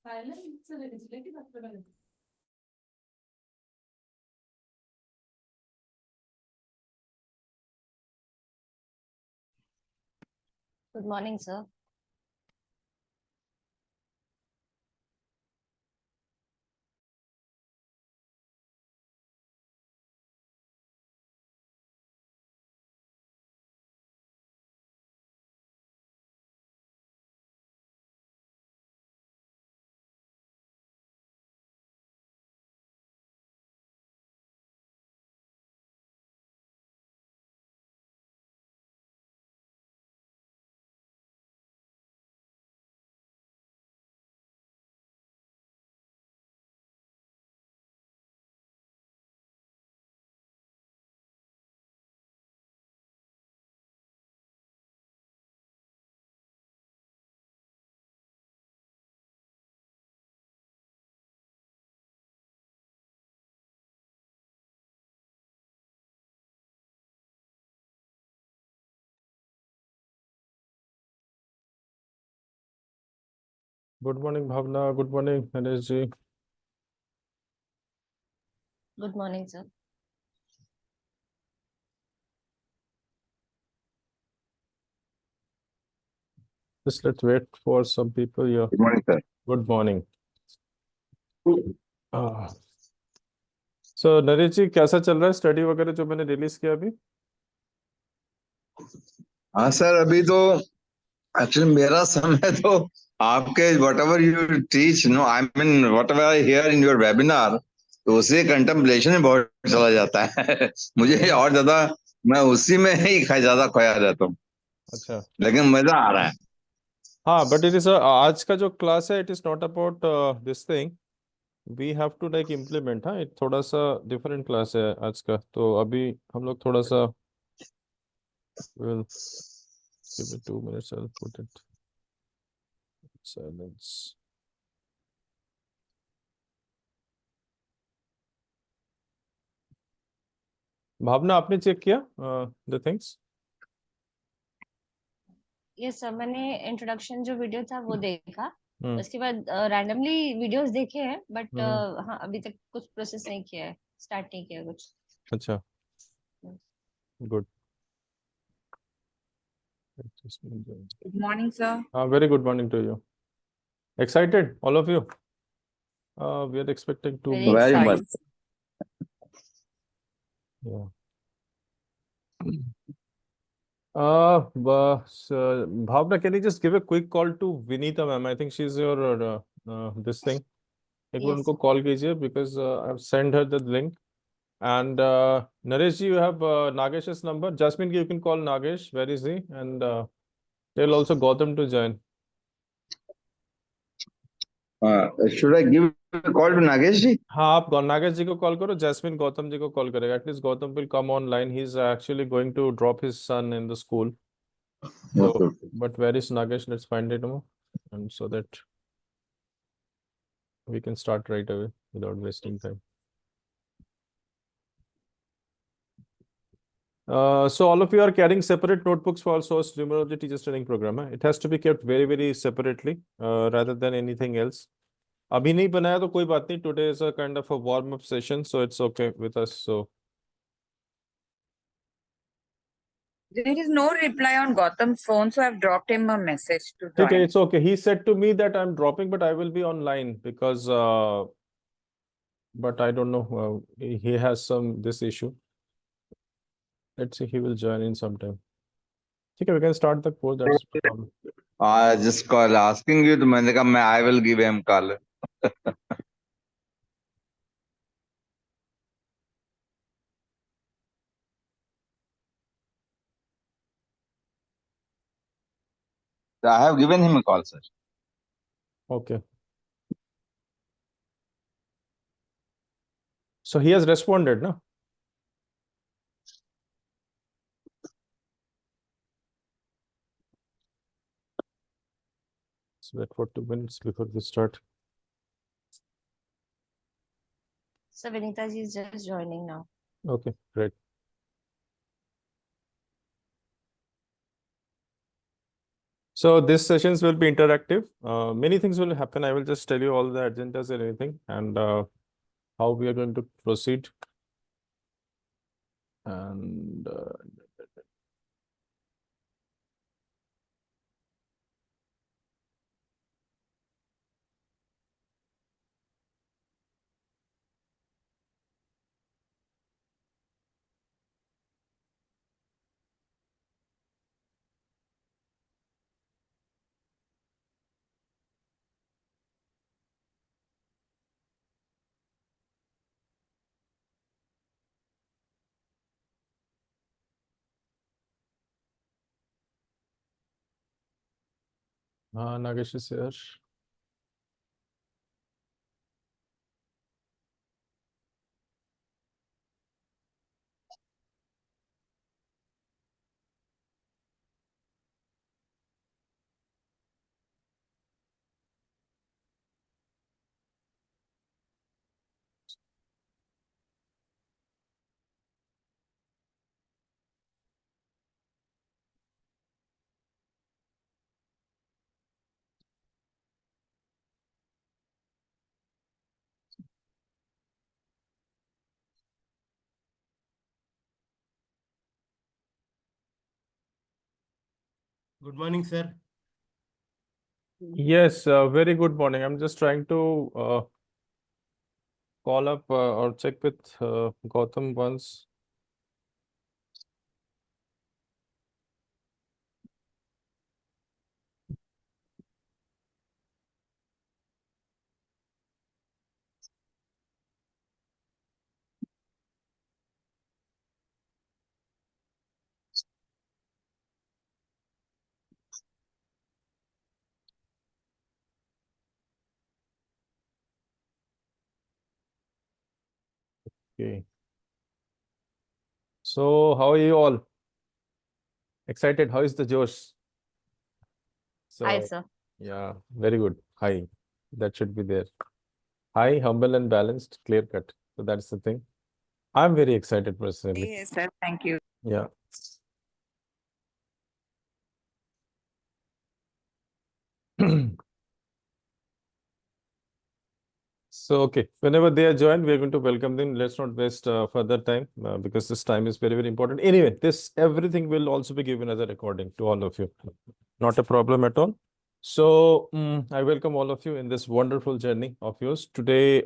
Good morning, sir. Good morning, Bhavna. Good morning, Naresh ji. Good morning, sir. Just let's wait for some people here. Good morning, sir. Good morning. So Naresh जी कैसा चल रहा है study वगैरह जो मैंने release किया अभी? हाँ सर, अभी तो एक्चुअली मेरा समय तो आपके whatever you teach no I mean whatever I hear in your webinar, तो उसी कंटेम्पलेशन में बहुत चला जाता है मुझे और ज्यादा मैं उसी में ही ज्यादा खोया रहता हूँ, अच्छा, लेकिन मजा आ रहा है। हाँ, बट इट इज आज का जो क्लास है it is not about this thing, we have to like implement. हाँ, एक थोड़ा सा डिफरेंट क्लास है आज का, तो अभी हम लोग थोड़ा सा will give it 2 minutes, I'll put it silence. भावना आपने चेक किया द थिंग्स? यस सर, मैंने इंट्रोडक्शन जो वीडियो था वो देखा। हम्म उसके बाद रैंडमली वीडियोस देखे हैं, बट हम्म हाँ अभी तक कुछ प्रोसेस नहीं किया है, स्टार्ट नहीं किया कुछ। अच्छा, good. Good morning, sir. Very good morning to you. Excited, all of you? We are expecting to Very very excited. Much. Yeah. Bhavna, can you just give a quick call to Vinita ma'am? I think she's your this thing. एक बार Yes, उनको sir. call कीजिए because I've sent her the link. And Naresh ji, you have Nagesh's number. Jasmine, you can call Nagesh. Where is he? And tell also Gautam to join. Should I give call to Nagesh ji? हाँ, आप नागेश जी को call करो, jasmine Gautam ji को call करेगा। At least Gautam will come online, he is actually going to drop his son in the school. So, Okay. but where is Nagesh? Let's find it more, and so that we can start right away without wasting time. So all of you are carrying separate notebooks for Source Numerology Teachers Training Program. It has to be kept very, very separately rather than anything else. अभी नहीं बनाया तो कोई बात नहीं. Today is a kind of a warm-up session, so it's okay with us. So There is no reply on Gautam's phone, so I've dropped him a message to join. okay, it's okay. He said to me that I'm dropping, but I will be online because, but I don't know. He has this issue. Let's see, he will join in sometime. Okay, we can start the course. That's the problem. Just call asking you, तो मैंने कहा मैं आई will give him call. I have given him a call, sir. Okay. So he has responded, no? Let's wait for 2 minutes before we start. So Vinita ji is just joining now. Okay, great. So these sessions will be interactive. Many things will happen. I will just tell you all the agendas and everything, and how we are going to proceed. And Nagesh is here. Good morning, sir. Yes, very good morning. I'm just trying to call up or check with Gautam once. Okay. So how are you all? Excited? How is the Josh? Hi, So sir. yeah, very good. Hi. That should be there. High, humble and balanced, clear cut. So that's the thing. I'm very excited personally. Yes, sir. Thank you. Yeah. So, okay, whenever they are joined, we are going to welcome them. Let's not waste further time because this time is very, very important. Anyway, this everything will also be given as a recording to all of you. Not a problem at all. So, I welcome all of you in this wonderful journey of yours. Today,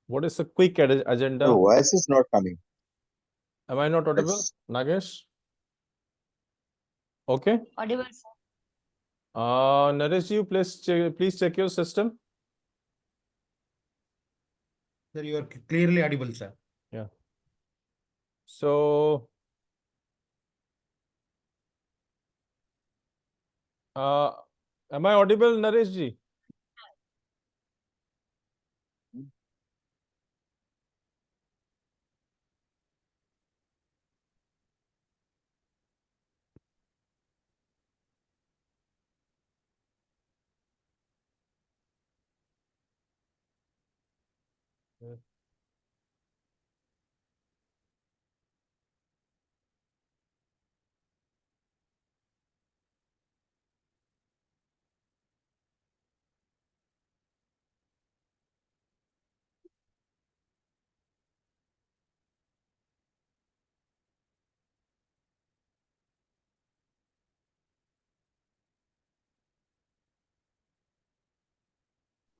what is the quick agenda? Your voice is not coming. Am I not audible, It's- Nagesh? Okay. Audible, sir. Naresh, you please check your system. Sir, you are clearly audible, sir. Yeah. So, am I audible, Naresh ji?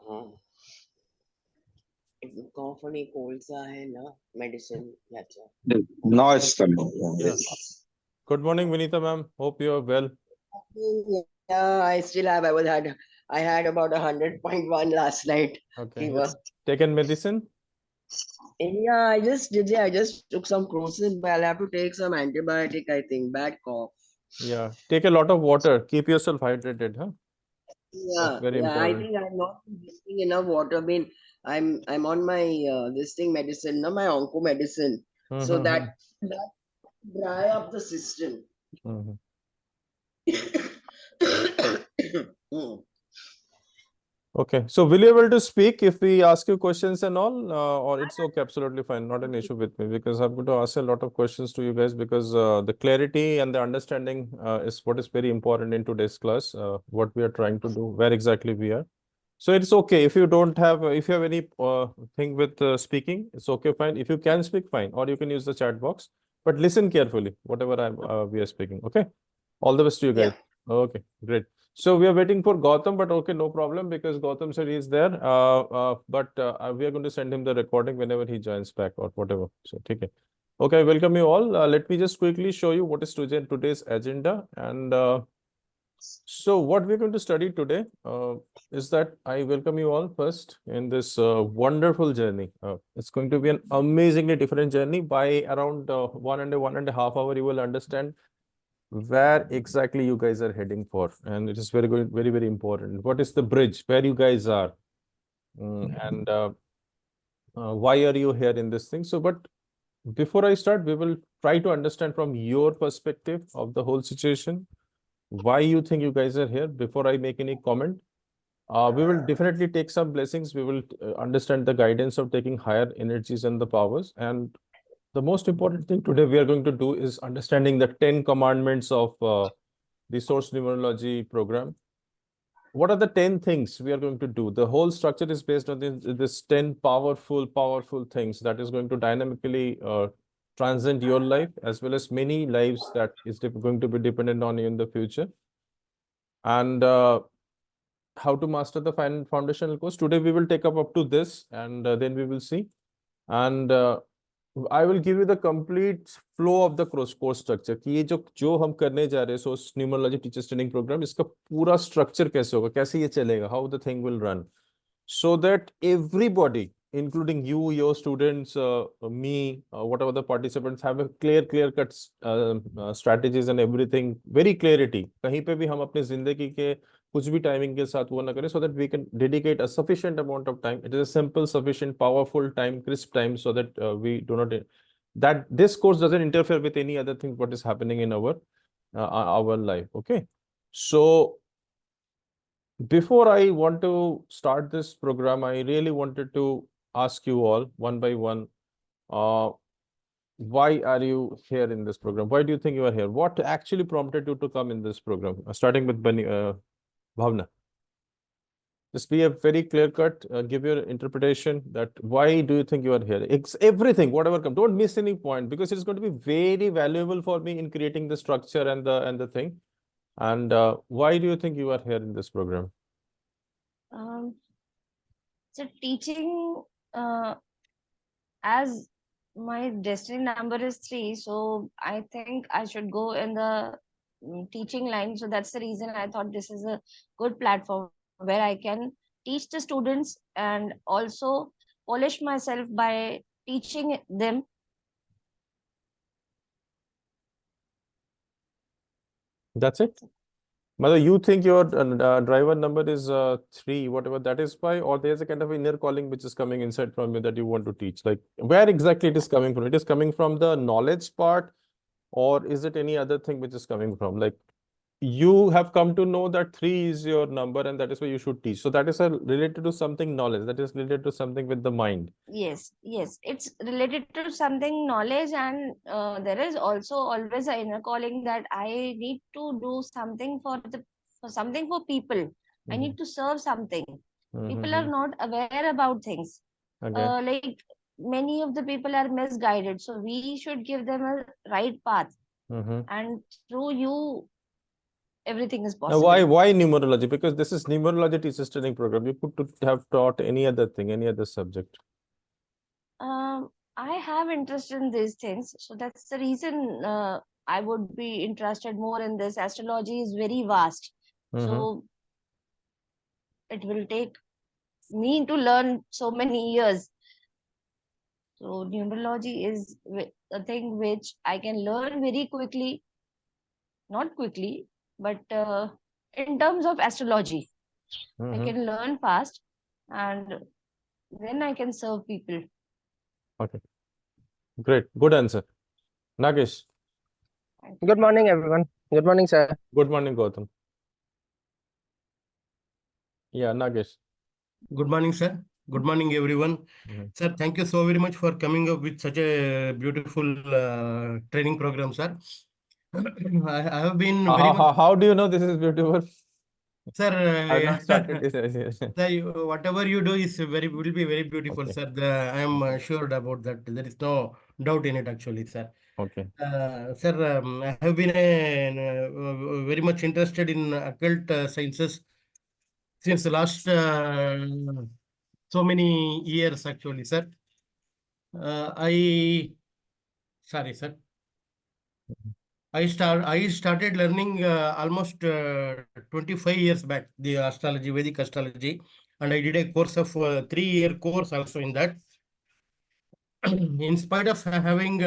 हाँ कॉफ आणि कोल्डचा आहे ना medicine याचा Now it's coming. Yeah. Good morning, Vinita ma'am. Hope you are well. yeah I still have I had about 100.1 last night Okay. fever. Taken medicine? Yeah, I just took some crocin, but I'll have to take some antibiotic, I think. Bad cough. Yeah. Take a lot of water. Keep yourself hydrated, huh? That's very Yeah, I important. think I'm not drinking enough water. I mean, I'm on my this thing medicine, no, my onco medicine, so that dry up the system. Mhm. Hmm. Okay, so will you able to speak if we ask you questions and all, or it's okay, absolutely fine, not an issue with me, because I'm going to ask a lot of questions to you guys, because the clarity and the understanding is what is very important in today's class, what we are trying to do, where exactly we are. So it's okay if you don't have, if you have any thing with speaking, it's okay, fine. If you can speak, fine, or you can use the chat box, but listen carefully, whatever we are speaking. Okay, all the best to you guys. Yeah. Okay, great. So we are waiting for Gautam, but okay, no problem, because Gautam said he's there. But we are going to send him the recording whenever he joins back or whatever. So okay. Okay, welcome you all. Let me just quickly show you what is today's agenda. And so what we're going to study today is that I welcome you all first in this wonderful journey. It's going to be an amazingly different journey. By around 1.5 hours, you will understand where exactly you guys are heading for, and it is very good, very, very important. What is the bridge where you guys are, and why are you here in this thing? So but before I start, we will try to understand from your perspective of the whole situation, why you think you guys are here. Before I make any comment, we will definitely take some blessings. We will understand the guidance of taking higher energies and the powers. And the most important thing today we are going to do is understanding the 10 commandments of the source numerology program. What are the 10 things we are going to do? The whole structure is based on this 10 powerful things that is going to dynamically transcend your life, as well as many lives that is going to be dependent on you in the future. And how to master the foundational course. Today we will take up to this, and then we will see. And I will give you the complete flow of the course structure कि ये जो हम करने जा रहे हैं source numerology teachers training program, इसका पूरा स्ट्रक्चर कैसे होगा, कैसे ये चलेगा, how the thing will run, so that everybody, including you, your students, me, whatever the participants, have a clear cut strategies and everything, very clarity. कहीं पे भी हम अपने जिंदगी के कुछ भी टाइमिंग के साथ वो ना करें, so that we can dedicate a sufficient amount of time. It is a simple, sufficient, powerful time, crisp time, so that we do not, that this course doesn't interfere with any other thing what is happening in our life. Okay, so before I want to start this program, I really wanted to ask you all one by one, why are you here in this program? Why do you think you are here? What actually prompted you to come in this program? Starting with Bhavna. Just be a very clear cut, give your interpretation that why do you think you are here? It's everything, whatever comes. Don't miss any point, because it's going to be very valuable for me in creating the structure and the thing. And why do you think you are here in this program? So teaching, as my destiny number is 3, so I think I should go in the teaching line. So that's the reason I thought this is a good platform where I can teach the students and also polish myself by teaching them. That's it. Mother, you think your driver number is 3, whatever that is why, or there's a kind of inner calling which is coming inside from you that you want to teach? Like, where exactly it is coming from? It is coming from the knowledge part, or is it any other thing which is coming from? Like, you have come to know that 3 is your number and that is why you should teach. So that is related to something knowledge, that is related to something with the mind. Yes, it's related to something knowledge, and there is also always an inner calling that I need to do something for something for people. I need to serve something. People are not aware about things. Okay. Like many of the people are misguided, so we should give them a right path, and through you everything is Now, possible. why numerology? Because this is numerology teachers training program. You could have taught any other thing, any other subject. I have interest in these things, so that's the reason I would be interested more in this. Astrology is very vast, so it will take me to learn so many years. So numerology is a thing which I can learn very quickly, not quickly, but in terms of astrology, I can learn fast, and then I can serve people. Okay, great, good answer. Nagesh. Good morning, everyone. Good morning, sir. Good morning, Gautam. Yeah, Nagesh. Good morning, sir. Good morning, everyone. Sir, thank you so very much for coming up with such a beautiful training program, sir. I have been very much, How do you know this is beautiful? sir. I've not started this. Sir, whatever you do is will be very beautiful, Okay. sir. I am assured about that. There is no doubt in it, actually, sir. Okay. Sir, I have been very much interested in occult sciences since the last so many years, actually, sir. Sorry, sir. I started learning almost 25 years back the astrology, Vedic astrology, and I did a course of 3-year course also in that. In spite of having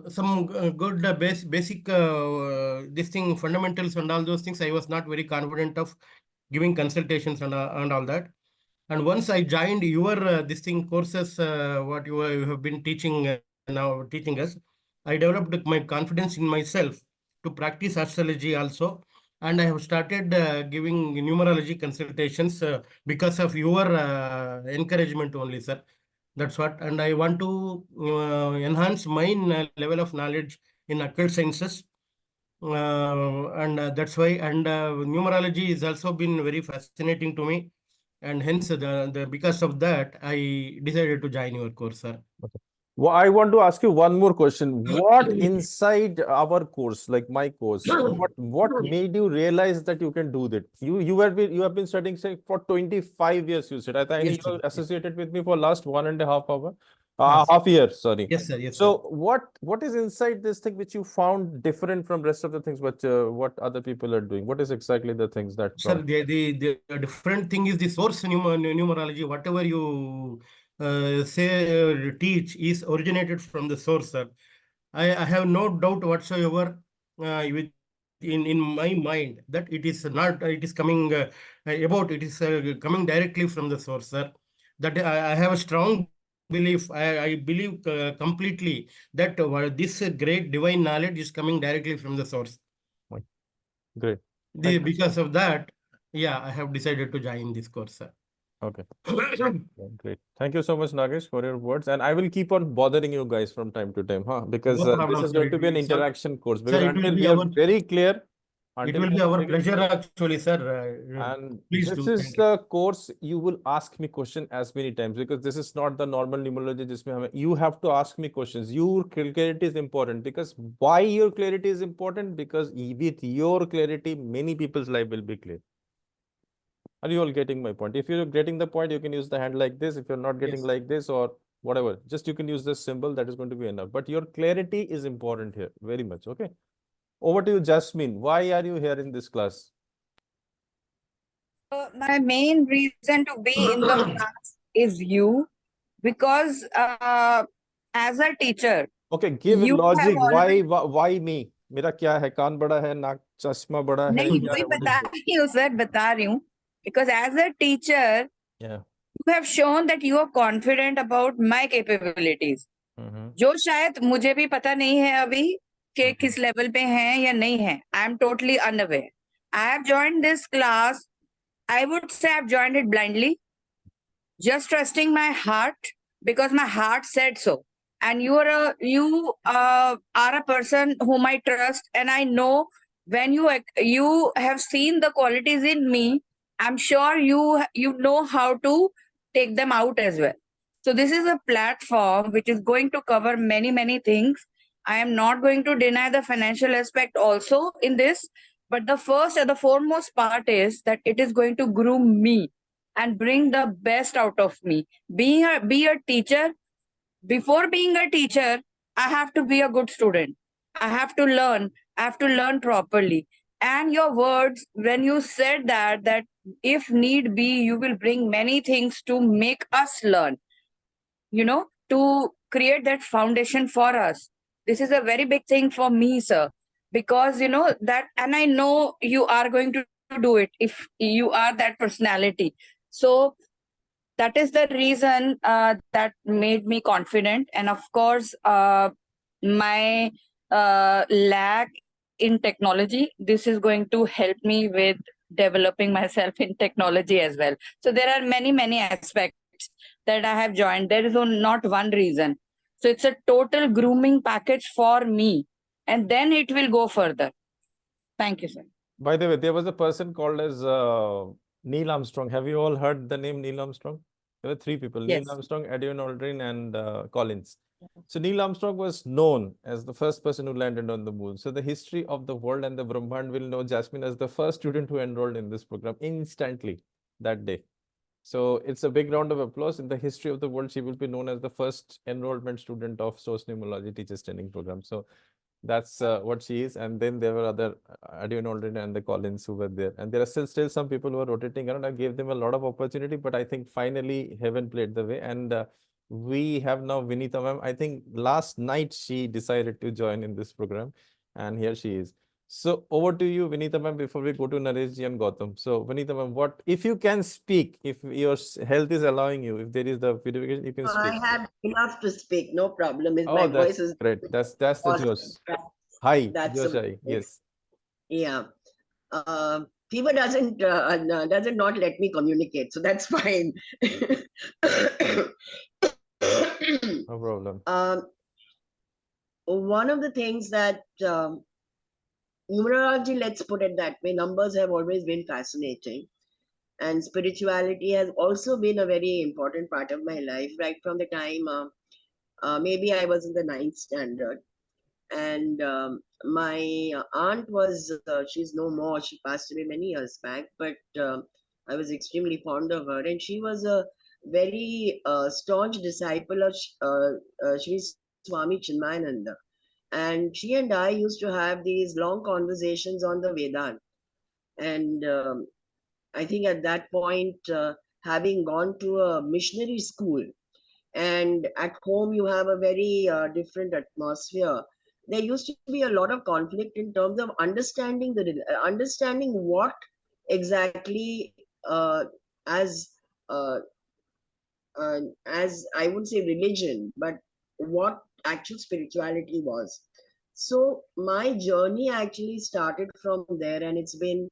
some good basic this thing fundamentals and all those things, I was not very confident of giving consultations and all that. And once I joined your this thing courses, what you have been teaching now teaching us, I developed my confidence in myself to practice astrology also, and I have started giving numerology consultations because of your encouragement only, sir. That's what, and I want to enhance my level of knowledge in occult sciences, and that's why. And numerology has also been very fascinating to me, and hence the because of that I decided to join your course, sir. Well, I want to ask you one more question. What inside our course, like my course, what made you realize that you can do that? You have been studying say for 25 years, you said. I think Yes, you sir. are associated with me for last 1.5 hour, Yes. half year, sorry. Yes, sir. Yes, So sir. what is inside this thing which you found different from rest of the things what other people are doing? What is exactly the things that Sir, the different thing is the source numerology. Whatever you say, teach is originated from the source, sir. I have no doubt whatsoever in my mind that it is not, it is coming it is coming directly from the source, sir. That I have a strong belief. I believe completely that this great divine knowledge is coming directly from the source. Great. Thank you. Because of that, yeah, I have decided to join this course, sir. Okay. Great. Thank you so much, Nagesh, for your words. And I will keep on bothering you guys from time to time, huh? Because No problem, this is sir. going to be an interaction course. Sir, Because it will until be we are our very clear, it until will we be are our very pleasure, clear. actually, sir. And Please this do. is Thank you. the course you will ask me question as many times because this is not the normal numerology. You have to ask me questions. Your clarity is important because why your clarity is important? Because with your clarity, many people's life will be clear. Are you all getting my point? If you're getting the point, you can use the hand like this. If you're not getting like this or whatever, just you can use this symbol. That is going to be enough. But your clarity is important here very much. Okay. Over to you, Jasmine. Why are you here in this class? My main reason to be in the class is you, because as a teacher, Okay, give you have logic. always Why me? मेरा क्या है? कान बड़ा है, नाक चश्मा बड़ा है, नहीं क्या वही है? What is बता it? रही हूँ सर, बता रही हूँ, because as a teacher Yeah. you have shown that you are confident about my capabilities, जो शायद मुझे भी पता नहीं है अभी कि किस लेवल पे हैं या नहीं है. I am totally unaware. I have joined this class. I would say I've joined it blindly, just trusting my heart because my heart said so. And you are a person whom I trust, and I know when you have seen the qualities in me, I'm sure you know how to take them out as well. So this is a platform which is going to cover many things. I am not going to deny the financial aspect also in this, but the first and the foremost part is that it is going to groom me and bring the best out of me. Be a teacher. Before being a teacher, I have to be a good student. I have to learn. I have to learn properly. And your words, when you said that if need be, you will bring many things to make us learn, to create that foundation for us. This is a very big thing for me, sir, because that, and I know you are going to do it if you are that personality. So that is the reason that made me confident. And of course, my lack in technology, this is going to help me with developing myself in technology as well. So there are many aspects that I have joined. There is not one reason. So it's a total grooming package for me, and then it will go further. Thank you, sir. By the way, there was a person called as Neil Armstrong. Have you all heard the name Neil Armstrong? There were three people: Yes. Neil Armstrong, Edwin Aldrin, and Collins. So Neil Armstrong was known as the first person who landed on the moon. So the history of the world and the Brahmand will know Jasmine as the first student who enrolled in this program instantly that day. So it's a big round of applause. In the history of the world, she will be known as the first enrollment student of Source Numerology Teachers Training Program. So that's what she is. And then there were other Adrian Aldrin and the Collins who were there. And there are still some people who are rotating around. I gave them a lot of opportunity, but I think finally heaven played the way. And we have now Vinita ma'am. I think last night she decided to join in this program, and here she is. So over to you, Vinita ma'am, before we go to Nareshji and Gautam. So Vinita ma'am, what if you can speak, if your health is allowing you, if there is the purification, you can speak. I have enough to speak, no problem. Oh, My that's voice is great. That's the awesome. Josh. Hi, That's Josh. a- Yes. Yeah. Fever doesn't not let me communicate, so that's fine. No problem. One of the things that numerology, let's put it that way, numbers have always been fascinating, and spirituality has also been a very important part of my life, right from the time maybe I was in the 9th standard, and my aunt was she's no more, she passed away many years back, but I was extremely fond of her, and she was a very staunch disciple of Sri Swami Chinmayananda, and she and I used to have these long conversations on the Vedant, and I think at that point, having gone to a missionary school, and at home you have a very different atmosphere, there used to be a lot of conflict in terms of understanding understanding what exactly as uh, as I would say religion, but what actual spirituality was. So my journey actually started from there, and it's been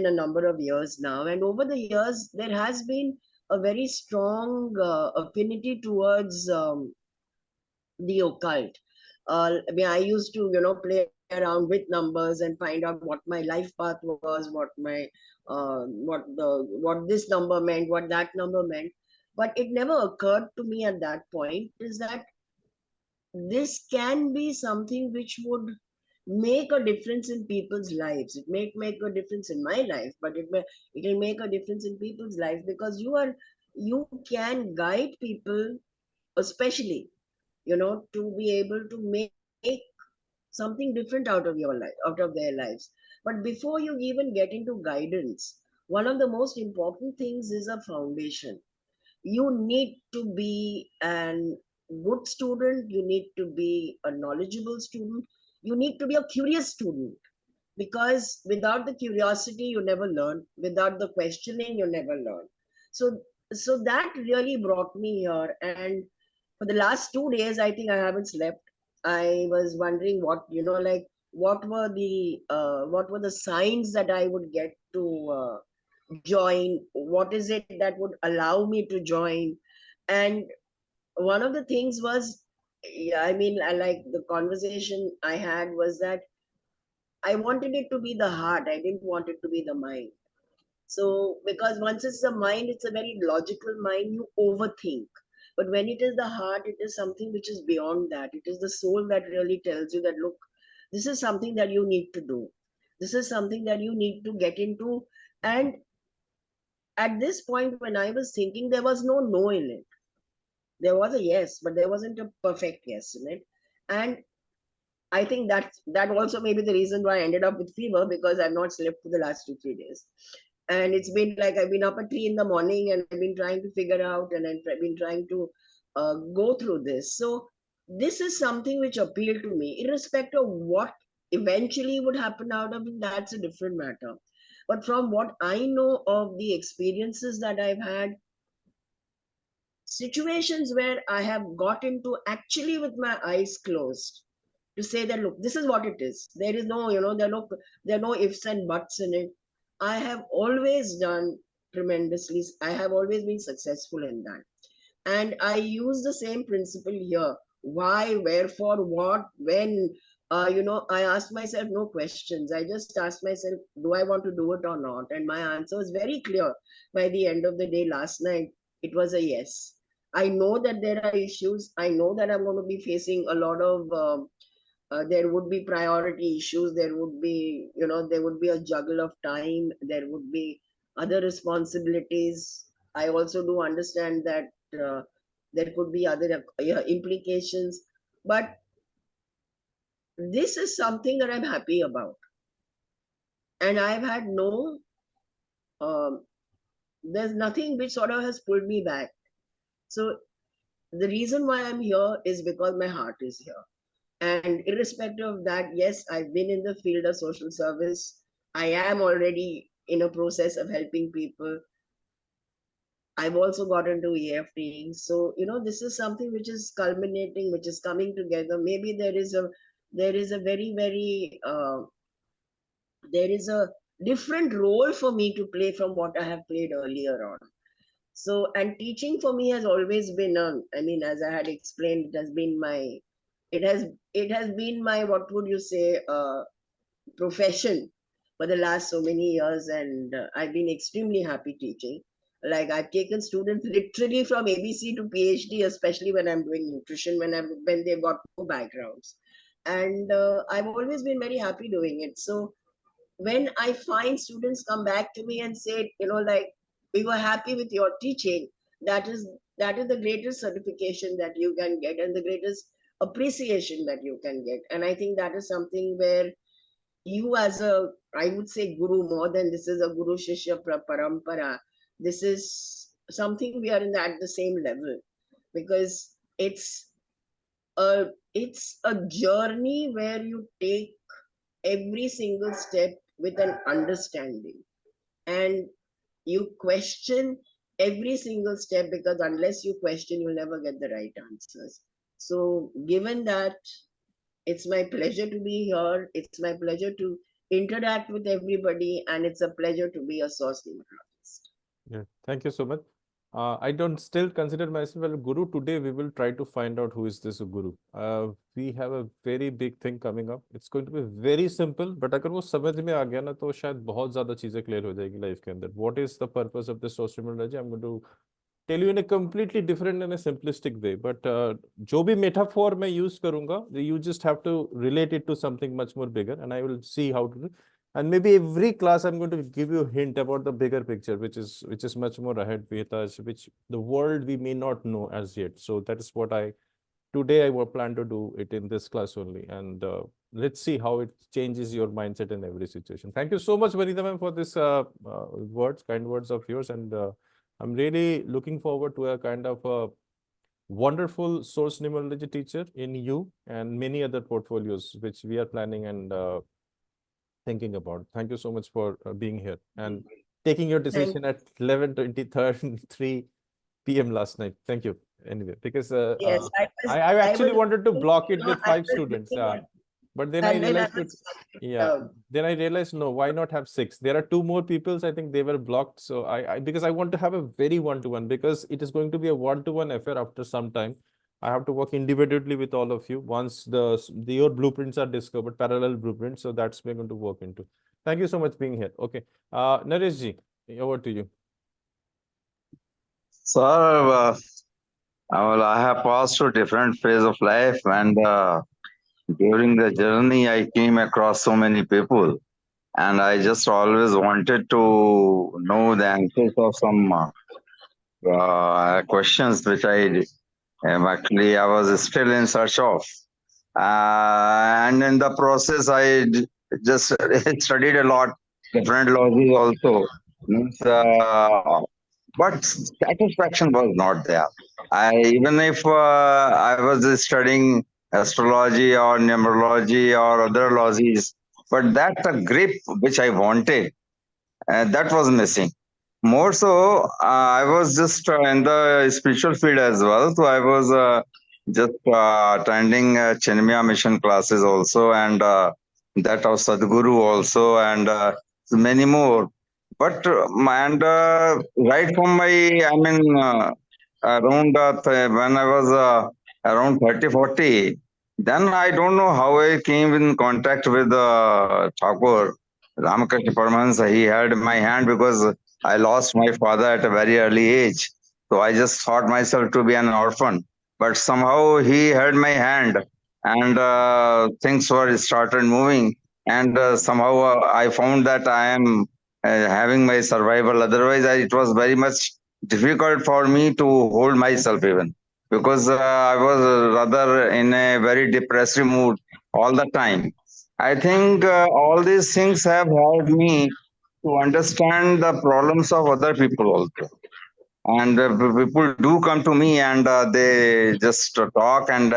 a number of years now, and over the years there has been a very strong affinity towards the occult. I mean, I used to, play around with numbers and find out what my life path was, what my what this number meant, what that number meant. But it never occurred to me at that point is that this can be something which would make a difference in people's lives. It may make a difference in my life, but it will make a difference in people's life, because you can guide people, especially to be able to make something different out of your life, out of their lives. But before you even get into guidance, one of the most important things is a foundation. You need to be an good student, you need to be a knowledgeable student, you need to be a curious student, because without the curiosity you never learn, without the questioning you never learn. So that really brought me here, and for the last 2 days I think I haven't slept. I was wondering what were the signs that I would get to join, what is it that would allow me to join. And one of the things was, yeah, I mean, I like the conversation I had was that I wanted it to be the heart, I didn't want it to be the mind. So because once it's the mind, it's a very logical mind, you overthink. But when it is the heart, it is something which is beyond that. It is the soul that really tells you that, look, this is something that you need to do, this is something that you need to get into. And at this point, when I was thinking, there was no in it. There was a yes, but there wasn't a perfect yes in it. And I think that also may be the reason why I ended up with fever, because I've not slept for the last 2-3 days. And it's been like I've been up at 3 in the morning, and I've been trying to figure out, and I've been trying to go through this. So this is something which appealed to me, irrespective of what eventually would happen out of it. That's a different matter. But from what I know of the experiences that I've had, situations where I have got into actually with my eyes closed, to say that, look, this is what it is. There is no, there are no ifs and buts in it. I have always done tremendously. I have always been successful in that. And I use the same principle here. Why, wherefore, what, when? I ask myself no questions. I just ask myself, do I want to do it or not? And my answer was very clear. By the end of the day, last night, it was a yes. I know that there are issues. I know that I'm going to be facing a lot of there would be priority issues. There would be, there would be a juggle of time. There would be other responsibilities. I also do understand that there could be other implications, but this is something that I'm happy about. And I've had there's nothing which sort of has pulled me back. So the reason why I'm here is because my heart is here. And irrespective of that, yes, I've been in the field of social service. I am already in a process of helping people. I've also got into EFT. So, this is something which is culminating, which is coming together. Maybe there is a very, very, there is a different role for me to play from what I have played earlier on. So, and teaching for me has always been, as I had explained, it has been my, what would you say, profession for the last so many years. And I've been extremely happy teaching. Like, I've taken students literally from ABC to PhD, especially when I'm doing nutrition, when they've got no backgrounds. And I've always been very happy doing it. So when I find students come back to me and say, like, we were happy with your teaching, that is the greatest certification that you can get and the greatest appreciation that you can get. And I think that is something where you, as a, I would say, guru, more than this is a guru shishya parampara, this is something we are at the same level, because it's a journey where you take every single step with an understanding, and you question every single step, because unless you question, you'll never get the right answers. So given that, it's my pleasure to be here. It's my pleasure to interact with everybody, and it's a pleasure to be a source numerologist. Yeah, thank you so much. I don't still consider myself a guru. Today we will try to find out who is this guru. We have a very big thing coming up. It's going to be very simple, but अगर वो समझ में आ गया ना तो शायद बहुत ज़्यादा चीजें clear हो जाएगी life के अंदर. What is the purpose of this social numerology? I'm going to tell you in a completely different and a simplistic way. But जो भी metaphor मैं use करूँगा, you just have to relate it to something much more bigger, and I will see how to do. And maybe every class I'm going to give you a hint about the bigger picture, which is much more ahead with us, which the world we may not know as yet. So that is what today I will plan to do it in this class only. And let's see how it changes your mindset in every situation. Thank you so much, Vanita ma'am, for this kind words of yours. And I'm really looking forward to a kind of a wonderful source numerology teacher in you and many other portfolios, which we are planning and thinking about. Thank you so much for being here and taking your decision at 11:23 p.m. last night. Thank you. Anyway, because yes, I actually wanted to block it with 5 students. But then I realized then I realized, no, why not have 6? There are 2 more people. I think they were blocked. So because I want to have a very one-to-one, because it is going to be a one-to-one affair after some time. I have to work individually with all of you once your blueprints are discovered, parallel blueprints. So that's we're going to work into. Thank you so much being here. Okay. Naresh ji, over to you. Sir, I have passed through different phase of life, and during the journey, I came across so many people, and I just always wanted to know the answers of some questions which I was still in search of. And in the process, I just studied a lot, different laws also. Means, but satisfaction was not there. Even if I was studying astrology or numerology or other laws, but that grip which I wanted, that was missing. More so, I was just in the spiritual field as well. So I was just attending Chinmaya mission classes also, and that of Sadhguru also, and many more. But right from my, I mean, around when I was around 30, 40, then I don't know how I came in contact with Thakur Ramakrishna Paramahansa. He held my hand because I lost my father at a very early age. So I just thought myself to be an orphan. But somehow he held my hand and things were started moving. And somehow I found that I am having my survival. Otherwise, it was very much difficult for me to hold myself even because I was rather in a very depressive mood all the time. I think all these things have helped me to understand the problems of other people also. And people do come to me and they just talk and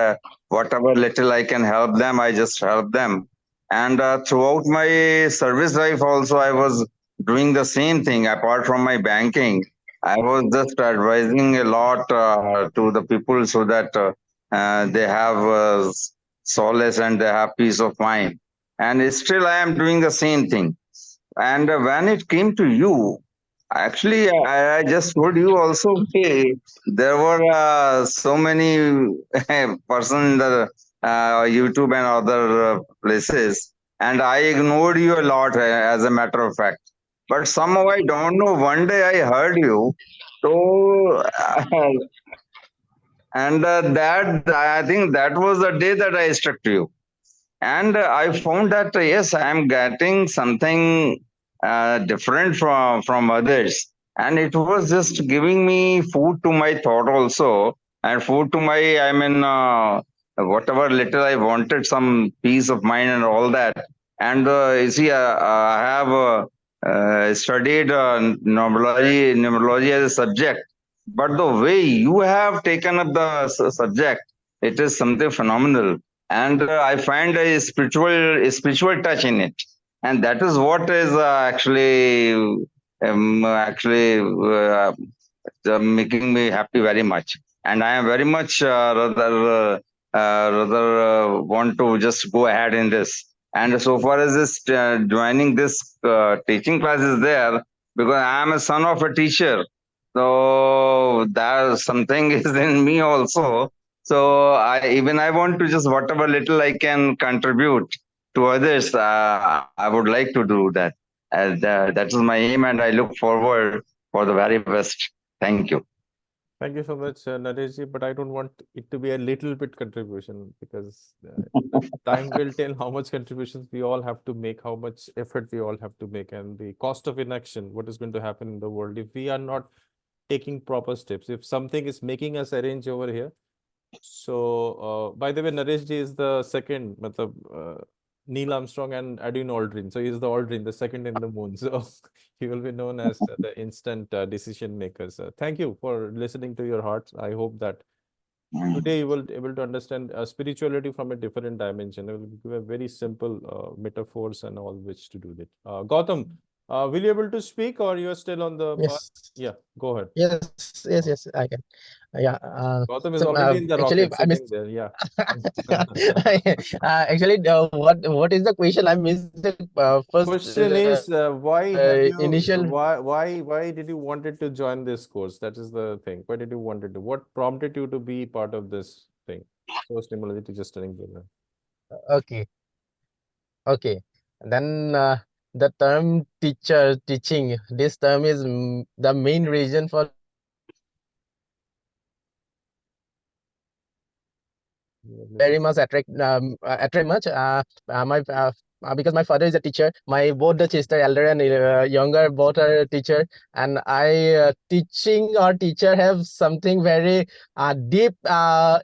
whatever little I can help them, I just help them. And throughout my service life also, I was doing the same thing. Apart from my banking, I was just advising a lot to the people so that they have solace and they have peace of mind. And still I am doing the same thing. And when it came to you, actually, I just told you also, okay, there were so many persons in the YouTube and other places, and I ignored you a lot, as a matter of fact. But somehow I don't know. One day I heard you, so and that I think that was the day that I struck to you. And I found that yes, I am getting something different from others, and it was just giving me food to my thought also, and food to my, I mean, whatever little I wanted, some peace of mind and all that. And you see, I have studied numerology as a subject, but the way you have taken up the subject, it is something phenomenal. And I find a spiritual touch in it, and that is what is actually making me happy very much. And I am very much rather want to just go ahead in this. And so far as this joining this teaching class is there, because I am a son of a teacher, so that something is in me also. So I want to just whatever little I can contribute to others, I would like to do that. And that is my aim, and I look forward for the very best. Thank you. Thank you so much, Nareshji, but I don't want it to be a little bit contribution because time will tell how much contributions we all have to make, how much effort we all have to make, and the cost of inaction, what is going to happen in the world if we are not taking proper steps. If something is making us arrange over here. So, by the way, Nareshji is the second, Neil Armstrong and Edwin Aldrin. So he's the Aldrin, the second in the moon. So he will be known as the instant decision makers. Thank you for listening to your hearts. I hope that today you will be able to understand spirituality from a different dimension. I will give a very simple metaphors and all which to do that. Gautam, will you able to speak or you are still on the path? Yes. Yeah, go ahead. Yes, I can. Yeah. Gautam is So already in the actually, rocket I missed. sitting there. Yeah. Actually, what is the question? I missed the first Question is why have you initial. why did you wanted to join this course? That is the thing. Why did you wanted to? What prompted you to be part of this thing? Source Numerology Teacher Training Program. Okay. Then the term teaching. This term is the main reason for very much attract much my because my father is a teacher, my both the sister elder and younger both are teacher, and I teaching or teacher have something very deep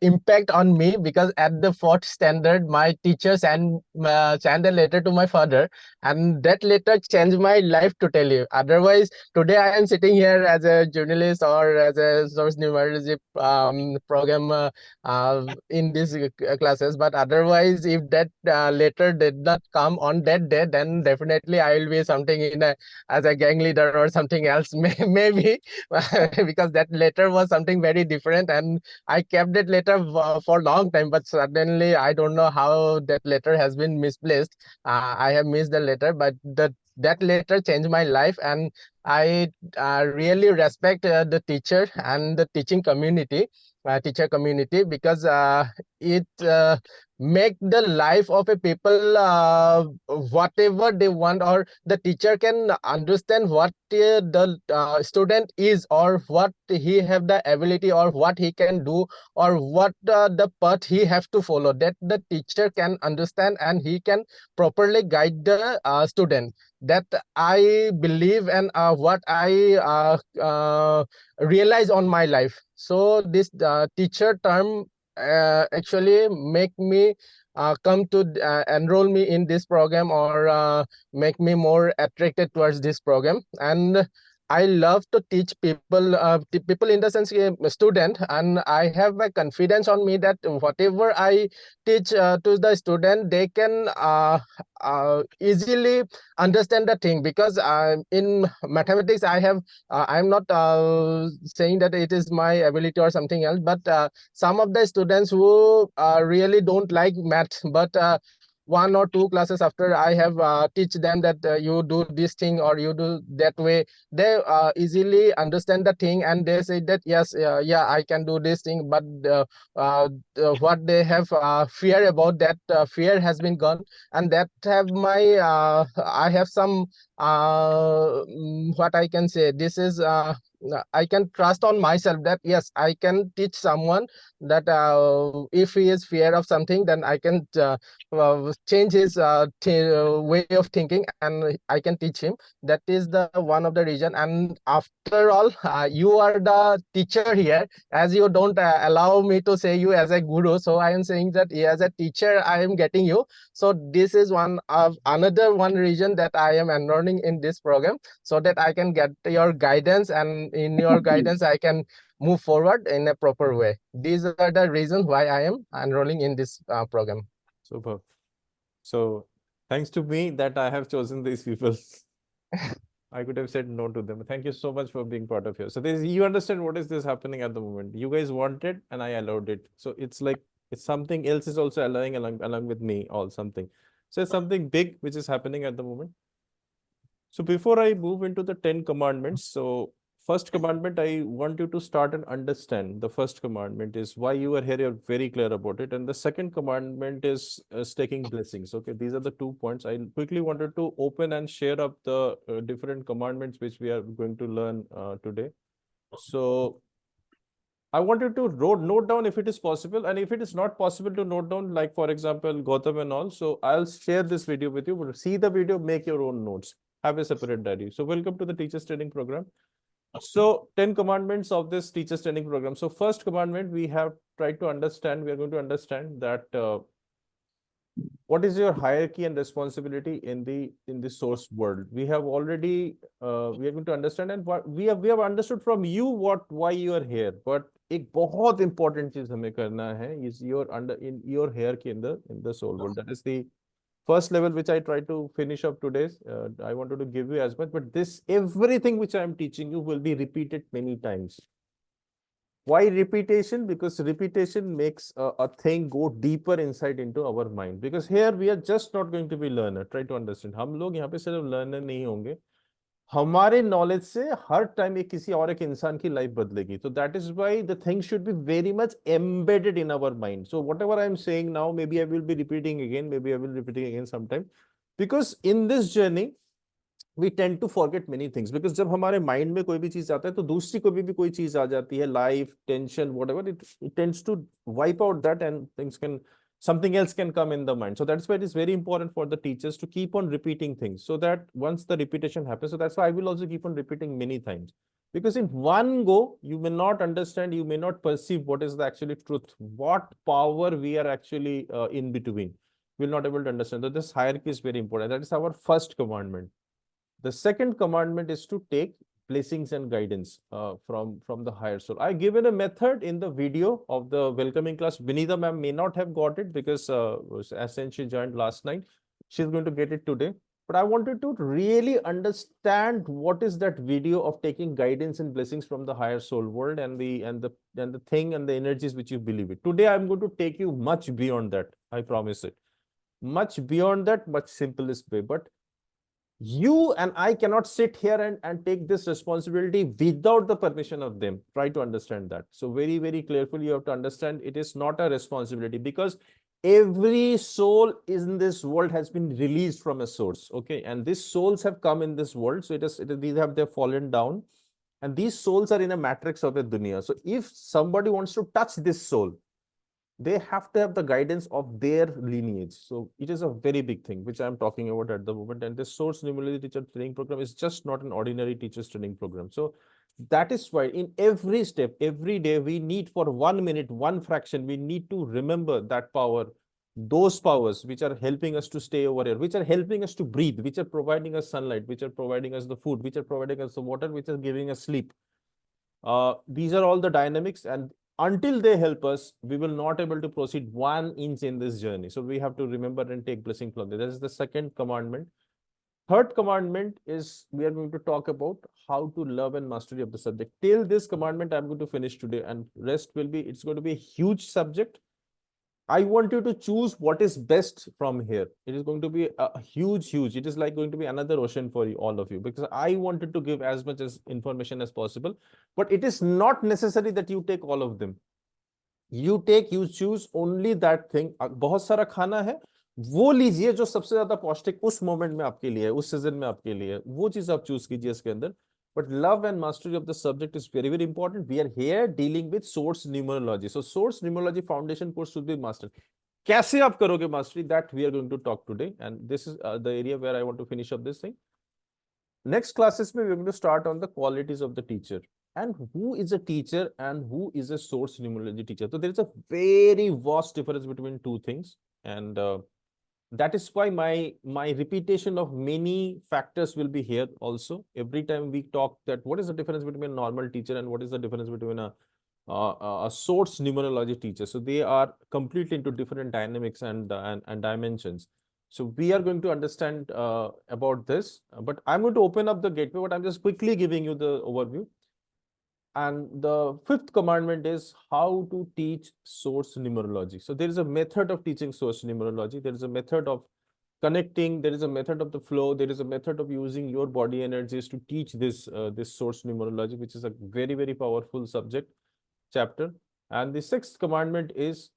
impact on me, because at the fourth standard my teacher sent a letter to my father, and that letter changed my life totally. Otherwise today I am sitting here as a journalist or as a source numerology program in these classes. But otherwise, if that letter did not come on that day, then definitely I will be something in as a gang leader or something else, maybe because that letter was something very different, and I kept that letter for a long time. But suddenly, I don't know how that letter has been misplaced. I have missed the letter, but the that later changed my life, and I really respect the teacher and the teaching community, teacher community, because it make the life of a people whatever they want, or the teacher can understand what the student is, or what he have the ability, or what he can do, or what the path he have to follow, that the teacher can understand and he can properly guide the student. That I believe, and what I realize on my life. So this teacher term actually make me come to enroll me in this program, or make me more attracted towards this program. And I love to teach people, people in the sense student, and I have a confidence on me that whatever I teach to the student, they can easily understand the thing. Because in mathematics I have I'm not saying that it is my ability or something else, but some of the students who really don't like math, but one or two classes after I have teach them that you do this thing or you do that way, they easily understand the thing, and they say that yes, yeah, I can do this thing. But what they have fear about, that fear has been gone, and that have my I have some what I can say, this is I can trust on myself that yes, I can teach someone, that if he is fear of something, then I can change his way of thinking, and I can teach him. That is the one of the reason. And after all, you are the teacher here, as you don't allow me to say you as a guru, so I am saying that as a teacher I am getting you. So this is one of another one reason that I am enrolling in this program, so that I can get your guidance, and in your guidance I can move forward in a proper way. These are the reasons why I am enrolling in this program. Super. So thanks to me that I have chosen these people. I could have said no to them. Thank you so much for being part of here. So you understand what is this happening at the moment. You guys wanted and I allowed it. So it's like it's something else is also allowing along with me or something. So it's something big which is happening at the moment. So before I move into the 10 commandments, so first commandment, I want you to start and understand. The first commandment is why you are here. You're very clear about it. And the second commandment is taking blessings. Okay, these are the 2 points. I quickly wanted to open and share up the different commandments which we are going to learn today. So I want you to note down if it is possible, and if it is not possible to note down, like for example, Gautam and all. So I'll share this video with you. But see the video, make your own notes. Have a separate diary. So welcome to the Teachers Training Program. So 10 commandments of this Teachers Training Program. So first commandment, we have tried to understand, we are going to understand that what is your hierarchy and responsibility in the source world. We have already we are going to understand, and what we have understood from you why you are here. But एक बहुत important चीज हमें करना है is your hierarchy in the soul world. That is the first level which I try to finish up today. I wanted to give you as much, but this everything which I am teaching you will be repeated many times. Why repetition? Because repetition makes a thing go deeper inside into our mind. Because here we are just not going to be learner. Try to understand. हम लोग यहाँ पे सिर्फ learner नहीं होंगे. हमारे knowledge से हर time एक किसी और एक इंसान की life बदलेगी. So that is why the thing should be very much embedded in our mind. So whatever I am saying now, maybe I will be repeating again. Maybe I will be repeating again sometime. Because in this journey, we tend to forget many things. Because जब हमारे mind में कोई भी चीज आता है तो दूसरी कोई भी चीज आ जाती है, life, tension, whatever, it tends to wipe out that, and something else can come in the mind. So that's why it is very important for the teachers to keep on repeating things, so that once the repetition happens, so that's why I will also keep on repeating many times. Because in one go, you may not understand, you may not perceive what is the actually truth, what power we are actually in between. We'll not able to understand. So this hierarchy is very important. That is our first commandment. The second commandment is to take blessings and guidance from the higher soul. I given a method in the video of the welcoming class. Vinitha ma'am may not have got it because as she joined last night, she's going to get it today. But I wanted to really understand what is that video of taking guidance and blessings from the higher soul world, and the thing and the energies which you believe it. Today I'm going to take you much beyond that. I promise it. Much beyond that, much simplest way. But You and I cannot sit here and take this responsibility without the permission of them. Try to understand that. So very, very carefully, you have to understand it is not a responsibility, because every soul in this world has been released from a source. Okay. And these souls have come in this world. So they've fallen down. And these souls are in a matrix of a dunya. So if somebody wants to touch this soul, they have to have the guidance of their lineage. So it is a very big thing, which I'm talking about at the moment. And this Source Numerology Teacher Training Program is just not an ordinary teacher's training program. So that is why in every step, every day, we need for 1 minute, one fraction, we need to remember that power, those powers which are helping us to stay over here, which are helping us to breathe, which are providing us sunlight, which are providing us the food, which are providing us the water, which are giving us sleep. These are all the dynamics, and until they help us, we will not able to proceed 1 inch in this journey. So we have to remember and take blessing from them. That is the second commandment. Third commandment is we are going to talk about how to love and mastery of the subject. Till this commandment, I'm going to finish today, and rest will be, it's going to be a huge subject. I want you to choose what is best from here. It is going to be a huge. It is like going to be another ocean for you, all of you, because I wanted to give as much as information as possible. But it is not necessary that you take all of them. You choose only that thing. बहुत सारा खाना है, वो लीजिए जो सबसे ज्यादा पौष्टिक उस मोमेंट में आपके लिए है, उस सीजन में आपके लिए है, वो चीज आप चूज कीजिए इसके अंदर. But love and mastery of the subject is very, very important. We are here dealing with source numerology. So source numerology foundation course should be mastered. कैसे आप करोगे mastery? That we are going to talk today. And this is the area where I want to finish up this thing. Next classes, we are going to start on the qualities of the teacher. And who is a teacher and who is a source numerology teacher? So there is a very vast difference between two things. And that is why my repetition of many factors will be here also. Every time we talk that what is the difference between a normal teacher and what is the difference between a source numerology teacher. So they are completely into different dynamics and dimensions. So we are going to understand about this, but I'm going to open up the gateway, but I'm just quickly giving you the overview. And the fifth commandment is how to teach source numerology. So there is a method of teaching source numerology. There is a method of connecting. There is a method of the flow. There is a method of using your body energies to teach this source numerology, which is a very, very powerful subject chapter. And the sixth commandment is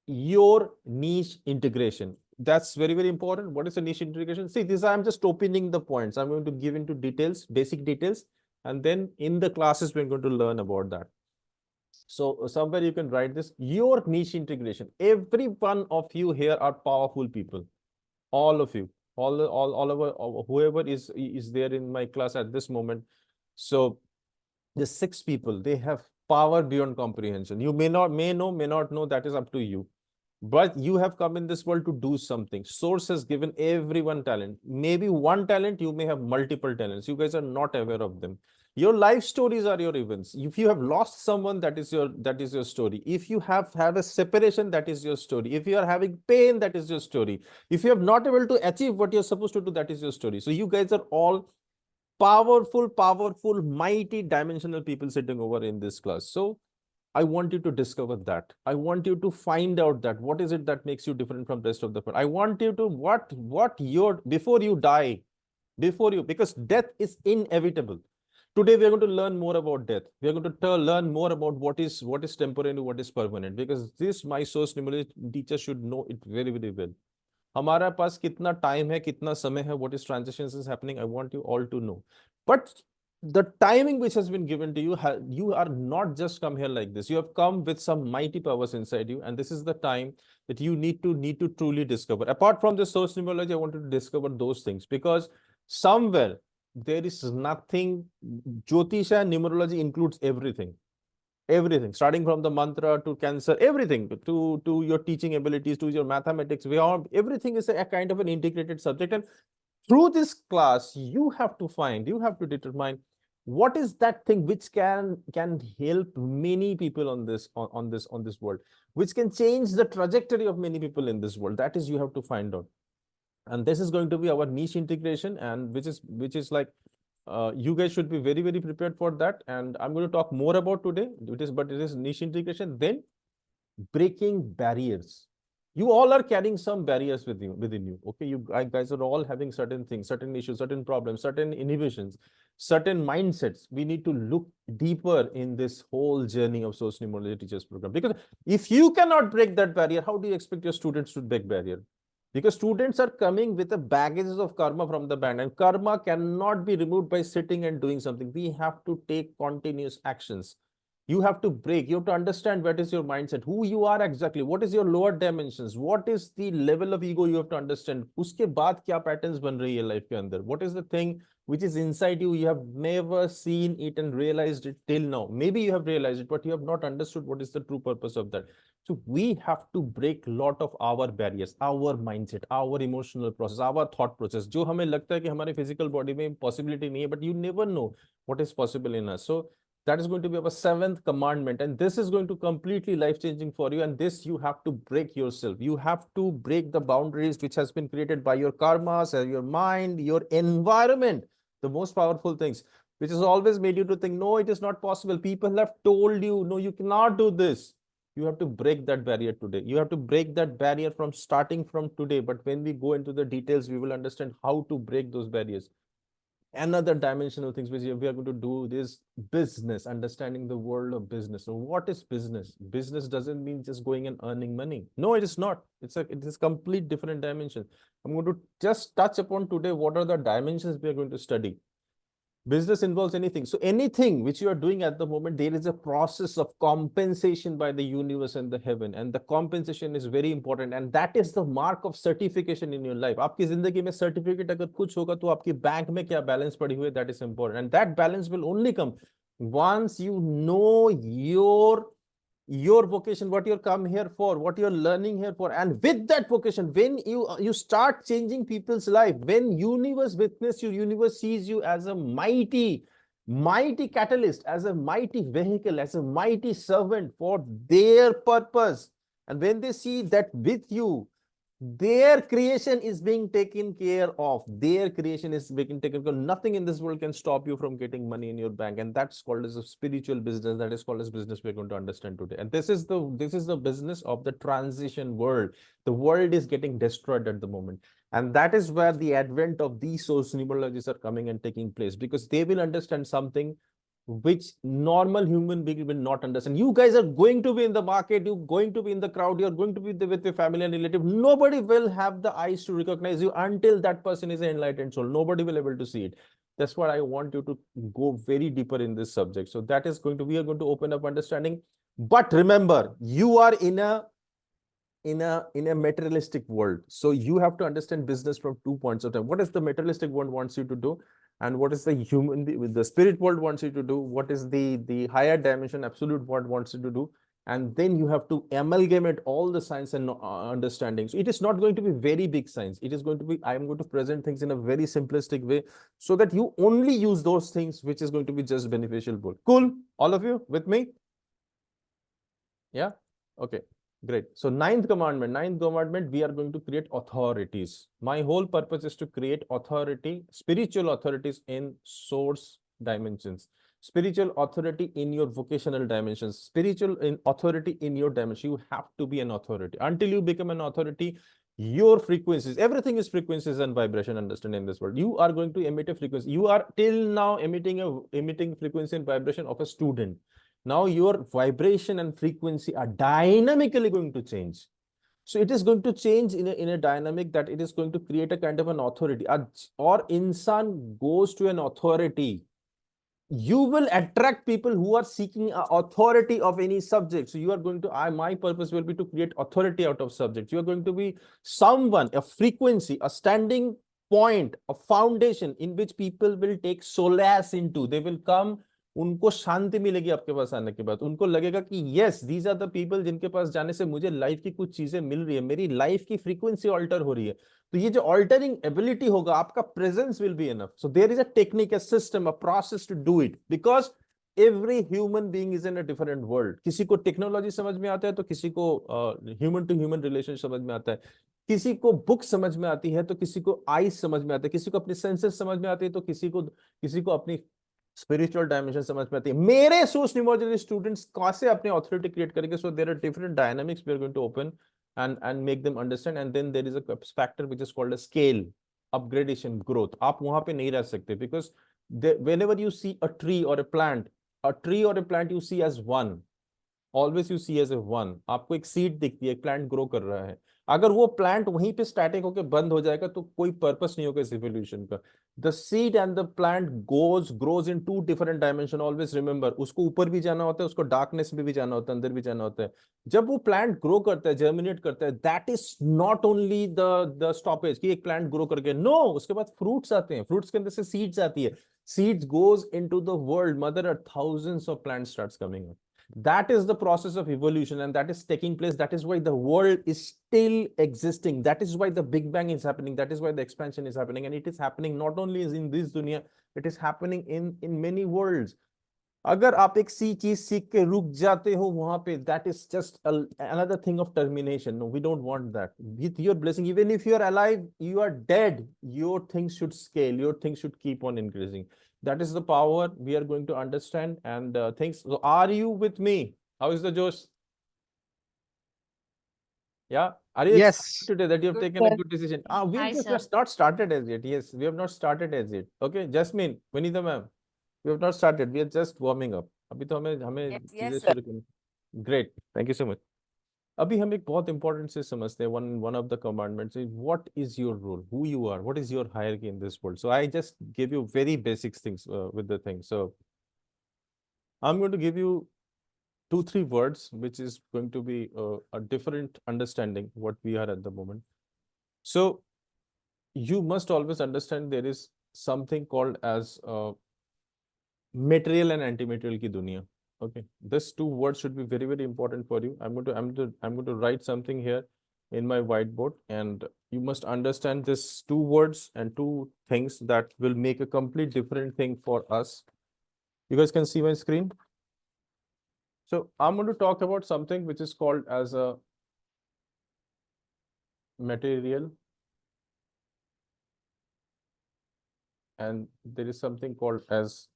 your niche integration. That's very, very important. What is a niche integration? See, this I'm just opening the points. I'm going to give into details, basic details. And then in the classes, we're going to learn about that. So somewhere you can write this, your niche integration. Every one of you here are powerful people. All of you, all over, whoever is there in my class at this moment. So the 6 people, they have power beyond comprehension. You may not know, that is up to you. But you have come in this world to do something. Source has given everyone talent. Maybe one talent, you may have multiple talents. You guys are not aware of them. Your life stories are your events. If you have lost someone, that is your story. If you have a separation, that is your story. If you are having pain, that is your story. If you have not able to achieve what you're supposed to do, that is your story. So you guys are all powerful, mighty dimensional people sitting over in this class. So I want you to discover that. I want you to find out that what is it that makes you different from the rest of the world. I want you to before you die, because death is inevitable. Today we are going to learn more about death. We are going to learn more about what is temporary, what is permanent, because this my source numerology teacher should know it very, very well. हमारा पास कितना time है, कितना समय है, what is transitions is happening, I want you all to know. But the timing which has been given to you, you are not just come here like this. You have come with some mighty powers inside you, and this is the time that you need to truly discover. Apart from the source numerology, I want you to discover those things, because somewhere there is nothing. Jyotisha and numerology includes everything. Everything, starting from the mantra to cancer, everything to your teaching abilities, to your mathematics, everything is a kind of an integrated subject. And through this class, you have to determine what is that thing which can help many people on this world, which can change the trajectory of many people in this world. That is, you have to find out. And this is going to be our niche integration, and which is like, you guys should be very, very prepared for that. And I'm going to talk more about today. It is niche integration, then breaking barriers. You all are carrying some barriers within you. Okay, you guys are all having certain things, certain issues, certain problems, certain inhibitions, certain mindsets. We need to look deeper in this whole journey of Source Numerology Teachers Program, because if you cannot break that barrier, how do you expect your students to break barrier? Because students are coming with a baggages of karma from the back, and karma cannot be removed by sitting and doing something. We have to take continuous actions. You have to break, you have to understand what is your mindset, who you are exactly, what is your lower dimensions, what is the level of ego you have to understand. Uske baad kya patterns ban rahi hai life ke andar, what is the thing which is inside you, you have never seen it and realized it till now. Maybe you have realized it, but you have not understood what is the true purpose of that. So we have to break lot of our barriers, our mindset, our emotional process, our thought process, जो हमें लगता है कि हमारे physical body में possibility नहीं है, but you never know what is possible in us. So that is going to be our 7th commandment, and this is going to completely life changing for you, and this you have to break yourself. You have to break the boundaries which has been created by your karmas, your mind, your environment, the most powerful things, which has always made you to think, no, it is not possible. People have told you, no, you cannot do this. You have to break that barrier today. You have to break that barrier from starting from today. But when we go into the details, we will understand how to break those barriers. Another dimensional things which we are going to do is business, understanding the world of business. So what is business? Business doesn't mean just going and earning money. No, it is not. It is complete different dimension. I'm going to just touch upon today what are the dimensions we are going to study. Business involves anything. So anything which you are doing at the moment, there is a process of compensation by the universe and the heaven, and the compensation is very important, and that is the mark of certification in your life. आपकी जिंदगी में certificate अगर कुछ होगा तो आपकी bank में क्या balance पड़ी हुई है, that is important, and that balance will only come once you know your vocation, what you're come here for, what you're learning here for. And with that vocation, when you start changing people's life, when universe witness you, universe sees you as a mighty catalyst, as a mighty vehicle, as a mighty servant for their purpose. And when they see that with you, their creation is being taken care of, their creation is being taken care of. Nothing in this world can stop you from getting money in your bank, and that's called as a spiritual business. That is called as business we're going to understand today. And this is the business of the transition world. The world is getting destroyed at the moment, and that is where the advent of these source numerologists are coming and taking place, because they will understand something which normal human being will not understand. You guys are going to be in the market, you're going to be in the crowd, you're going to be with your family and relative. Nobody will have the eyes to recognize you until that person is an enlightened soul. Nobody will be able to see it. That's what I want you to go very deeper in this subject. So that is going to, we are going to open up understanding. But remember, you are in a materialistic world. So you have to understand business from 2 points of time. What is the materialistic world wants you to do, and what is the spirit world wants you to do, what is the higher dimension absolute world wants you to do. And then you have to amalgamate all the science and understanding. So it is not going to be very big science. It is going to be, I am going to present things in a very simplistic way, so that you only use those things which is going to be just beneficial. Cool? All of you with me? Yeah? Okay. Great. So ninth commandment, we are going to create authorities. My whole purpose is to create authority, spiritual authorities in source dimensions, spiritual authority in your vocational dimensions, spiritual authority in your dimension. You have to be an authority. Until you become an authority, your frequencies, everything is frequencies and vibration, understand, in this world. You are going to emit a frequency. You are till now emitting frequency and vibration of a student. Now your vibration and frequency are dynamically going to change. So it is going to change in a dynamic that it is going to create a kind of an authority. Or insan goes to an authority, you will attract people who are seeking authority of any subject. So you are going to, my purpose will be to create authority out of subjects. You are going to be someone, a frequency, a standing point, a foundation in which people will take solace into. They will come, उनको शांति मिलेगी आपके पास आने के बाद. उनको लगेगा कि yes, these are the people जिनके पास जाने से मुझे लाइफ की कुछ चीजें मिल रही है, मेरी लाइफ की फ्रीक्वेंसी ऑल्टर हो रही है. तो ये जो ऑल्टरिंग एबिलिटी होगा, आपका presence will be enough. So there is a technique, a system, a process to do it, because every human being is in a different world. किसी को टेक्नोलॉजी समझ में आता है तो किसी को ह्यूमन टू ह्यूमन रिलेशन समझ में आता है, किसी को बुक समझ में आती है तो किसी को आईज समझ में आता है, किसी को अपनी सेंसेस समझ में आती है तो किसी को अपनी स्पिरिचुअल डायमेंशन समझ में आती है. मेरे सोर्स न्यूमरोलॉजी स्टूडेंट्स कैसे अपने ऑथोरिटी क्रिएट करेंगे? So there are different dynamics we are going to open and make them understand. And then there is a factor which is called a scale, upgradation, growth. आप वहां पे नहीं रह सकते, because whenever you see a tree or a plant you see as one. Always you see as a one. आपको एक seed दिखती है, एक प्लांट ग्रो कर रहा है. अगर वो प्लांट वहीं पे स्टैटिक होकर बंद हो जाएगा तो कोई पर्पस नहीं होगा इस इवोल्यूशन का. The seed and the plant grows in two different dimension. Always remember, उसको ऊपर भी जाना होता है, उसको डार्कनेस में भी जाना होता है, अंदर भी जाना होता है. जब वो प्लांट ग्रो करता है, जर्मिनेट करता है, that is not only the stoppage कि एक प्लांट ग्रो करके. नो, उसके बाद फ्रूट्स आते हैं, फ्रूट्स के अंदर से सीड्स आती है, seeds goes into the world mother earth, thousands of plants starts coming up. That is the process of evolution, and that is taking place. That is why the world is still existing. That is why the Big Bang is happening. That is why the expansion is happening. And it is happening not only in this dunya, it is happening in many worlds. अगर आप एक सी चीज सीख के रुक जाते हो वहां पे, that is just another thing of termination. No, we don't want that. With your blessing, even if you are alive, you are dead, your things should scale, your things should keep on increasing. That is the power we are going to understand and things. So are you with me? How is the Josh? Yeah, are you Yes. excited today that you have Good, taken a sir. good decision? We Hi, have sir. just not started as yet. Yes, we have not started as yet. Okay, Jasmine, Vanita ma'am, we have not started. We are just warming up. अभी तो हमें हमें Yes, चीजें yes, sir. शुरू करनी. Great, thank you so much. अभी हम एक बहुत important से समझते हैं. One of the commandments is what is your role, who you are, what is your hierarchy in this world. So I just give you very basic things with the thing. So I'm going to give you 2-3 words, which is going to be a different understanding what we are at the moment. So you must always understand there is something called as material and anti-material ki dunya. Okay, this 2 words should be very, very important for you. I'm going to write something here in my whiteboard, and you must understand this 2 words and 2 things that will make a complete different thing for us. You guys can see my screen. So I'm going to talk about something which is called as a material, and there is something called as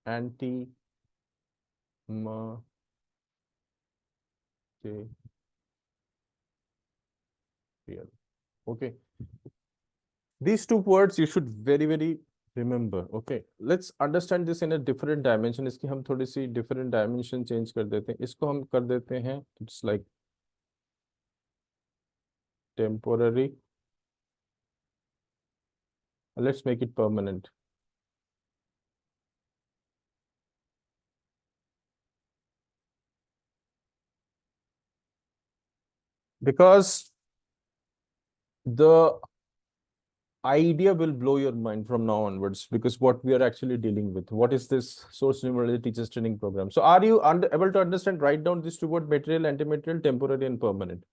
anti-material. Okay, these 2 words you should very, very remember. Okay, let's understand this in a different dimension. इसकी हम थोड़ी सी different dimension change कर देते हैं. इसको हम कर देते हैं, it's like temporary. Let's make it permanent. Because the idea will blow your mind from now onwards, because what we are actually dealing with. What is this source numerology teachers training program? So are you able to understand? Write down these 2 words: material, anti-material, temporary and permanent.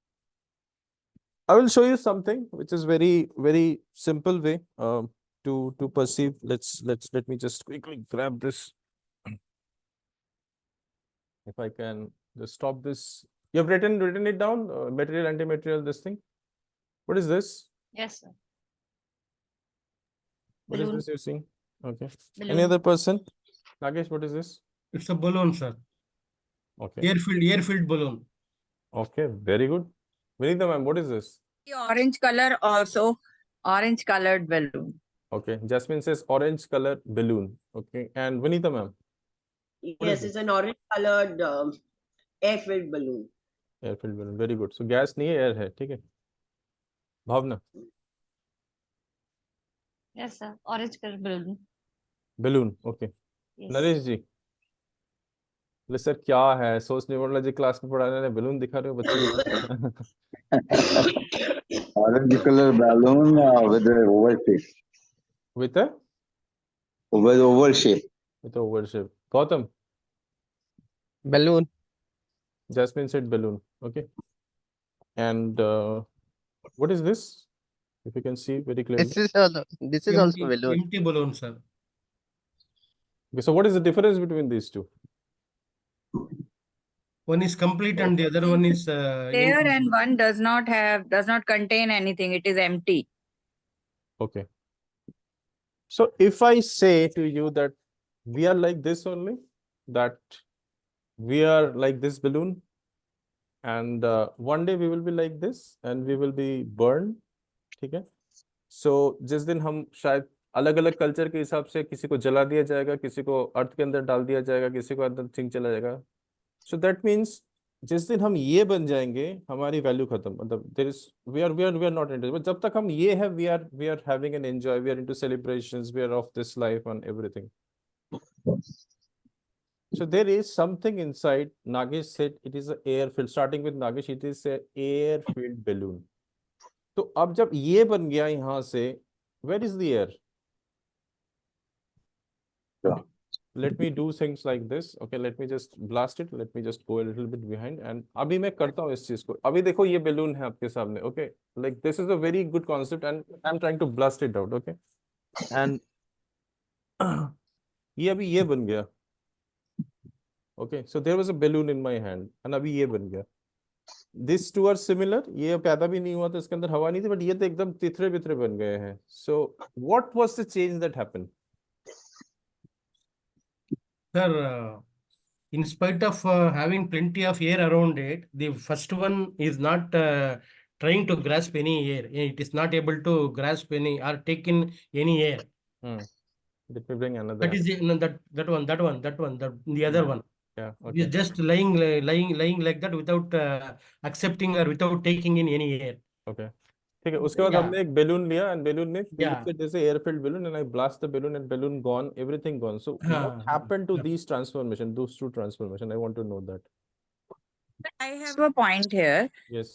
I will show you something which is very, very simple way to perceive. Let me just quickly grab this. If I can just stop this. You have written it down, material, anti-material, this thing. What is this? Yes, sir. What is Balloon. this you're seeing? Okay. Any Balloon. other person? Nagesh, what is this? It's a balloon, sir. Okay. Air-filled balloon. Okay, very good. Vinita ma'am, what is this? The orange color also, orange colored balloon. Okay. Jasmine says orange color balloon. Okay. And Vinita ma'am? Yes, it's an orange colored air-filled balloon. Air-filled balloon. Very good. So gas नहीं है, air है. ठीक है. भावना? Yes, sir. Orange color balloon. Balloon. Okay. Yes. Naresh जी? बोले sir क्या है, सोच numerology class में पढ़ाने ने balloon दिखा रहे हो बच्चे को? Orange color balloon with an oval shape. With a? With oval shape. With a oval shape. Gautam? Balloon. Jasmine said balloon. Okay. And what is this? If you can see very clearly. This is also balloon. Empty balloon, sir. Okay, so what is the difference between these 2? One is complete and the other one is There incomplete. and one does not contain anything. It is empty. Okay. So if I say to you that we are like this only, that we are like this balloon, and one day we will be like this and we will be burned. ठीक है? So जिस दिन हम शायद अलग अलग culture के हिसाब से किसी को जला दिया जाएगा, किसी को अर्थ के अंदर डाल दिया जाएगा, किसी को अंदर सिंक चला जाएगा. सो दैट मीन्स जिस दिन हम ये बन जाएंगे हमारी वैल्यू खत्म. मतलब there is we are not interested. But जब तक हम ये है, we are having an enjoy, we are into celebrations, we are of this life and everything. So there is something inside. Nagesh said it is an air filled. Starting with Nagesh, it is a air filled balloon. तो अब जब ये बन गया यहाँ से, where is the air? Yeah. Let me do things like this. Okay, let me just blast it. Let me just go a little bit behind. And अभी मैं करता हूँ इस चीज को. अभी देखो ये balloon है आपके सामने. Okay, like this is a very good concept, and I'm trying to blast it out. Okay, and ये अभी ये बन गया. Okay, so there was a balloon in my hand, and अभी ये बन गया. These two are similar. ये पैदा भी नहीं हुआ था, इसके अंदर हवा नहीं थी, but ये तो एकदम तिथरे बिथरे बन गए हैं. So what was the change that happened? Sir, in spite of having plenty of air around it, the first one is not trying to grasp any air. It is not able to grasp any or take in any air. Let me bring another. That is the, no, that one, the other one. Yeah, It okay. is just lying like that without accepting or without taking in any air. Okay. ठीक है. उसके बाद Yeah. हमने एक balloon लिया, and balloon में Yeah. जैसे air filled balloon, and I blast the balloon and balloon gone, everything gone. So what happened to these transformation, those two transformation? I want to know that. I have a point here. Yes.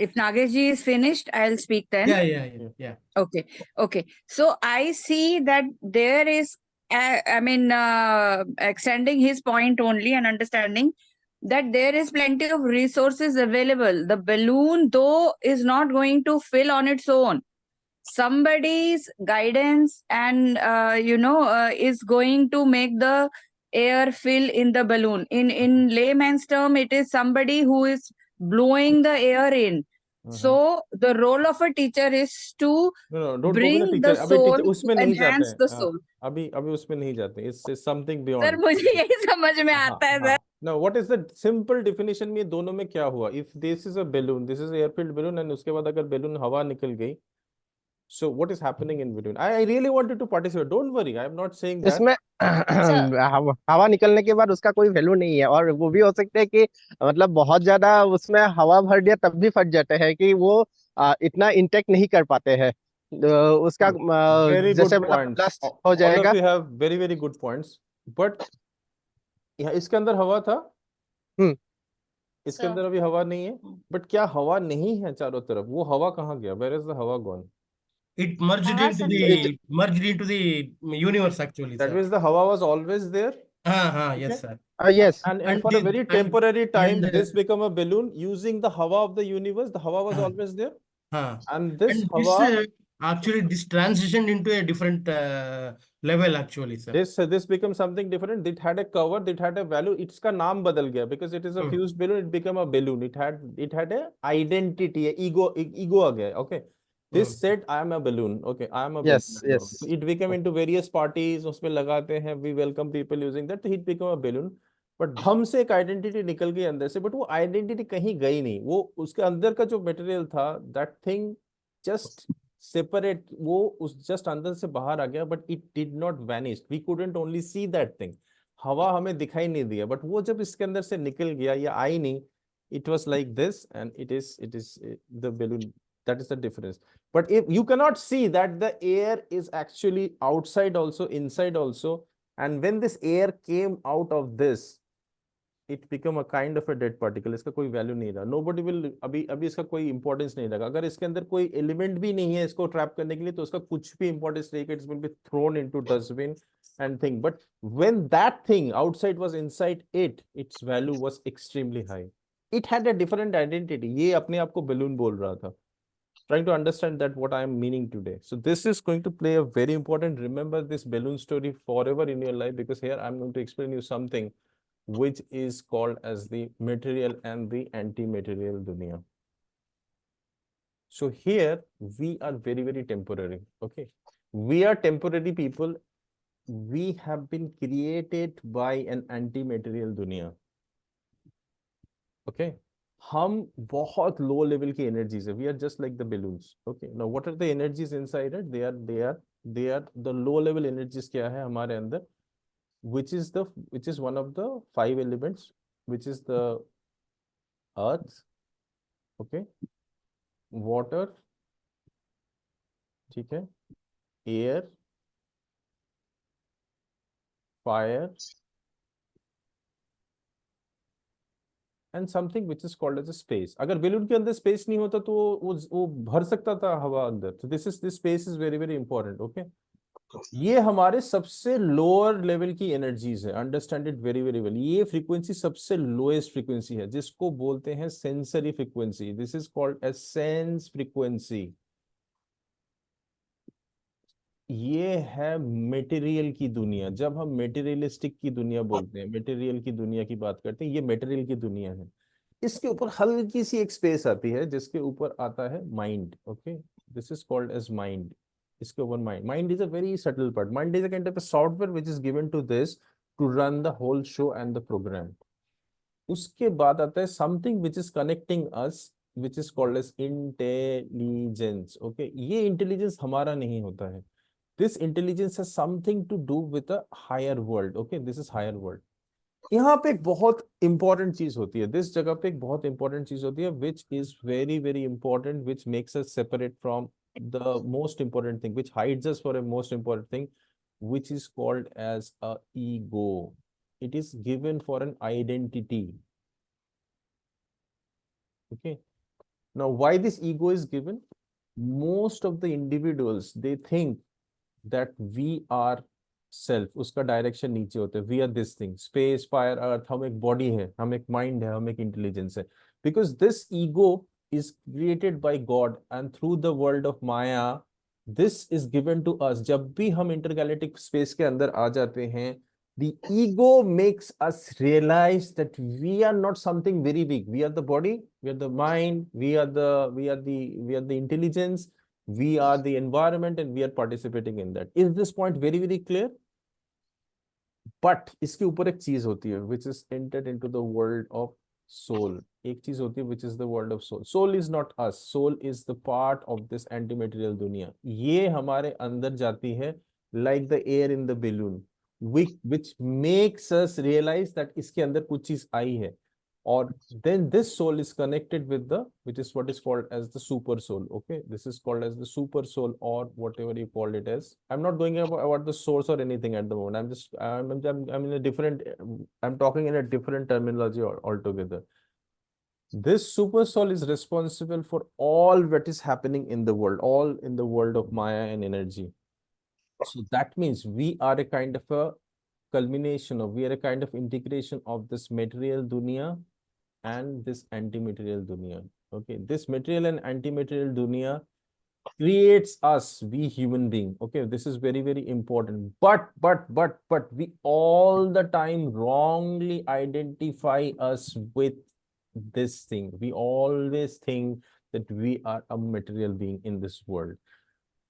If Nagesh is finished, I'll speak then. Yeah. Okay. So I see that there is, extending his point only and understanding that there is plenty of resources available. The balloon, though, is not going to fill on its own. Somebody's guidance and, is going to make the air fill in the balloon. In layman's term, it is somebody who is blowing the air in. So the role of a teacher is to No, don't bring go to the the teacher. soul, उसमें नहीं जाते enhance हैं. the soul. अभी उसमें नहीं जाते. It's something beyond. Sir मुझे यही समझ में आता है sir. Now, what is the simple definition में दोनों में क्या हुआ? If this is a balloon, this is an air-filled balloon, and उसके बाद अगर balloon हवा निकल गई, so what is happening in between? I really wanted to participate. Don't worry, I am not saying that. इसमें हवा निकलने के बाद उसका कोई वैल्यू नहीं है, और वो भी हो सकता है कि मतलब बहुत ज्यादा उसमें हवा भर दिया तब भी फट जाते हैं कि वो इतना इंटेक्ट नहीं कर पाते हैं. उसका Very जैसे good points. ब्लास्ट हो All जाएगा. of you have very very good points. But यहाँ इसके अंदर हवा था. इसके अंदर अभी हवा नहीं है. But क्या हवा नहीं है चारों तरफ? वो हवा कहाँ गया? Where is the हवा gone? It merged into the universe actually. That sir. means the hava was always there. Yes, sir. Yes. And for a very temporary time, this become a balloon using the hava of the universe. The hava was always there. And this hava actually this transitioned into a different level actually, sir. this becomes something different. It had a cover, it had a value. इसका नाम बदल गया because it is a fused balloon. It became a balloon. It had a identity, a ego आ गया. Okay. This said, I am a balloon. Okay, I am a balloon. Yes. So it became into various parties. उसमें लगाते हैं. We welcome people using that. So it became a balloon. But धम से एक identity निकल गई अंदर से. But वो identity कहीं गई नहीं. वो उसके अंदर का जो material था, that thing just separate. वो उस just अंदर से बाहर आ गया. But it did not vanish. We couldn't only see that thing. हवा हमें दिखाई नहीं दिया. But वो जब इसके अंदर से निकल गया या आई नहीं, it was like this, and it is the balloon. That is the difference. But if you cannot see that the air is actually outside also, inside also, and when this air came out of this, it become a kind of a dead particle. इसका कोई value नहीं रहा. Nobody will अभी इसका कोई importance नहीं रहा. अगर इसके अंदर कोई element भी नहीं है इसको trap करने के लिए, तो उसका कुछ भी importance नहीं है. It will be thrown into dustbin and thing. But when that thing outside was inside it, its value was extremely high. It had a different identity. ये अपने आप को balloon बोल रहा था. Trying to understand that what I am meaning today. So this is going to play a very important, remember this balloon story forever in your life, because here I'm going to explain you something which is called as the material and the anti-material dunya. So here we are very, very temporary. Okay. We are temporary people we have been created by an anti-material दुनिया. Okay, हम बहुत low level की energies है. We are just like the balloons. Okay, now what are the energies inside it? They are the low level energies. क्या है हमारे अंदर? Which is one of the 5 elements, which is the earth. Okay, water. ठीक है, air, fire, and something which is called as a space. अगर balloon के अंदर space नहीं होता तो वो भर सकता था हवा अंदर. So this space is very very important. Okay, ये हमारे सबसे लोअर लेवल की एनर्जीज है. Understand it very very well. ये फ्रीक्वेंसी सबसे लोएस्ट फ्रीक्वेंसी है, जिसको बोलते हैं sensory frequency. This is called as sense frequency. ये है मटेरियल की दुनिया. जब हम मटेरियलिस्टिक की दुनिया बोलते हैं, मटेरियल की दुनिया की बात करते हैं, ये मटेरियल की दुनिया है. इसके ऊपर हल्की सी एक स्पेस आती है जिसके ऊपर आता है mind. Okay, this is called as mind. इसके ऊपर mind is a very subtle part. Mind is a kind of a software which is given to this to run the whole show and the program. उसके बाद आता है something which is connecting us, which is called as intelligence. Okay, ये intelligence हमारा नहीं होता है. This intelligence has something to do with a higher world. Okay, this is higher world. यहाँ पे एक बहुत इंपॉर्टेंट चीज होती है. दिस जगह पे एक बहुत इंपॉर्टेंट चीज होती है which is very very important, which makes us separate from the most important thing, which hides us for a most important thing, which is called as a ego. It is given for an identity. Okay, now why this ego is given? Most of the individuals, they think that we are self. उसका direction नीचे होता है. We are this thing, space, fire, earth. हम एक body है, हम एक mind है, हम एक इंटेलिजेंस है. Because this ego is created by god and through the world of maya this is given to us. जब भी हम इंटरगैलेक्टिक स्पेस के अंदर आ जाते हैं, the ego makes us realize that we are not something very big. We are the body, we are the mind, we are the intelligence, we are the environment, and we are participating in that. Is this point very very clear? But इसके ऊपर एक चीज होती है which is entered into the world of soul. एक चीज होती है which is the world of soul. Soul is not us. Soul is the part of this anti-material दुनिया. ये हमारे अंदर जाती है like the air in the balloon, which makes us realize that इसके अंदर कुछ चीज आई है. Or then this soul is connected with the, which is what is called as the super soul. Okay, this is called as the super soul, or whatever you call it as. I'm not going about the source or anything at the moment. I'm in a different, I'm talking in a different terminology altogether. This super soul is responsible for all that is happening in the world, all in the world of Maya and energy. So that means we are a kind of a culmination of, we are a kind of integration of this material dunya and this anti-material dunya. Okay, this material and anti-material dunya creates us, we human being. Okay, this is very very important. But we all the time wrongly identify us with this thing. We always think that we are a material being in this world.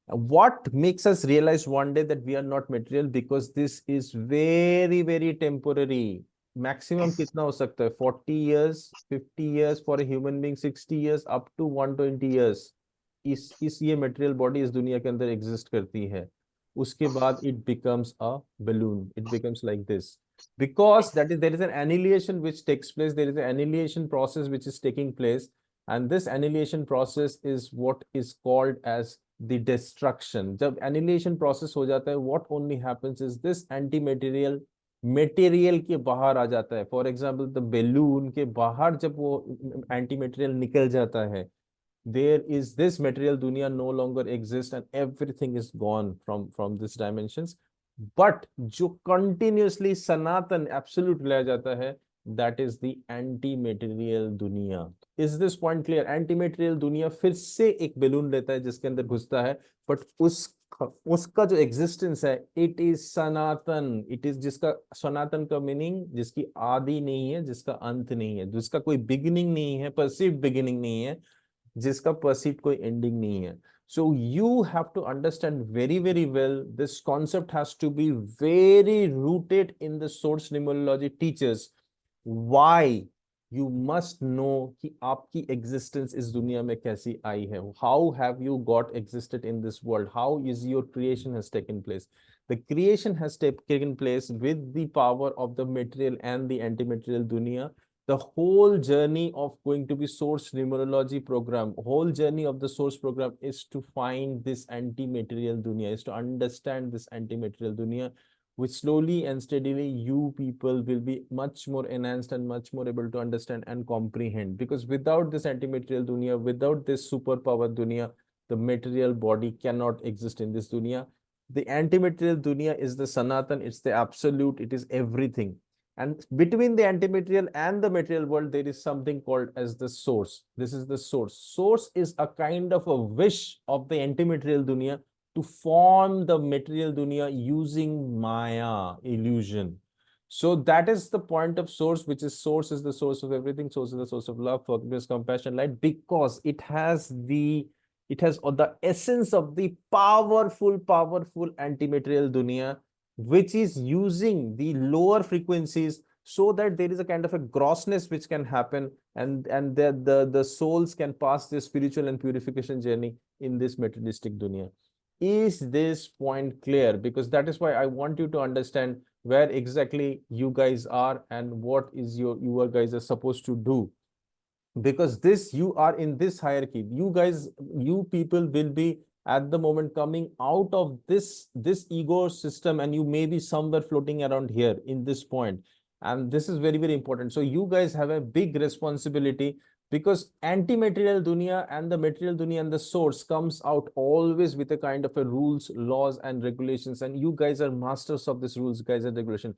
What makes us realize one day that we are not material? Because this is very very temporary. Maximum कितना हो सकता है? 40 years, 50 years for a human being, 60 years up to 120 years. इस ये material body इस दुनिया के अंदर exist करती है. उसके बाद it becomes a balloon. It becomes like this. Because there is an annihilation which takes place. There is an annihilation process which is taking place. And this annihilation process is what is called as the destruction. जब annihilation process हो जाता है, what only happens is this anti-material material के बाहर आ जाता है. For example the balloon के बाहर जब वो एंटी मटेरियल निकल जाता है, देयर इज दिस मटेरियल दुनिया no longer exist and everything is gone from this dimensions. But जो कंटिन्यूअसली सनातन एब्सोल्यूट रह जाता है, that is the anti material दुनिया. Is this point clear? Anti material दुनिया फिर से एक बेलून लेता है जिसके अंदर घुसता है, बट उसका जो एग्जिस्टेंस है, it is Sanatan. It is, जिसका सनातन का मीनिंग जिसकी आदि नहीं है, जिसका अंत नहीं है, जिसका कोई बिगिनिंग नहीं है, परसीव्ड बिगिनिंग नहीं है, जिसका परसीव्ड कोई एंडिंग नहीं है. So you have to understand very, very well, this concept has to be very rooted in the source numerology teachers. Why? You must know कि आपकी existence इस दुनिया में कैसी आई है. How have you got existed in this world? How is your creation has taken place? The creation has taken place with the power of the material and the anti-material dunya. The whole journey of going to be source numerology program, whole journey of the source program is to find this anti-material dunya, is to understand this anti-material dunya, which slowly and steadily you people will be much more enhanced and much more able to understand and comprehend. Because without this anti-material dunya, without this superpower dunya, the material body cannot exist in this dunya. The anti-material dunya is the Sanatan, it's the absolute, it is everything. And between the anti-material and the material world, there is something called as the source. This is the source. Source is a kind of a wish of the anti-material dunya to form the material dunya using Maya, illusion. So that is the point of source, which is source is the source of everything. Source is the source of love, forgiveness, compassion, light, because it has the essence of the powerful anti-material dunya, which is using the lower frequencies so that there is a kind of a grossness which can happen, and the souls can pass this spiritual and purification journey in this materialistic dunya. Is this point clear? Because that is why I want you to understand where exactly you guys are and what is you guys are supposed to do. Because this, you are in this hierarchy, you people will be at the moment coming out of this ego system, and you may be somewhere floating around here in this point. And this is very, very important. So you guys have a big responsibility, because anti-material dunya and the material dunya and the source comes out always with a kind of a rules, laws and regulations, and you guys are masters of this rules, guys, and regulation.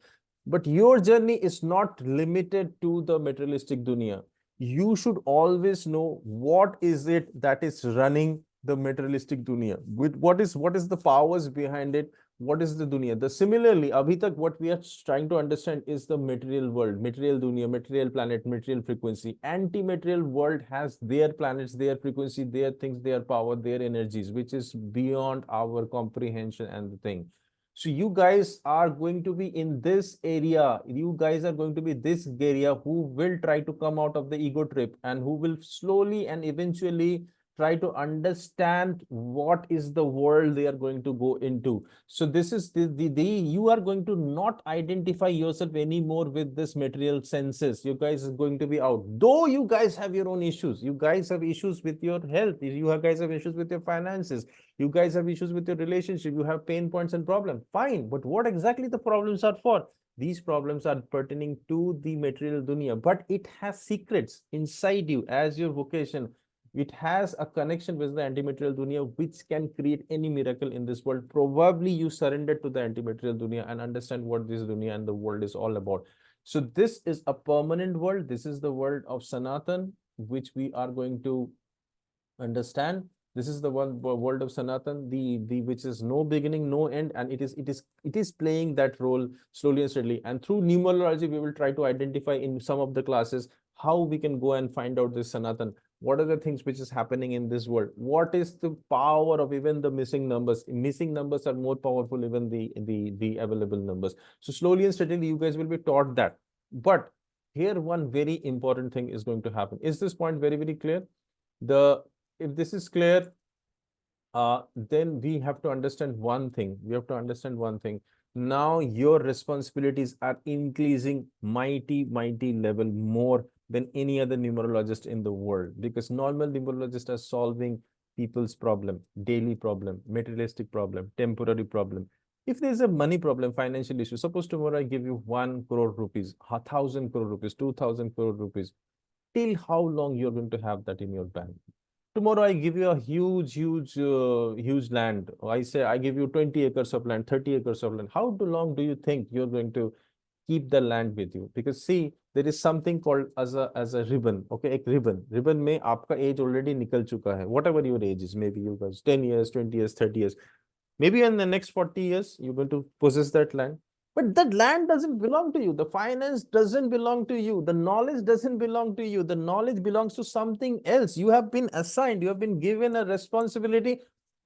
But your journey is not limited to the materialistic dunya. You should always know what is it that is running the materialistic dunya, with what is the powers behind it, what is the dunya. The similarly, abhi tak what we are trying to understand is the material world, material dunya, material planet, material frequency. Anti-material world has their planets, their frequency, their things, their power, their energies, which is beyond our comprehension and the thing. So you guys are going to be in this area. You guys are going to be this area who will try to come out of the ego trip, and who will slowly and eventually try to understand what is the world they are going to go into. So this is you are going to not identify yourself anymore with this material senses. You guys are going to be out. Though you guys have your own issues. You guys have issues with your health. You guys have issues with your finances. You guys have issues with your relationship. You have pain points and problems. Fine. But what exactly the problems are for? These problems are pertaining to the material dunya, but it has secrets inside you as your vocation. It has a connection with the anti-material dunya, which can create any miracle in this world. Probably you surrender to the anti-material dunya and understand what this dunya and the world is all about. So this is a permanent world. This is the world of Sanatan, which we are going to understand. This is the world of Sanatan, the which is no beginning, no end, and it is playing that role slowly and steadily. And through numerology, we will try to identify in some of the classes how we can go and find out this Sanatan. What are the things which is happening in this world? What is the power of even the missing numbers? Missing numbers are more powerful even the available numbers. So slowly and steadily, you guys will be taught that. But here, one very important thing is going to happen. Is this point very, very clear? If this is clear, then we have to understand one thing. We have to understand one thing. Now your responsibilities are increasing mighty level more than any other numerologist in the world, because normal numerologists are solving people's problem, daily problem, materialistic problem, temporary problem. If there's a money problem, financial issue, suppose tomorrow I give you 1 crore rupees, 1,000 crore rupees, 2,000 crore rupees, till how long you're going to have that in your bank? Tomorrow I give you a huge land. I say I give you 20 acres of land, 30 acres of land. How long do you think you're going to keep the land with you? Because see, there is something called as a ribbon. Okay, a ribbon में आपका age already निकल चुका है. Whatever your age is, maybe you guys 10 years, 20 years, 30 years. Maybe in the next 40 years, you're going to possess that land. But that land doesn't belong to you. The finance doesn't belong to you. The knowledge doesn't belong to you. The knowledge belongs to something else. You have been assigned, you have been given a responsibility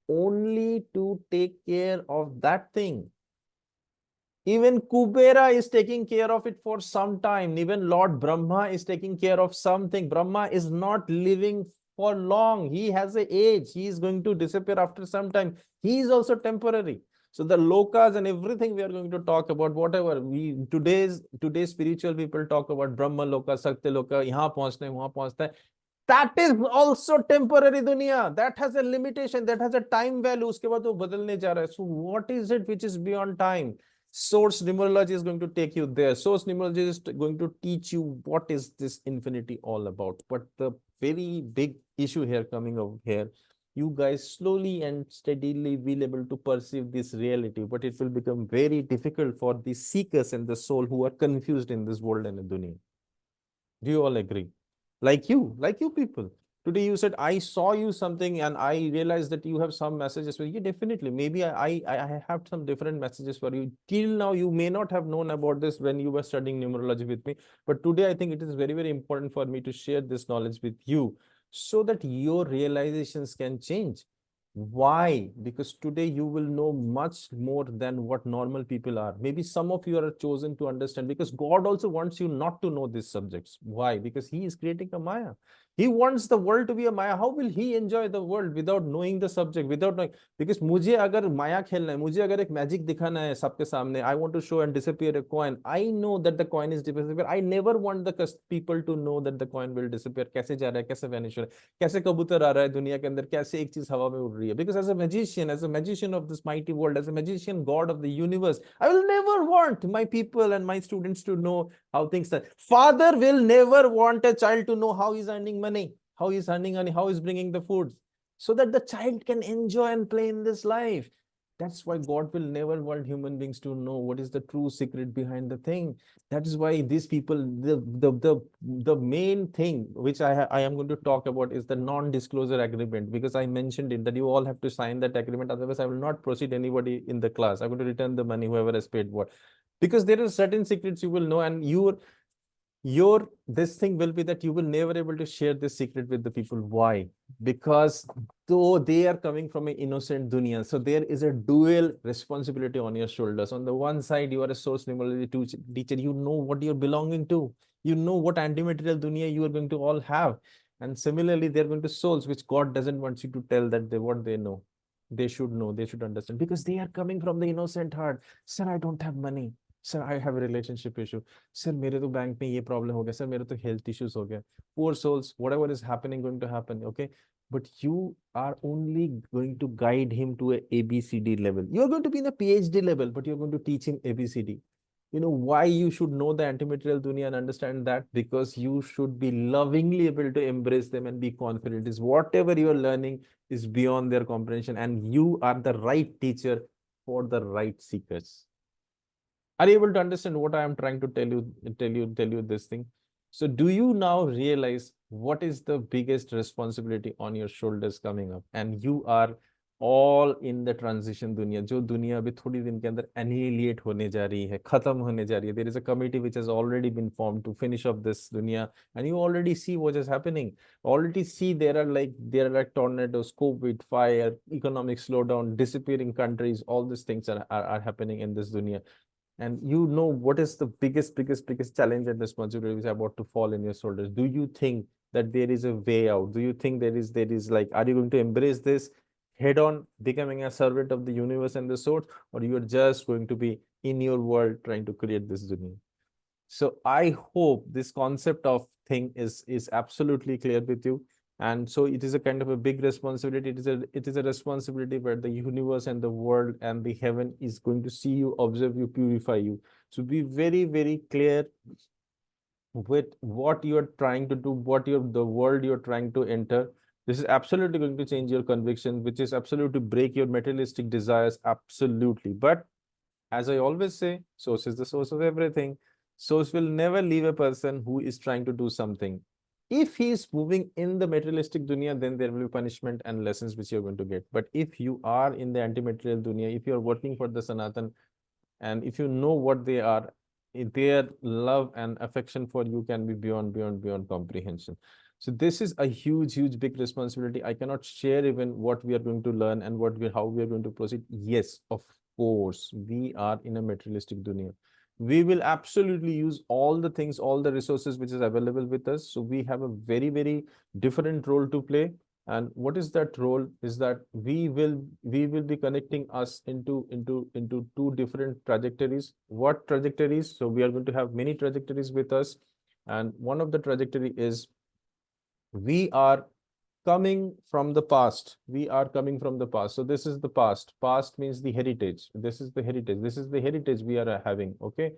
only to take care of that thing. Even Kubera is taking care of it for some time. Even Lord Brahma is taking care of something. Brahma is not living for long. He has an age. He is going to disappear after some time. He is also temporary. So the lokas and everything we are going to talk about, whatever we today's spiritual people talk about Brahma loka, Satya loka, यहाँ पहुंचना है, वहां पहुंचना है. That is also temporary dunya. That has a limitation. That has a time value. उसके बाद वो बदलने जा रहा है. So what is it which is beyond time? Source numerology is going to take you there. Source numerology is going to teach you what is this infinity all about. But the very big issue here coming over here, you guys slowly and steadily will able to perceive this reality, but it will become very difficult for the seekers and the soul who are confused in this world and the dunya. Do you all agree? Like you people. Today you said, I saw you something and I realized that you have some messages for you. Definitely. Maybe I have some different messages for you. Till now, you may not have known about this when you were studying numerology with me. But today, I think it is very, very important for me to share this knowledge with you so that your realizations can change. Why? Because today you will know much more than what normal people are. Maybe some of you are chosen to understand, because God also wants you not to know these subjects. Why? Because He is creating a Maya. He wants the world to be a Maya. How will He enjoy the world without knowing the subject, without knowing? Because मुझे अगर माया खेलना है, मुझे अगर एक magic दिखाना है सबके सामने, I want to show and disappear a coin. I know that the coin is disappear. I never want the people to know that the coin will disappear. कैसे जा रहा है, कैसे vanish हो रहा है, कैसे कबूतर आ रहा है दुनिया के अंदर, कैसे एक चीज हवा में उड़ रही है. Because as a magician of this mighty world, as a magician, God of the universe, I will never want my people and my students to know how things are. Father will never want a child to know how he's earning money, how he's earning money, how he's bringing the food, so that the child can enjoy and play in this life. That's why God will never want human beings to know what is the true secret behind the thing. That is why these people, the main thing which I am going to talk about is the non-disclosure agreement, because I mentioned it that you all have to sign that agreement. Otherwise, I will not proceed anybody in the class. I'm going to return the money, whoever has paid what. Because there are certain secrets you will know, and this thing will be that you will never able to share this secret with the people. Why? Because though they are coming from an innocent dunya, so there is a dual responsibility on your shoulders. On the one side, you are a source numerology teacher. You know what you're belonging to. You know what anti-material dunya you are going to all have. And similarly, they're going to souls, which God doesn't want you to tell that what they know. They should know, they should understand, because they are coming from the innocent heart. Sir, I don't have money. Sir, I have a relationship issue. Sir, मेरे तो bank में ये problem हो गया. Sir, मेरे तो health issues हो गया. Poor souls, whatever is happening, going to happen. Okay, but you are only going to guide him to a ABCD level. You are going to be in a PhD level, but you're going to teach him ABCD. You know why you should know the antimaterial dunya and understand that? Because you should be lovingly able to embrace them and be confident. Is whatever you are learning is beyond their comprehension, and you are the right teacher for the right seekers. Are you able to understand what I am trying to tell you this thing? So do you now realize what is the biggest responsibility on your shoulders coming up? And you are all in the transition dunya, जो दुनिया अभी थोड़ी दिन के अंदर annihilate होने जा रही है, खत्म होने जा रही है. There is a committee which has already been formed to finish up this dunya, and you already see what is happening. Already see there are like tornadoes, COVID, fire, economic slowdown, disappearing countries. All these things are happening in this dunya. And you know what is the biggest challenge and responsibility which is about to fall in your shoulders. Do you think that there is a way out? Do you think there is like, are you going to embrace this head on, becoming a servant of the universe and the source, or you are just going to be in your world trying to create this dunya? So I hope this concept of thing is absolutely clear with you. And so it is a kind of a big responsibility. It is a responsibility where the universe and the world and the heaven is going to see you, observe you, purify you. So be very, very clear with what you are trying to do, the world you're trying to enter. This is absolutely going to change your conviction, which is absolutely break your materialistic desires. Absolutely. But as I always say, source is the source of everything. Source will never leave a person who is trying to do something. If he is moving in the materialistic dunya, then there will be punishment and lessons which you're going to get. But if you are in the anti-material dunya, if you're working for the Sanatan, and if you know what they are, their love and affection for you can be beyond comprehension. So this is a huge big responsibility. I cannot share even what we are going to learn and how we are going to proceed. Yes, of course, we are in a materialistic dunya. We will absolutely use all the things, all the resources which is available with us. So we have a very different role to play. And what is that role? Is that we will be connecting us into two different trajectories. What trajectories? So we are going to have many trajectories with us, and one of the trajectory is we are coming from the past. We are coming from the past. So this is the past. Past means the heritage. This is the heritage. This is the heritage we are having. Okay.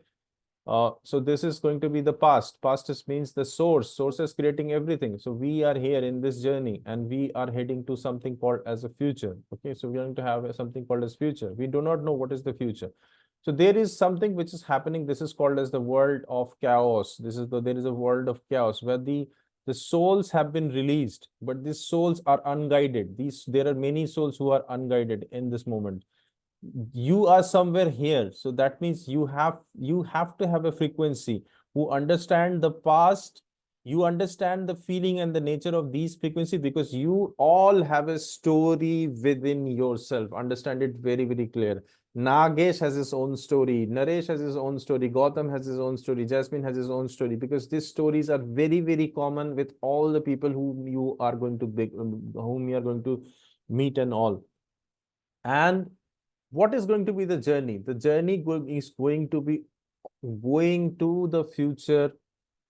So this is going to be the past. Past means the source. Source is creating everything. So we are here in this journey and we are heading to something called as a future. Okay. So we are going to have something called as future. We do not know what is the future. So there is something which is happening. This is called as the world of chaos. There is a world of chaos where the souls have been released, but these souls are unguided. There are many souls who are unguided in this moment. You are somewhere here, so that means you have to have a frequency who understand the past. You understand the feeling and the nature of these frequency, because you all have a story within yourself. Understand it very clear. Nagesh has his own story, Naresh has his own story, Gautam has his own story, Jasmine has his own story, because these stories are very common with all the people whom you are going to meet and all. And what is going to be the journey? The journey is going to be going to the future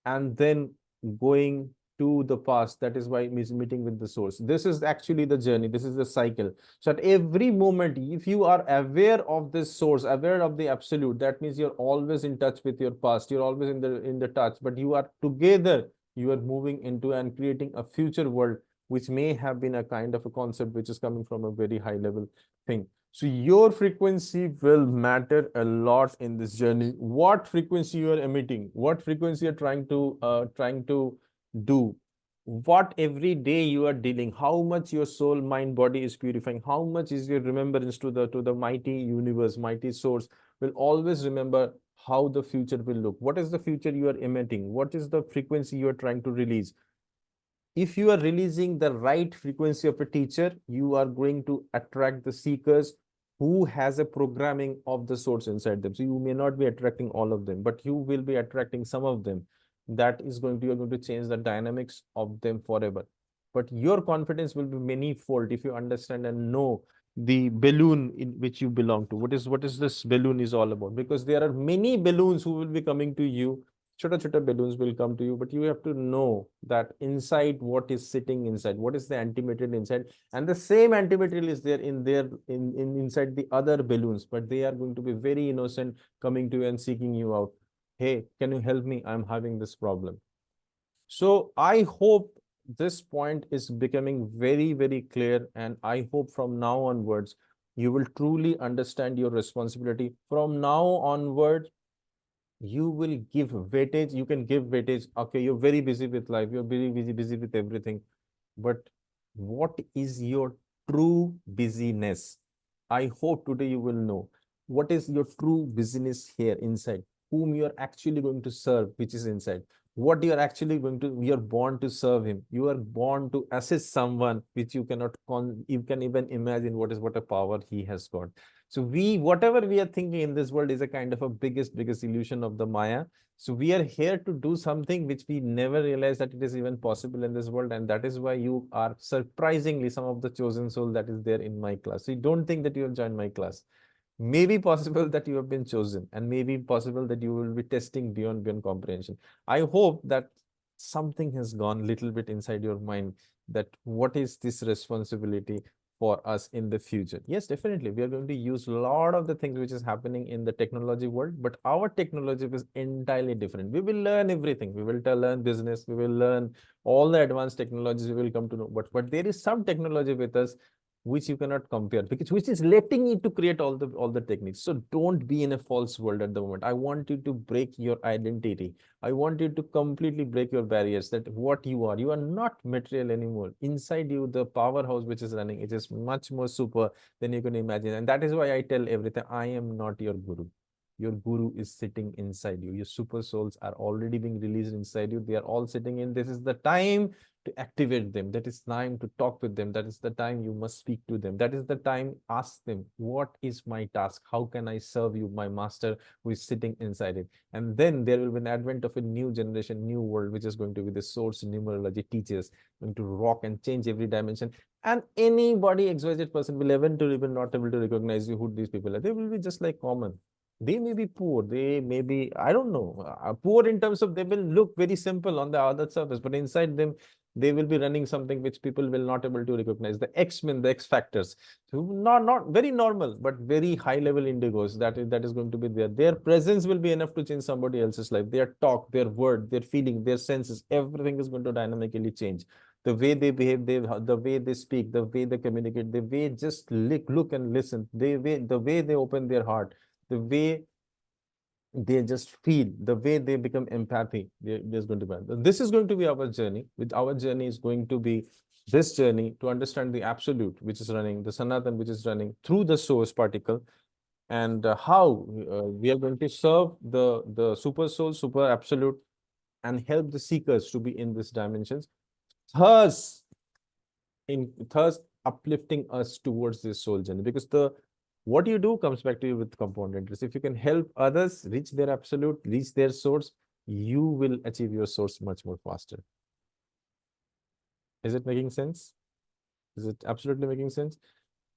and then going to the past. That is why meeting with the source. This is actually the journey. This is the cycle. So at every moment, if you are aware of this source, aware of the absolute, that means you're always in touch with your past. You're always in the touch, but you are together. You are moving into and creating a future world, which may have been a kind of a concept which is coming from a very high level thing. So your frequency will matter a lot in this journey. What frequency you are emitting, what frequency you're trying to do, what every day you are dealing, how much your soul, mind, body is purifying, how much is your remembrance to the mighty universe, mighty source, will always remember how the future will look. What is the future you are emitting? What is the frequency you are trying to release? If you are releasing the right frequency of a teacher, you are going to attract the seekers who has a programming of the source inside them. So you may not be attracting all of them, but you will be attracting some of them. That is going to, you're going to change the dynamics of them forever. But your confidence will be many-fold if you understand and know the balloon in which you belong to. What is this balloon is all about? Because there are many balloons who will be coming to you. Chota balloons will come to you, but you have to know that inside what is sitting inside, what is the antimaterial inside, and the same antimaterial is there inside the other balloons, but they are going to be very innocent, coming to you and seeking you out. Hey, can you help me? I'm having this problem. So I hope this point is becoming very clear, and I hope from now onwards you will truly understand your responsibility. From now onward, you will give weightage. You can give weightage. Okay, you're very busy with life, you're very busy with everything, but what is your true busyness? I hope today you will know what is your true business here inside, whom you are actually going to serve, which is inside. What you are actually going to, you are born to serve him. You are born to assist someone which you cannot you can even imagine what a power he has got. So whatever we are thinking in this world is a kind of a biggest illusion of the Maya. So we are here to do something which we never realized that it is even possible in this world. And that is why you are surprisingly some of the chosen soul that is there in my class. So you don't think that you have joined my class. Maybe possible that you have been chosen, and maybe possible that you will be testing beyond comprehension. I hope that something has gone little bit inside your mind, that what is this responsibility for us in the future. Yes, definitely we are going to use a lot of the things which is happening in the technology world, but our technology is entirely different. We will learn everything. We will learn business, we will learn all the advanced technologies, we will come to know, but there is some technology with us which you cannot compare, because which is letting you to create all the techniques. So don't be in a false world at the moment. I want you to break your identity. I want you to completely break your barriers, that what you are not material anymore. Inside you, the powerhouse which is running, it is much more super than you can imagine. And that is why I tell everything, I am not your guru. Your guru is sitting inside you. Your super souls are already being released inside you. They are all sitting in. This is the time to activate them. That is time to talk with them. That is the time you must speak to them. That is the time ask them, what is my task? How can I serve you, my master who is sitting inside it? And then there will be an advent of a new generation, new world, which is going to be the source numerology teachers, going to rock and change every dimension. And anybody XYZ person will even not able to recognize you who these people are. They will be just like common. They may be poor, they may be, I don't know, poor in terms of they will look very simple on the outer surface, but inside them, they will be running something which people will not able to recognize. The X-Men, the X factors, so not very normal, but very high level indigos. That is going to be there. Their presence will be enough to change somebody else's life. Their talk, their word, their feeling, their senses, everything is going to dynamically change. The way they behave, the way they speak, the way they communicate, the way just look and listen, the way they open their heart, the way they just feel, the way they become empathy, there's going to be. This is going to be our journey. With our journey is going to be this journey to understand the absolute, which is running, the Sanatan, which is running through the source particle, and how we are going to serve the super soul, super absolute, and help the seekers to be in these dimensions, thus uplifting us towards this soul journey. Because what you do comes back to you with compound interest. If you can help others reach their absolute, reach their source, you will achieve your source much more faster. Is it making sense? Is it absolutely making sense?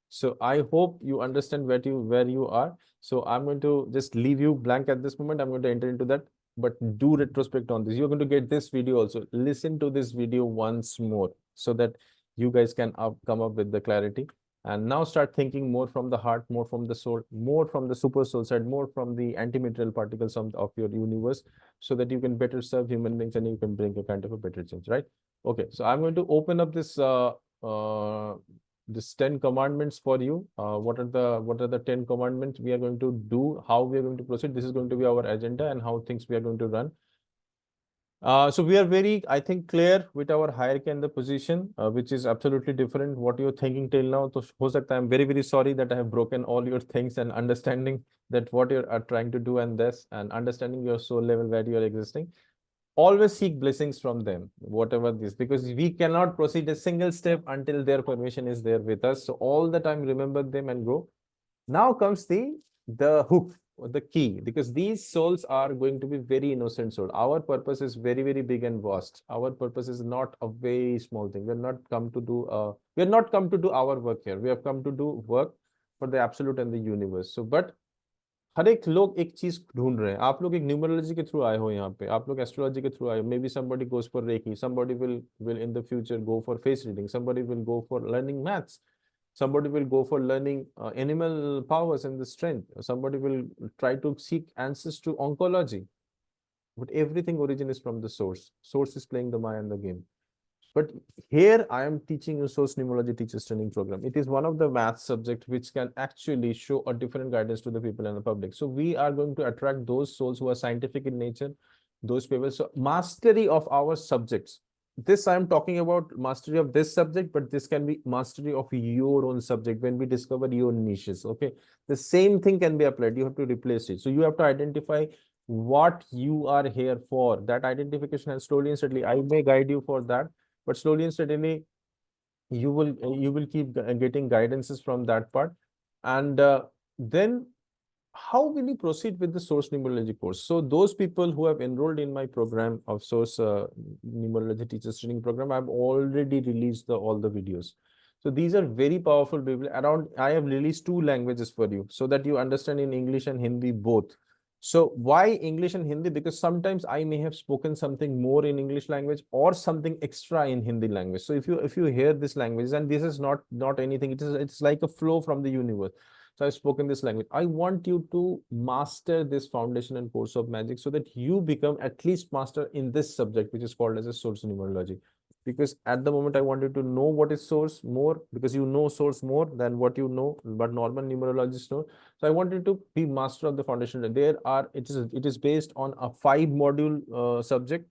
So I hope you understand where you are. So I'm going to just leave you blank at this moment. I'm going to enter into that, but do retrospect on this. You're going to get this video also. Listen to this video once more so that you guys can come up with the clarity. And now start thinking more from the heart, more from the soul, more from the super soul side, more from the antimaterial particles of your universe, so that you can better serve human beings and you can bring a kind of a better change, right? Okay, so I'm going to open up this this 10 commandments for you. What are the 10 commandments we are going to do, how we are going to proceed. This is going to be our agenda and how things we are going to run. So we are very, I think, clear with our hierarchy and the position, which is absolutely different what you're thinking till now. So ho sakta, I'm very, very sorry that I have broken all your things and understanding that what you are trying to do and this, and understanding your soul level where you are existing. Always seek blessings from them, whatever this, because we cannot proceed a single step until their permission is there with us. So all the time remember them and grow. Now comes the hook, or the key, because these souls are going to be very innocent soul. Our purpose is very, very big and vast. Our purpose is not a very small thing. We're not come to do our work here. We have come to do work for the absolute and the universe. So but हर एक लोग एक चीज ढूंढ रहे हैं. आप लोग एक न्यूमरोलॉजी के थ्रू आए हो यहाँ पे, आप लोग एस्ट्रोलॉजी के थ्रू आए हो. May be somebody goes for Reiki, somebody will in the future go for face reading, somebody will go for learning maths, somebody will go for learning animal powers and the strength, somebody will try to seek answers to oncology. But everything origin is from the source. Source is playing the Maya and the game. But here I am teaching you source numerology teachers training program. It is one of the math subject which can actually show a different guidance to the people and the public. So we are going to attract those souls who are scientific in nature, those people. So mastery of our subjects. This I am talking about mastery of this subject, but this can be mastery of your own subject when we discover your niches. Okay, the same thing can be applied. You have to replace it. So you have to identify what you are here for. That identification, and slowly and steadily I may guide you for that. But slowly and steadily, you will keep getting guidances from that part. And then how will you proceed with the source numerology course? So those people who have enrolled in my program of source numerology teachers training program, I've already released all the videos. So these are very powerful people. I have released 2 languages for you so that you understand in English and Hindi both. So why English and Hindi? Because sometimes I may have spoken something more in English language or something extra in Hindi language. So if you hear this language, and this is not anything, it's like a flow from the universe. So I've spoken this language. I want you to master this foundation and course of magic so that you become at least master in this subject, which is called as a source numerology. Because at the moment I want you to know what is source more, because you know source more than what you know, but normal numerologists know. So I want you to be master of the foundation. It is based on a 5-module subject.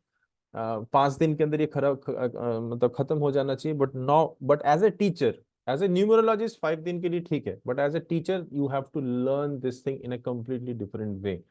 5 दिन के अंदर ये मतलब खत्म हो जाना चाहिए. But as a teacher, as a numerologist, 5 दिन के लिए ठीक है. But as a teacher, you have to learn this thing in a completely different way.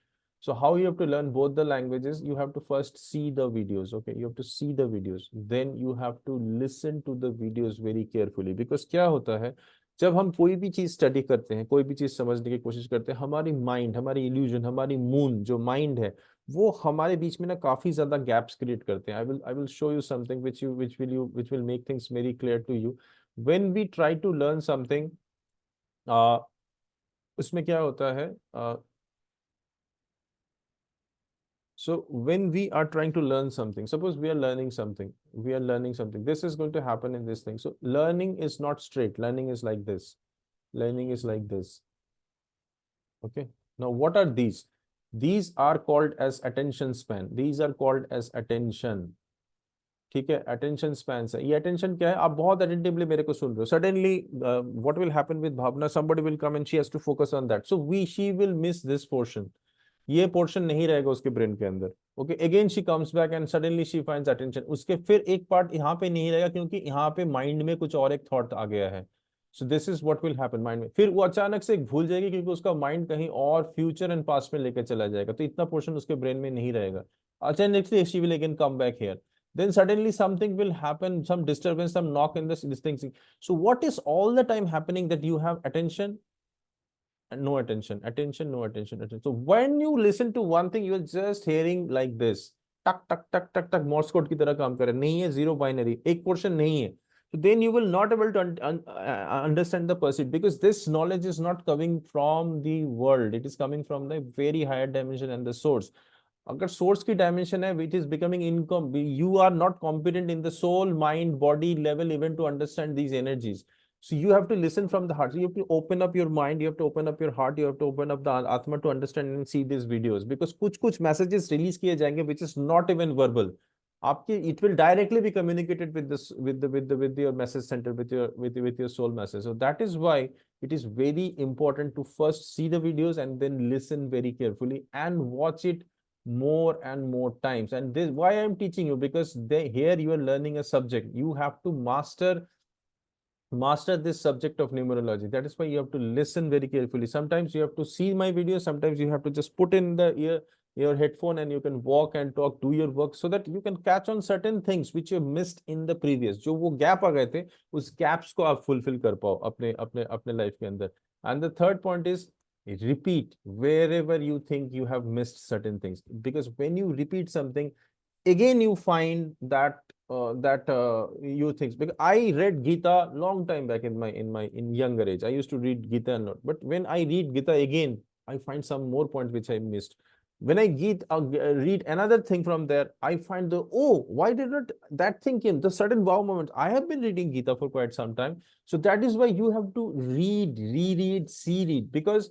So how you have to learn both the languages? You have to first see the videos. Okay, you have to see the videos, then you have to listen to the videos very carefully. Because क्या होता है, जब हम कोई भी चीज study करते हैं, कोई भी चीज समझने की कोशिश करते हैं, हमारी माइंड, हमारी इल्यूजन, हमारी मून जो माइंड है, वो हमारे बीच में ना काफी ज्यादा गैप्स क्रिएट करते हैं. आई will show you something which will make things very clear to you. When we try to learn something, उसमें क्या होता है, so when we are trying to learn something, suppose we are learning something, this is going to happen in this thing. So learning is not straight, learning is like this, learning is like this. Okay, now what are these? These are called as attention span. These are called as attention. ठीक है, attention spans है. ये attention क्या है? आप बहुत attentively मेरे को सुन रहे हो. Suddenly, what will happen with Bhavna? Somebody will come and she has to focus on that. So she will miss this portion. ये पोर्शन नहीं रहेगा उसके ब्रेन के अंदर. Okay, again she comes back and suddenly she finds attention. उसके फिर एक part यहाँ पे नहीं रहेगा क्योंकि यहाँ पे माइंड में कुछ और एक थॉट आ गया है. So this is what will happen mind में. फिर वो अचानक से भूल जाएगी क्योंकि उसका माइंड कहीं और फ्यूचर एंड पास्ट में लेकर चला जाएगा. तो इतना पोर्शन उसके ब्रेन में नहीं रहेगा. अचानकली she will again come back here. Then suddenly something will happen, some disturbance, some knock in this thing. So what is all the time happening that you have attention and no attention, attention, no attention, attention. So when you listen to one thing, you're just hearing like this, टक टक टक टक टक Moore's code की तरह काम कर रहा है. नहीं है, जीरो बाइनरी, एक पोर्शन नहीं है. So then you will not able to understand the pursuit, because this knowledge is not coming from the world. It is coming from the very higher dimension and the source. अगर source की dimension है, it is becoming income, you are not competent in the soul mind body level even to understand these energies. So you have to listen from the heart. So you have to open up your mind, you have to open up your heart, you have to open up the atma to understand and see these videos. Because कुछ messages release किए जाएंगे which is not even verbal. आपके it will directly be communicated with this with your message center, with your soul message. So that is why it is very important to first see the videos and then listen very carefully and watch it more and more times. And this why I am teaching you, because here you are learning a subject. You have to master this subject of numerology. That is why you have to listen very carefully. Sometimes you have to see my video, sometimes you have to just put in the your headphone and you can walk and talk, do your work, so that you can catch on certain things which you missed in the previous. जो वो gap आ गए थे, उस gaps को आप fulfill कर पाओ अपने अपने अपने life के अंदर. And the third point is repeat wherever you think you have missed certain things, because when you repeat something, again you find that you think. Because I read Gita long time back in younger age. I used to read Gita a lot, but when I read Gita again, I find some more points which I missed. When I read another thing from there, I find why did not that thing came? The sudden wow moment. I have been reading Gita for quite some time, so that is why you have to read, reread, read, because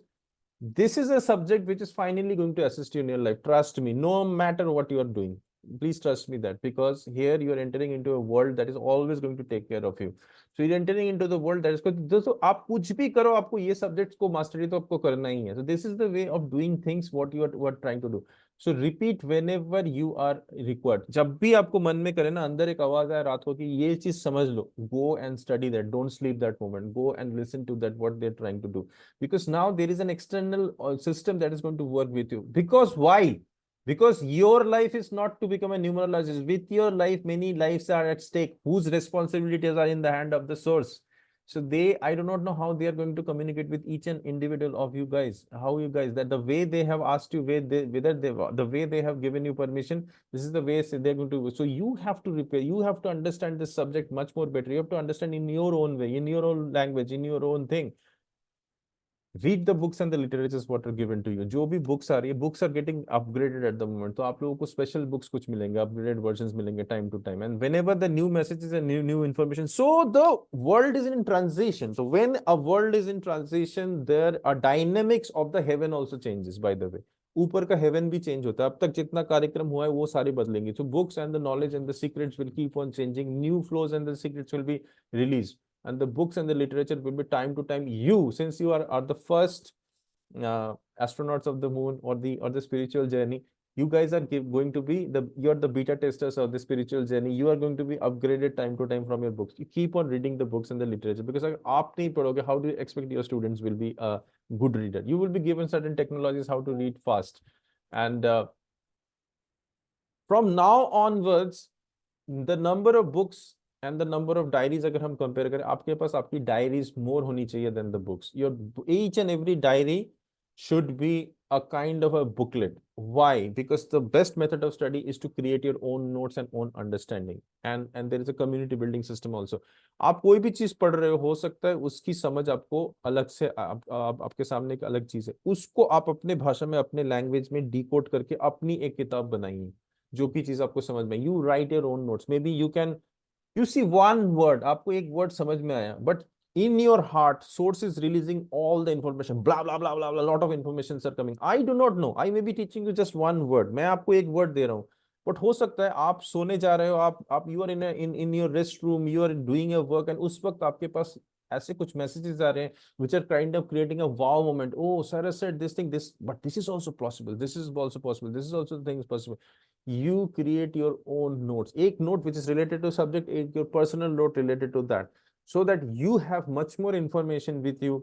this is a subject which is finally going to assist you in your life. Trust me, no matter what you are doing. Please trust me that, because here you are entering into a world that is always going to take care of you. So you're entering into the world that is going to, दोस्तों आप कुछ भी करो, आपको ये subjects को mastery तो आपको करना ही है. So this is the way of doing things what you are trying to do. So repeat whenever you are required. जब भी आपको मन में करे ना, अंदर एक आवाज आए रात को कि ये चीज समझ लो, go and study that. Don't sleep that moment. Go and listen to that what they're trying to do. Because now there is an external system that is going to work with you. Because why? Because your life is not to become a numerologist. With your life, many lives are at stake, whose responsibilities are in the hand of the source. So I do not know how they are going to communicate with each and individual of you guys. How you guys, that the way they have asked you, the way they have given you permission, this is the way they're going to. So you have to repair. You have to understand this subject much more better. You have to understand in your own way, in your own language, in your own thing. Read the books and the literatures what are given to you. जो भी books आ रही है, books are getting upgraded at the moment. तो आप लोगों को special books कुछ मिलेंगे, upgraded versions मिलेंगे time to time. And whenever the new messages and new information, so the world is in transition. So when a world is in transition, there are dynamics of the heaven also changes. By the way, ऊपर का heaven भी change होता है. अब तक जितना कार्यक्रम हुआ है वो सारे बदलेंगे. So books and the knowledge and the secrets will keep on changing. New flows and the secrets will be released. And the books and the literature will be time to time. You, since you are the first astronauts of the moon or the spiritual journey, you guys are going to be you're the beta testers of the spiritual journey. You are going to be upgraded time to time from your books. You keep on reading the books and the literature, because aap nahi padhoge, how do you expect your students will be a good reader? You will be given certain technologies how to read fast. And from now onwards, the number of books and the number of diaries अगर हम compare करें, आपके पास आपकी diaries more होनी चाहिए than the books. Your each and every diary should be a kind of a booklet. Why? Because the best method of study is to create your own notes and own understanding. And there is a community building system also. आप कोई भी चीज पढ़ रहे हो सकता है उसकी समझ आपको अलग से आपके सामने एक अलग चीज है, उसको आप अपने भाषा में अपने लैंग्वेज में डिकोड करके अपनी एक किताब बनाइए जो भी चीज आपको समझ में. You write your own notes. Maybe you can you see one word, आपको एक वर्ड समझ में आया, but in your heart source is releasing all the information, blah blah blah blah blah, lot of informations are coming. I do not know, I may be teaching you just one word, मैं आपको एक word दे रहा हूँ, but हो सकता है आप सोने जा रहे हो, आप you are in your rest room, you are doing your work, and उस वक्त आपके पास ऐसे कुछ मैसेजेस आ रहे हैं which are kind of creating a wow moment. Oh, Sarah said this thing, this, but this is also possible, this is also possible, this is also the thing is possible. You create your own notes, एक note which is related to subject, एक your personal note related to that, so that you have much more information with you.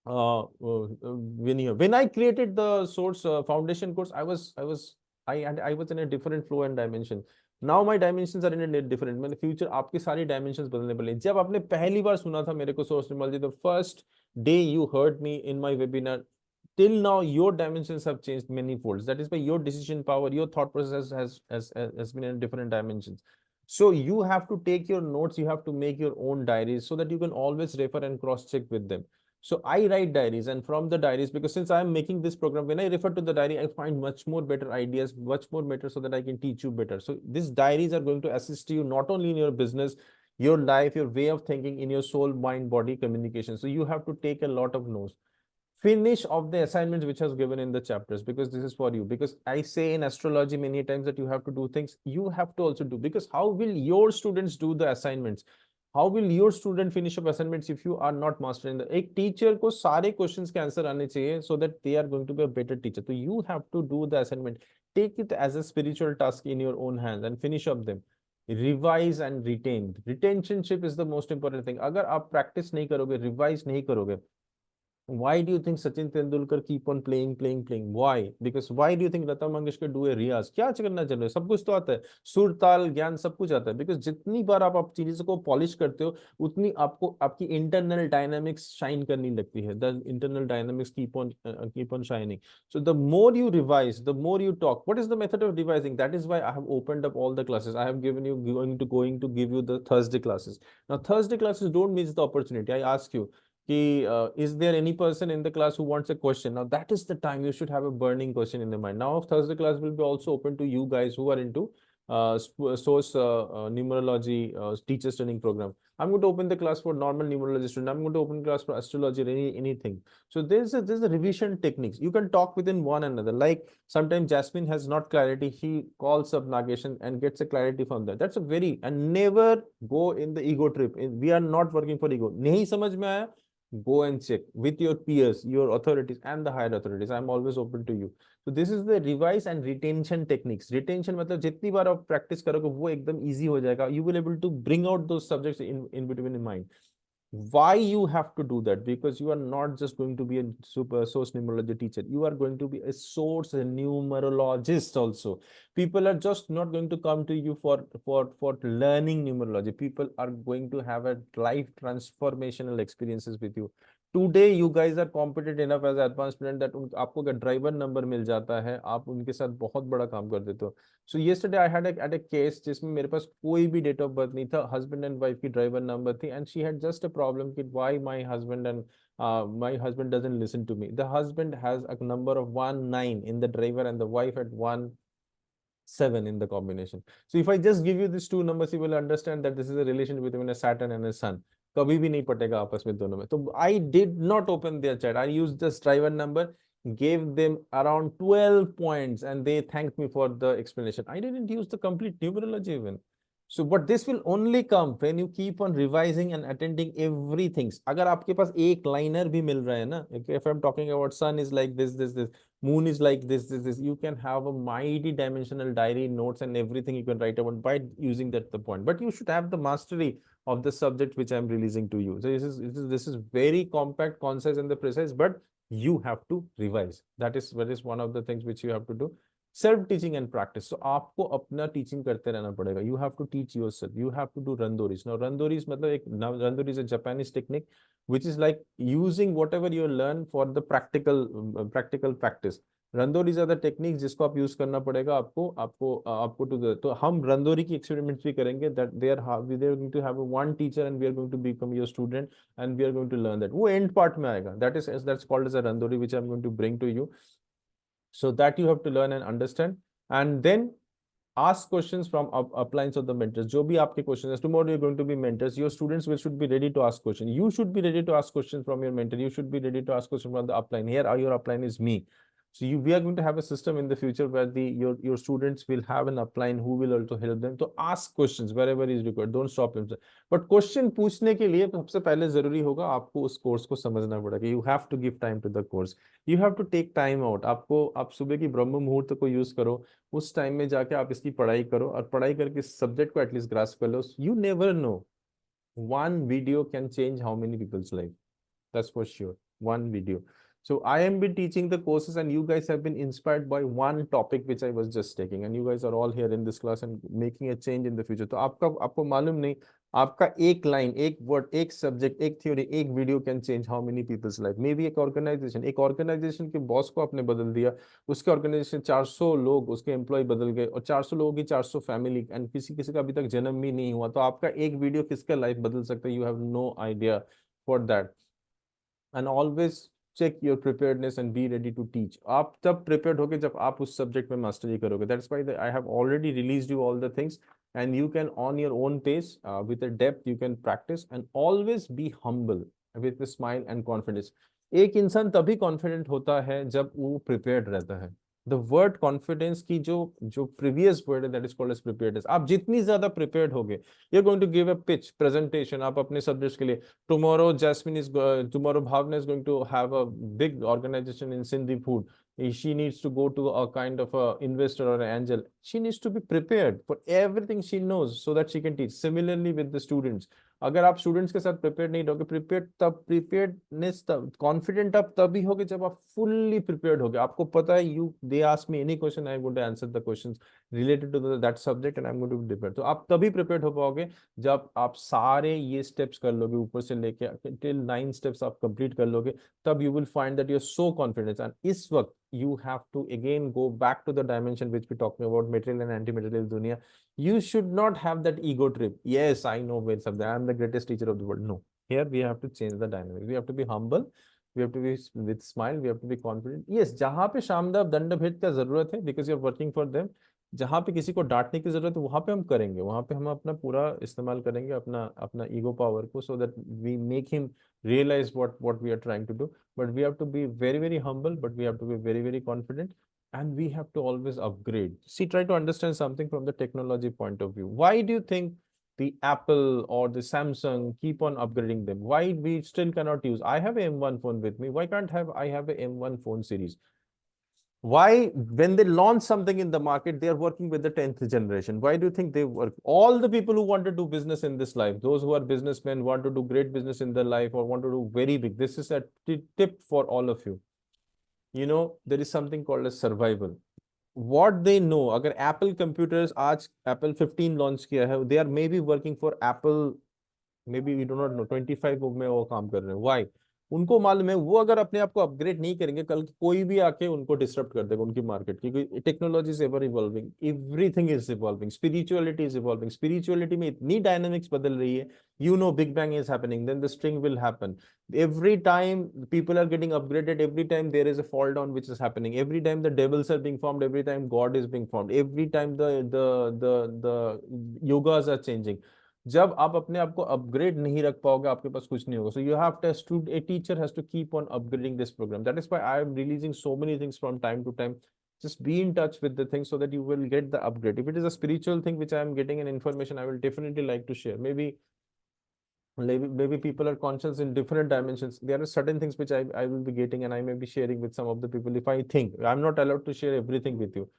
When I created the source foundation course, I was in a different flow and dimension. Now my dimensions are in a different, मैंने future आपके सारी dimensions बदलने पड़े. जब आपने पहली बार सुना था मेरे को source numerology, the first day you heard me in my webinar, till now your dimensions have changed many folds. That is why your decision power, your thought process has been in different dimensions. So you have to take your notes, you have to make your own diaries so that you can always refer and cross check with them. So I write diaries, and from the diaries, because since I'm making this program, when I refer to the diary, I find much more better ideas, much more better, so that I can teach you better. So these diaries are going to assist you not only in your business, your life, your way of thinking, in your soul, mind, body communication. So you have to take a lot of notes. Finish of the assignments which has given in the chapters, because this is for you. Because I say in astrology many times that you have to do things, you have to also do, because how will your students do the assignments? How will your student finish up assignments if you are not mastering the? एक teacher को सारे questions के answer आने चाहिए so that they are going to be a better teacher. So you have to do the assignment. Take it as a spiritual task in your own hands and finish up them. Revise and retain. Retentionship is the most important thing. अगर आप practice नहीं करोगे, revise नहीं करोगे, why do you think Sachin Tendulkar keep on playing? Why? Because why do you think Lata Mangeshkar do a रियाज? क्या करना चल रहा है? सब कुछ तो आता है, सुर ताल ज्ञान सब कुछ आता है. बिकॉज जितनी बार आप चीजों को पॉलिश करते हो, उतनी आपको आपकी इंटरनल डायनामिक्स शाइन करनी लगती है. The internal dynamics keep on shining. So the more you revise, the more you talk. What is the method of revising? That is why I have opened up all the classes. I have given you going to give you the Thursday classes. Now Thursday classes, don't miss the opportunity. I ask you, is there any person in the class who wants a question? Now that is the time you should have a burning question in the mind. Now Thursday class will be also open to you guys who are into source numerology teachers training program. I'm going to open the class for normal numerology student. I'm going to open class for astrology or anything. So there's a revision techniques. You can talk within one another. Like sometimes Jasmine has not clarity, she calls up Nagesh and gets a clarity from that. That's a very, and never go in the ego trip. We are not working for ego. नहीं समझ में आया, go and check with your peers, your authorities, and the higher authorities. I'm always open to you. So this is the revise and retention techniques. Retention मतलब जितनी बार आप practice करोगे वो एकदम easy हो जाएगा. You will able to bring out those subjects in between in mind. Why you have to do that? Because you are not just going to be a super source numerology teacher, you are going to be a source numerologist also. People are just not going to come to you for learning numerology. People are going to have a life transformational experiences with you. Today you guys are competent enough as advanced student that आपको अगर driver number मिल जाता है, आप उनके साथ बहुत बड़ा काम कर देते हो. So yesterday I had a case जिसमें मेरे पास कोई भी डेट ऑफ बर्थ नहीं था, हस्बैंड एंड वाइफ की ड्राइवर नंबर थी, and she had just a problem कि why my husband doesn't listen to me. The husband has a number of 19 in the driver and the wife had 17 in the combination. So if I just give you these two numbers, you will understand that this is a relation between a Saturn and a Sun. कभी भी नहीं पटेगा आपस में दोनों में. तो I did not open their chat. I used this driver number, gave them around 12 points, and they thanked me for the explanation. I didn't use the complete numerology even. So, but this will only come when you keep on revising and attending everything. अगर आपके पास एक liner भी मिल रहा है ना, if I'm talking about sun is like this, moon is like this, you can have a mighty dimensional diary, notes, and everything you can write about by using that the point. But you should have the mastery of the subject which I'm releasing to you. So this is very compact, concise, and the precise, but you have to revise. That is one of the things which you have to do. Self teaching and practice. So आपको अपना teaching करते रहना पड़ेगा. You have to teach yourself. You have to do randoris. Now randoris मतलब एक randori is a Japanese technique which is like using whatever you learn for the practical practice. Randoris are the technique जिसको आप use करना पड़ेगा आपको to the. तो हम रंदोरी की एक्सपेरिमेंट्स भी करेंगे that they are going to have one teacher and we are going to become your student and we are going to learn that. वो एंड पार्ट में आएगा. That's called as a randori which I am going to bring to you. So that you have to learn and understand, and then ask questions from uplines of the mentors. जो भी आपके questions है, tomorrow you're going to be mentors. Your students should be ready to ask questions. You should be ready to ask questions from your mentor. You should be ready to ask questions from the upline. Here, your upline is me. So we are going to have a system in the future where your students will have an upline who will also help them to ask questions wherever is required. Don't stop him. But question पूछने के लिए सबसे पहले जरूरी होगा आपको उस course को समझना पड़ेगा. You have to give time to the course. You have to take time out. आप सुबह की ब्रह्म मुहूर्त को यूज करो. उस टाइम में जाके आप इसकी पढ़ाई करो और पढ़ाई करके सब्जेक्ट को एटलीस्ट ग्रास्प कर लो. You never know. One video can change how many people's life. That's for sure. One video. So I am been teaching the courses and you guys have been inspired by one topic which I was just taking, and you guys are all here in this class and making a change in the future. तो आपको मालूम नहीं, आपका एक line, एक word, एक subject, एक theory, एक video can change how many people's life. May be एक ऑर्गेनाइजेशन के बॉस को आपने बदल दिया, उसके ऑर्गेनाइजेशन 400 लोग, उसके एम्प्लॉय बदल गए और 400 लोगों की 400 फैमिली, एंड किसी का अभी तक जन्म भी नहीं हुआ. तो आपका एक वीडियो किसका लाइफ बदल सकता है? You have no idea for that. And always check your preparedness and be ready to teach. आप तब prepared होगे जब आप उस subject में mastery करोगे. That's why I have already released you all the things, and you can on your own pace with a depth you can practice, and always be humble with a smile and confidence. एक इंसान तभी confident होता है जब वो prepared रहता है. The word confidence की जो previous word है, that is called as preparedness. आप जितनी ज्यादा prepared होगे, you're going to give a pitch presentation आप अपने subjects के लिए. Tomorrow Bhavna is going to have a big organization in Sindhi food. She needs to go to a kind of a investor or an angel. She needs to be prepared for everything she knows so that she can teach. Similarly with the students. अगर आप students के साथ prepared नहीं रहोगे, preparedness confident आप तभी होगे जब आप फुल्ली प्रिपेयर्ड होगे. आपको पता है they ask me any question, I am going to answer the questions related to that subject and I am going to be prepared. तो आप तभी प्रिपेयर्ड हो पाओगे जब आप सारे ये स्टेप्स कर लोगे, ऊपर से लेके टिल 9 स्टेप्स आप कंप्लीट कर लोगे. तब you will find that you are so confident. And इस वक्त you have to again go back to the dimension which we're talking about, material and anti-material dunya. You should not have that ego trip. Yes, I know where something, I'm the greatest teacher of the world. No, here we have to change the dynamic. We have to be humble, we have to be with smile, we have to be confident. Yes, जहाँ पे शामदाब दंड भेद का जरूरत है, because you're working for them. जहाँ पे किसी को डांटने की जरूरत है वहां पे हम करेंगे, वहां पे हम अपना पूरा इस्तेमाल करेंगे अपना ईगो पावर को, so that we make him realize what we are trying to do. But we have to be very humble, but we have to be very confident, and we have to always upgrade. See, try to understand something from the technology point of view. Why do you think the Apple or the Samsung keep on upgrading them? Why we still cannot use? I have a M1 phone with me. Why can't I have a M1 phone series? Why, when they launch something in the market, they are working with the 10th generation? Why do you think they work? All the people who want to do business in this life, those who are businessmen, want to do great business in their life or want to do very big, this is a tip for all of you. You know, there is something called as survival. What they know, अगर Apple computers आज Apple 15 launch किया है, they are maybe working for Apple, maybe we do not know, 25 में वो काम कर रहे हैं. Why? उनको मालूम है वो अगर अपने आप को अपग्रेड नहीं करेंगे, कल कोई भी आके उनको डिस्टर्ब कर देगा उनकी मार्केट, क्योंकि technology is ever evolving, everything is evolving, spirituality is evolving. Spirituality में इतनी डायनामिक्स बदल रही है. You know, Big Bang is happening, then the string will happen. Every time people are getting upgraded, every time there is a fall down which is happening, every time the devils are being formed, every time God is being formed, every time the yogas are changing. जब आप अपने आप को upgrade नहीं रख पाओगे, आपके पास कुछ नहीं होगा. So you have to, a teacher has to keep on upgrading this program. That is why I am releasing so many things from time to time. Just be in touch with the things so that you will get the upgrade. If it is a spiritual thing which I am getting an information, I will definitely like to share. Maybe people are conscious in different dimensions. There are certain things which I will be getting and I may be sharing with some of the people. If I think I'm not allowed to share everything with you.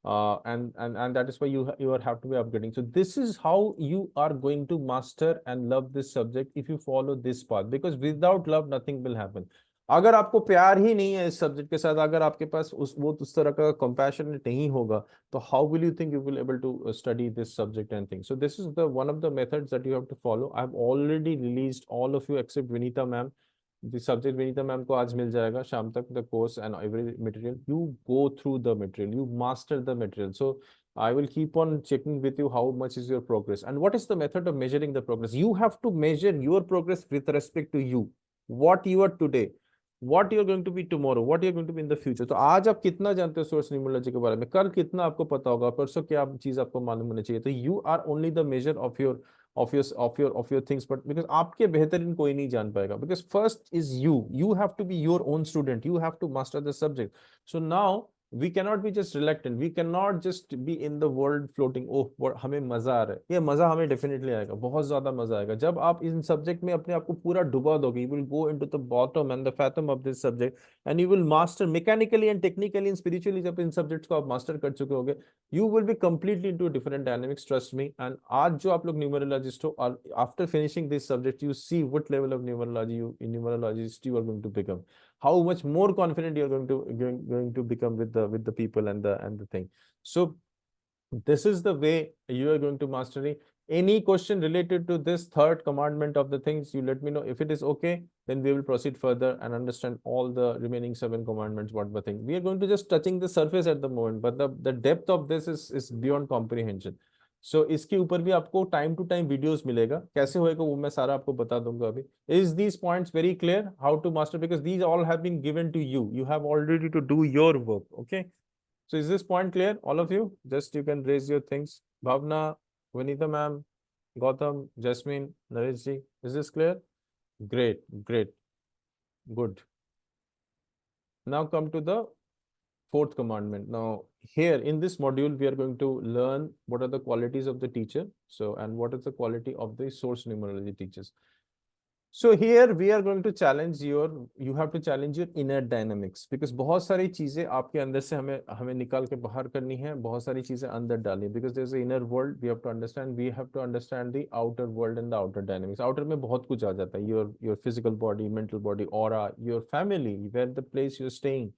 And that is why you have to be upgrading. So this is how you are going to master and love this subject if you follow this path, because without love nothing will happen. अगर आपको प्यार ही नहीं है इस subject के साथ, अगर आपके पास उस तरह का कंपैशनेट नहीं होगा, तो how will you think you will able to study this subject and thing. So this is the one of the methods that you have to follow. I have already released all of you except Vinita ma'am. The subject Vinita ma'am को आज मिल जाएगा शाम तक, the course and every material. You go through the material, you master the material. So I will keep on checking with you how much is your progress and what is the method of measuring the progress. You have to measure your progress with respect to you, what you are today, what you are going to be tomorrow, what you are going to be in the future. तो आज आप कितना जानते हो source numerology के बारे में, कल कितना आपको पता होगा, परसों क्या चीज आपको मालूम होनी चाहिए. तो you are only the major of your things. But because आपके बेहतरीन कोई नहीं जान पाएगा, because first is you have to be your own student, you have to master the subject. So now we cannot be just reluctant, we cannot just be in the world floating. Oh, हमें मजा आ रहा है. ये मजा हमें definitely आएगा, बहुत ज्यादा मजा आएगा जब आप इन सब्जेक्ट में अपने आप को पूरा डुबा दोगे. You will go into the bottom and the fathom of this subject and you will master mechanically and technically and spiritually. जब इन सब्जेक्ट्स को आप मास्टर कर चुके होगे, you will be completely into a different dynamics, trust me. And आज जो आप लोग न्यूमरोलॉजिस्ट हो, और after finishing this subject you see what level of numerologist you are going to become, how much more confident you are going to become with the people and the thing. So this is the way you are going to mastery. Any question related to this third commandment of the things, you let me know. If it is okay, then we will proceed further and understand all the remaining 7 commandments. What the thing, we are going to just touching the surface at the moment, but the depth of this is beyond comprehension. So इसके ऊपर भी आपको time to time videos मिलेगा, कैसे होएगा वो मैं सारा आपको बता दूंगा अभी. Is these points very clear how to master, because these all have been given to you, you have already to do your work. Okay, so is this point clear, all of you? Just you can raise your things. Bhavna, Vanita ma'am, Gautam, Jasmine, Naresh ji, is this clear? Great, great, good. Now come to the 4th commandment. Now here in this module we are going to learn what are the qualities of the teacher, so and what is the quality of the source numerology teachers. So here we are going to challenge you have to challenge your inner dynamics, because बहुत सारी चीजें आपके अंदर से हमें निकाल के बाहर करनी है, बहुत सारी चीजें अंदर डाली, because there's an inner world we have to understand the outer world and the outer dynamics. outer में बहुत कुछ आ जाता है, your physical body, mental body, aura, your family, where the place you're staying,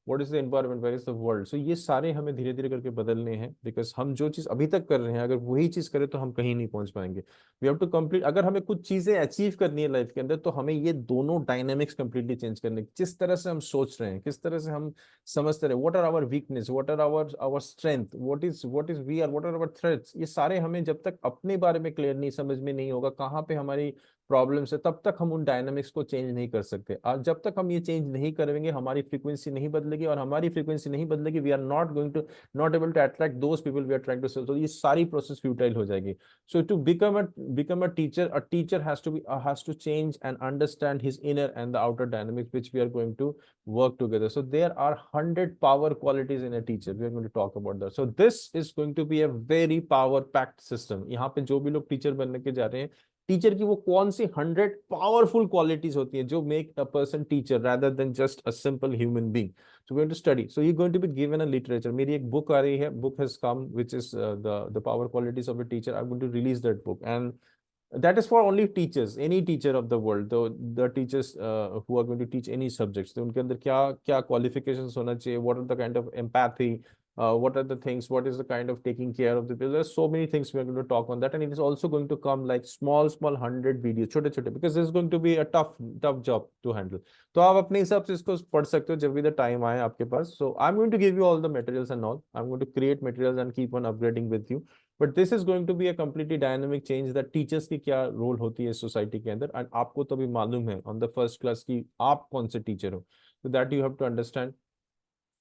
what is the environment, where is the world. So ये सारे हमें धीरे धीरे करके बदलने हैं, because हम जो चीज अभी तक कर रहे हैं अगर वही चीज करें तो हम कहीं नहीं पहुंच पाएंगे. वी हैव टू कंप्लीट, अगर हमें कुछ चीजें अचीव करनी है लाइफ के अंदर, तो हमें ये दोनों डायनेमिक्स कंप्लीटली चेंज करने, जिस तरह से हम सोच रहे हैं, किस तरह से हम समझते रहे, what are our weakness, what are our strength, what is we are, what are our threats. ये सारे हमें जब तक अपने बारे में क्लियर नहीं समझ में नहीं होगा कहाँ पे हमारी प्रॉब्लम्स है, तब तक हम उन डायनामिक्स को चेंज नहीं कर सकते. और जब तक हम ये चेंज नहीं करेंगे हमारी फ्रीक्वेंसी नहीं बदलेगी, और हमारी फ्रीक्वेंसी नहीं बदलेगी, we are not able to attract those people we are trying to serve. तो ये सारी प्रोसेस फ्यूटाइल हो जाएगी. So to become a teacher has to change and understand his inner and the outer dynamics, which we are going to work together. So there are 100 power qualities in a teacher. We are going to talk about that. So this is going to be a very power packed system. यहाँ पे जो भी लोग teacher बनने के जा रहे हैं, टीचर की वो कौन सी 100 पावरफुल क्वालिटीज होती हैं जो make a person teacher rather than just a simple human being. So we're going to study. So you're going to be given a literature. मेरी एक book आ रही है, book has come, which is the power qualities of a teacher. I'm going to release that book, and that is for only teachers, any teacher of the world. The teachers who are going to teach any subjects, तो उनके अंदर क्या क्या qualifications होना चाहिए, what are the kind of empathy, what are the things, what is the kind of taking care of the people. There's so many things we are going to talk on that, and it is also going to come like small 100 videos, छोटे छोटे, because this is going to be a tough job to handle. तो आप अपने हिसाब से इसको पढ़ सकते हो जब भी the time आए आपके पास. So I'm going to give you all the materials and all. I'm going to create materials and keep on upgrading with you. But this is going to be a completely dynamic change that teachers की क्या role होती है society के अंदर, and आपको तो भी मालूम है on the first class की आप कौन से टीचर हो. So that you have to understand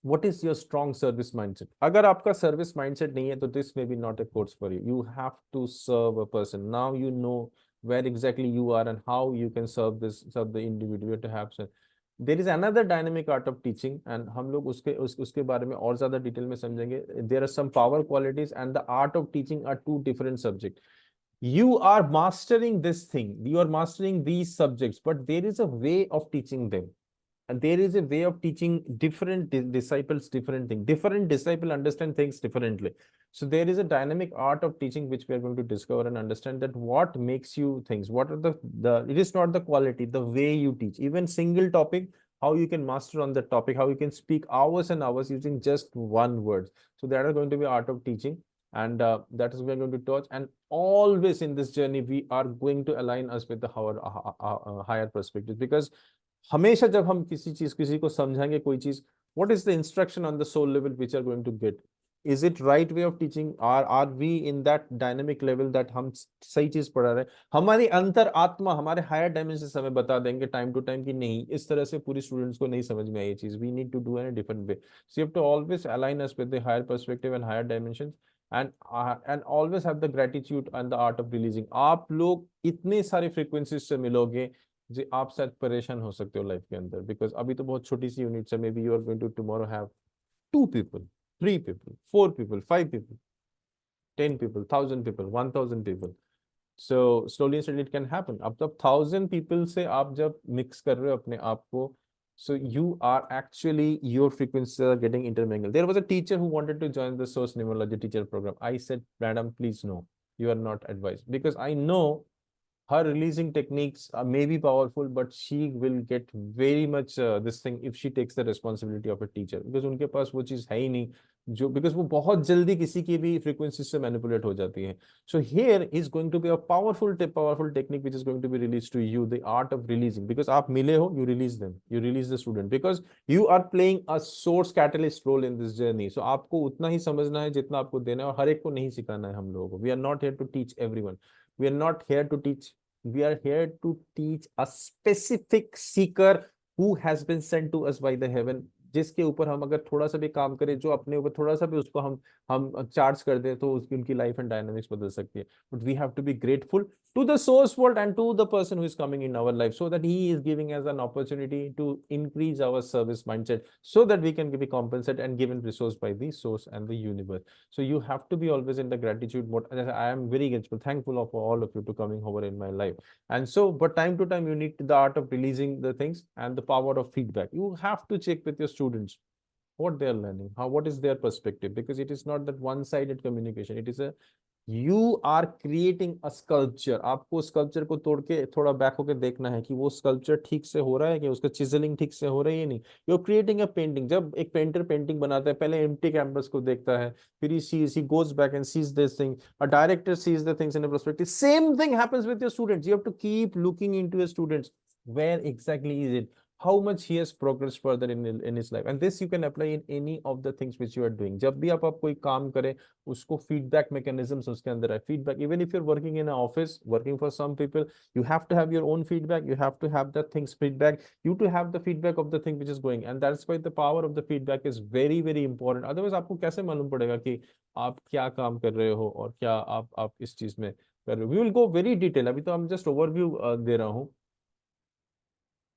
what is your strong service mindset. अगर आपका service mindset नहीं है तो this may be not a course for you. You have to serve a person. Now you know where exactly you are and how you can serve the individual. To have there is another dynamic art of teaching, and हम लोग उसके बारे में और ज़्यादा detail में समझेंगे. There are some power qualities, and the art of teaching are 2 different subjects. You are mastering this thing, you are mastering these subjects, but there is a way of teaching them. And there is a way of teaching different disciples different things. Different disciple understand things differently. So there is a dynamic art of teaching which we are going to discover and understand, that what makes you things, what are the it is not the quality, the way you teach. Even single topic, how you can master on the topic, how you can speak hours and hours using just one word. So that are going to be art of teaching, and that is we're going to touch. And always in this journey, we are going to align us with the higher perspective, because हमेशा जब हम किसी को समझाएंगे कोई चीज, what is the instruction on the soul level which are going to get? Is it right way of teaching? Are we in that dynamic level that हम सही चीज पढ़ा रहे हैं? हमारी अंतर आत्मा हमारे हायर डायमेंशन से हमें बता देंगे टाइम टू टाइम कि नहीं, इस तरह से पूरी स्टूडेंट्स को नहीं समझ में आई ये चीज. We need to do in a different way. So you have to always align us with the higher perspective and higher dimensions, and always have the gratitude and the art of releasing. आप लोग इतने सारे frequencies से मिलोगे जी, आप शायद परेशान हो सकते हो लाइफ के अंदर, बिकॉज अभी तो बहुत छोटी सी यूनिट है. Maybe you are going to tomorrow have 2 people, 3 people, 4 people, 5 people, 10 people, 1,000 people, 1,000 people. So slowly and steadily it can happen. अब जब 1,000 people से आप जब mix कर रहे हो अपने आप को, so you are actually, your frequencies are getting intermingled. There was a teacher who wanted to join the Source Numerology teacher program. I said, madam, please no, you are not advised, because I know her releasing techniques may be powerful, but she will get very much this thing if she takes the responsibility of a teacher, because उनके पास वो चीज है ही नहीं जो, because वो बहुत जल्दी किसी की भी frequency से manipulate हो जाती है. So here is going to be a powerful technique which is going to be released to you, the art of releasing, because आप मिले हो, you release them, you release the student, because you are playing a source catalyst role in this journey. So आपको उतना ही समझना है जितना आपको देना है, और हर एक को नहीं सिखाना है हम लोगों को. We are not here to teach everyone. We are not here to teach. We are here to teach a specific seeker who has been sent to us by the heaven, जिसके ऊपर हम अगर थोड़ा सा भी काम करें, जो अपने ऊपर थोड़ा सा भी उसको हम चार्ज कर दें, तो उसकी उनकी लाइफ एंड डायनामिक्स बदल सकती है. But we have to be grateful to the source world and to the person who is coming in our life, so that he is giving us an opportunity to increase our service mindset, so that we can be compensated and given resource by the source and the universe. So you have to be always in the gratitude mode. I am very grateful, thankful of all of you to coming over in my life. And so, but time to time you need the art of releasing the things and the power of feedback. You have to check with your students what they are learning, what is their perspective, because it is not that one-sided communication. It is a, you are creating a sculpture. आपको sculpture को तोड़ के थोड़ा back होकर देखना है कि वो स्कल्पचर ठीक से हो रहा है, कि उसका चिजलिंग ठीक से हो रही है, नहीं. You are creating a painting. जब एक पेंटर पेंटिंग बनाता है, पहले एम्प्टी कैनवस को देखता है, फिर he goes back and sees this thing. A director sees the things in a perspective. Same thing happens with your students. You have to keep looking into your students. Where exactly is it? How much he has progressed further in his life, and this you can apply in any of the things which you are doing. जब भी आप कोई काम करें, उसको feedback mechanisms उसके अंदर है. Feedback, even if you're working in an office, working for some people, you have to have your own feedback. You have to have the things feedback. You to have the feedback of the thing which is going, and that's why the power of the feedback is very very important. Otherwise आपको कैसे मालूम पड़ेगा कि आप क्या काम कर रहे हो और क्या आप इस चीज में कर रहे हो. We will go very detail. अभी तो हम just overview दे रहा हूँ.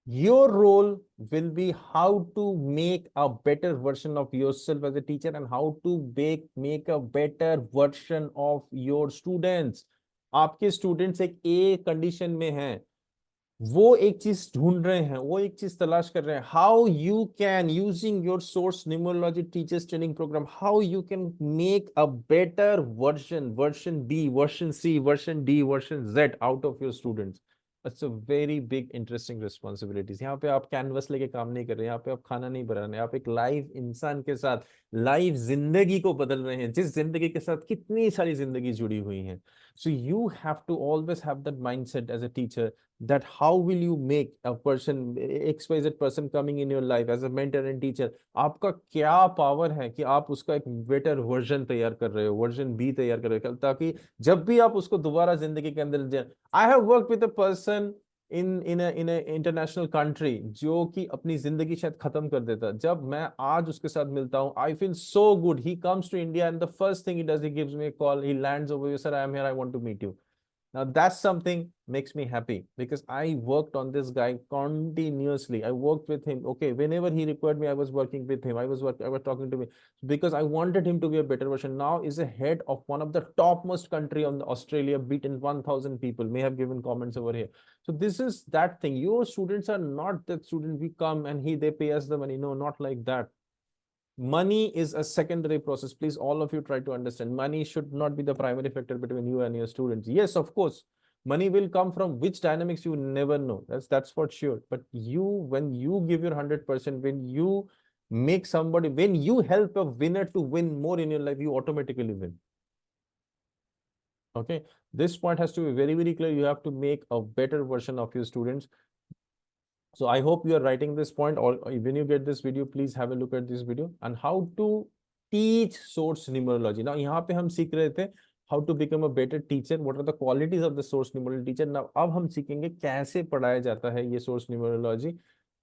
Your role will be how to make a better version of yourself as a teacher, and how to make a better version of your students. आपके students एक A condition में हैं, वो एक चीज ढूंढ रहे हैं, वो एक चीज तलाश कर रहे हैं. How you can, using your Source Numerology Teachers Training Program, how you can make a better version B, version C, version D, version Z out of your students. It's a very big interesting responsibilities. यहाँ पे आप canvas लेके काम नहीं कर रहे हैं, यहाँ पे आप खाना नहीं बना रहे हैं, आप एक लाइव इंसान के साथ लाइव जिंदगी को बदल रहे हैं, जिस जिंदगी के साथ कितनी सारी जिंदगी जुड़ी हुई हैं. So you have to always have that mindset as a teacher, that how will you make a person, XYZ person coming in your life as a mentor and teacher, आपका क्या पावर है कि आप उसका एक बेटर वर्जन तैयार कर रहे हो, वर्जन बी तैयार कर रहे हो, ताकि जब भी आप उसको दोबारा जिंदगी के अंदर. I have worked with a person in a international country जो कि अपनी जिंदगी शायद खत्म कर देता. जब मैं आज उसके साथ मिलता हूँ, I feel so good. He comes to India and the first thing he does, he gives me a call. He lands over here, sir, I am here, I want to meet you. Now that's something makes me happy, because I worked on this guy continuously. I worked with him. Okay, whenever he required me, I was working with him. I was talking to him, because I wanted him to be a better version. Now is a head of one of the topmost country on the Australia, beaten 1,000 people. May have given comments over here. So this is that thing. Your students are not that student we come and they pay us the money. No, not like that. Money is a secondary process. Please, all of you try to understand. Money should not be the primary factor between you and your students. Yes, of course, Money will come from which dynamics you never know. That's for sure. But you, when you give your 100%, when you make somebody, when you help a winner to win more in your life, you automatically win. Okay, this point has to be very, very clear. You have to make a better version of your students. So I hope you are writing this point, or when you get this video, please have a look at this video and how to teach source numerology. Now, यहाँ पे हम सीख रहे थे how to become a better teacher. What are the qualities of the source numerology teacher? Now, अब हम सीखेंगे कैसे पढ़ाया जाता है ये source numerology.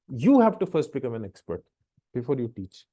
You have to first become an expert before you teach.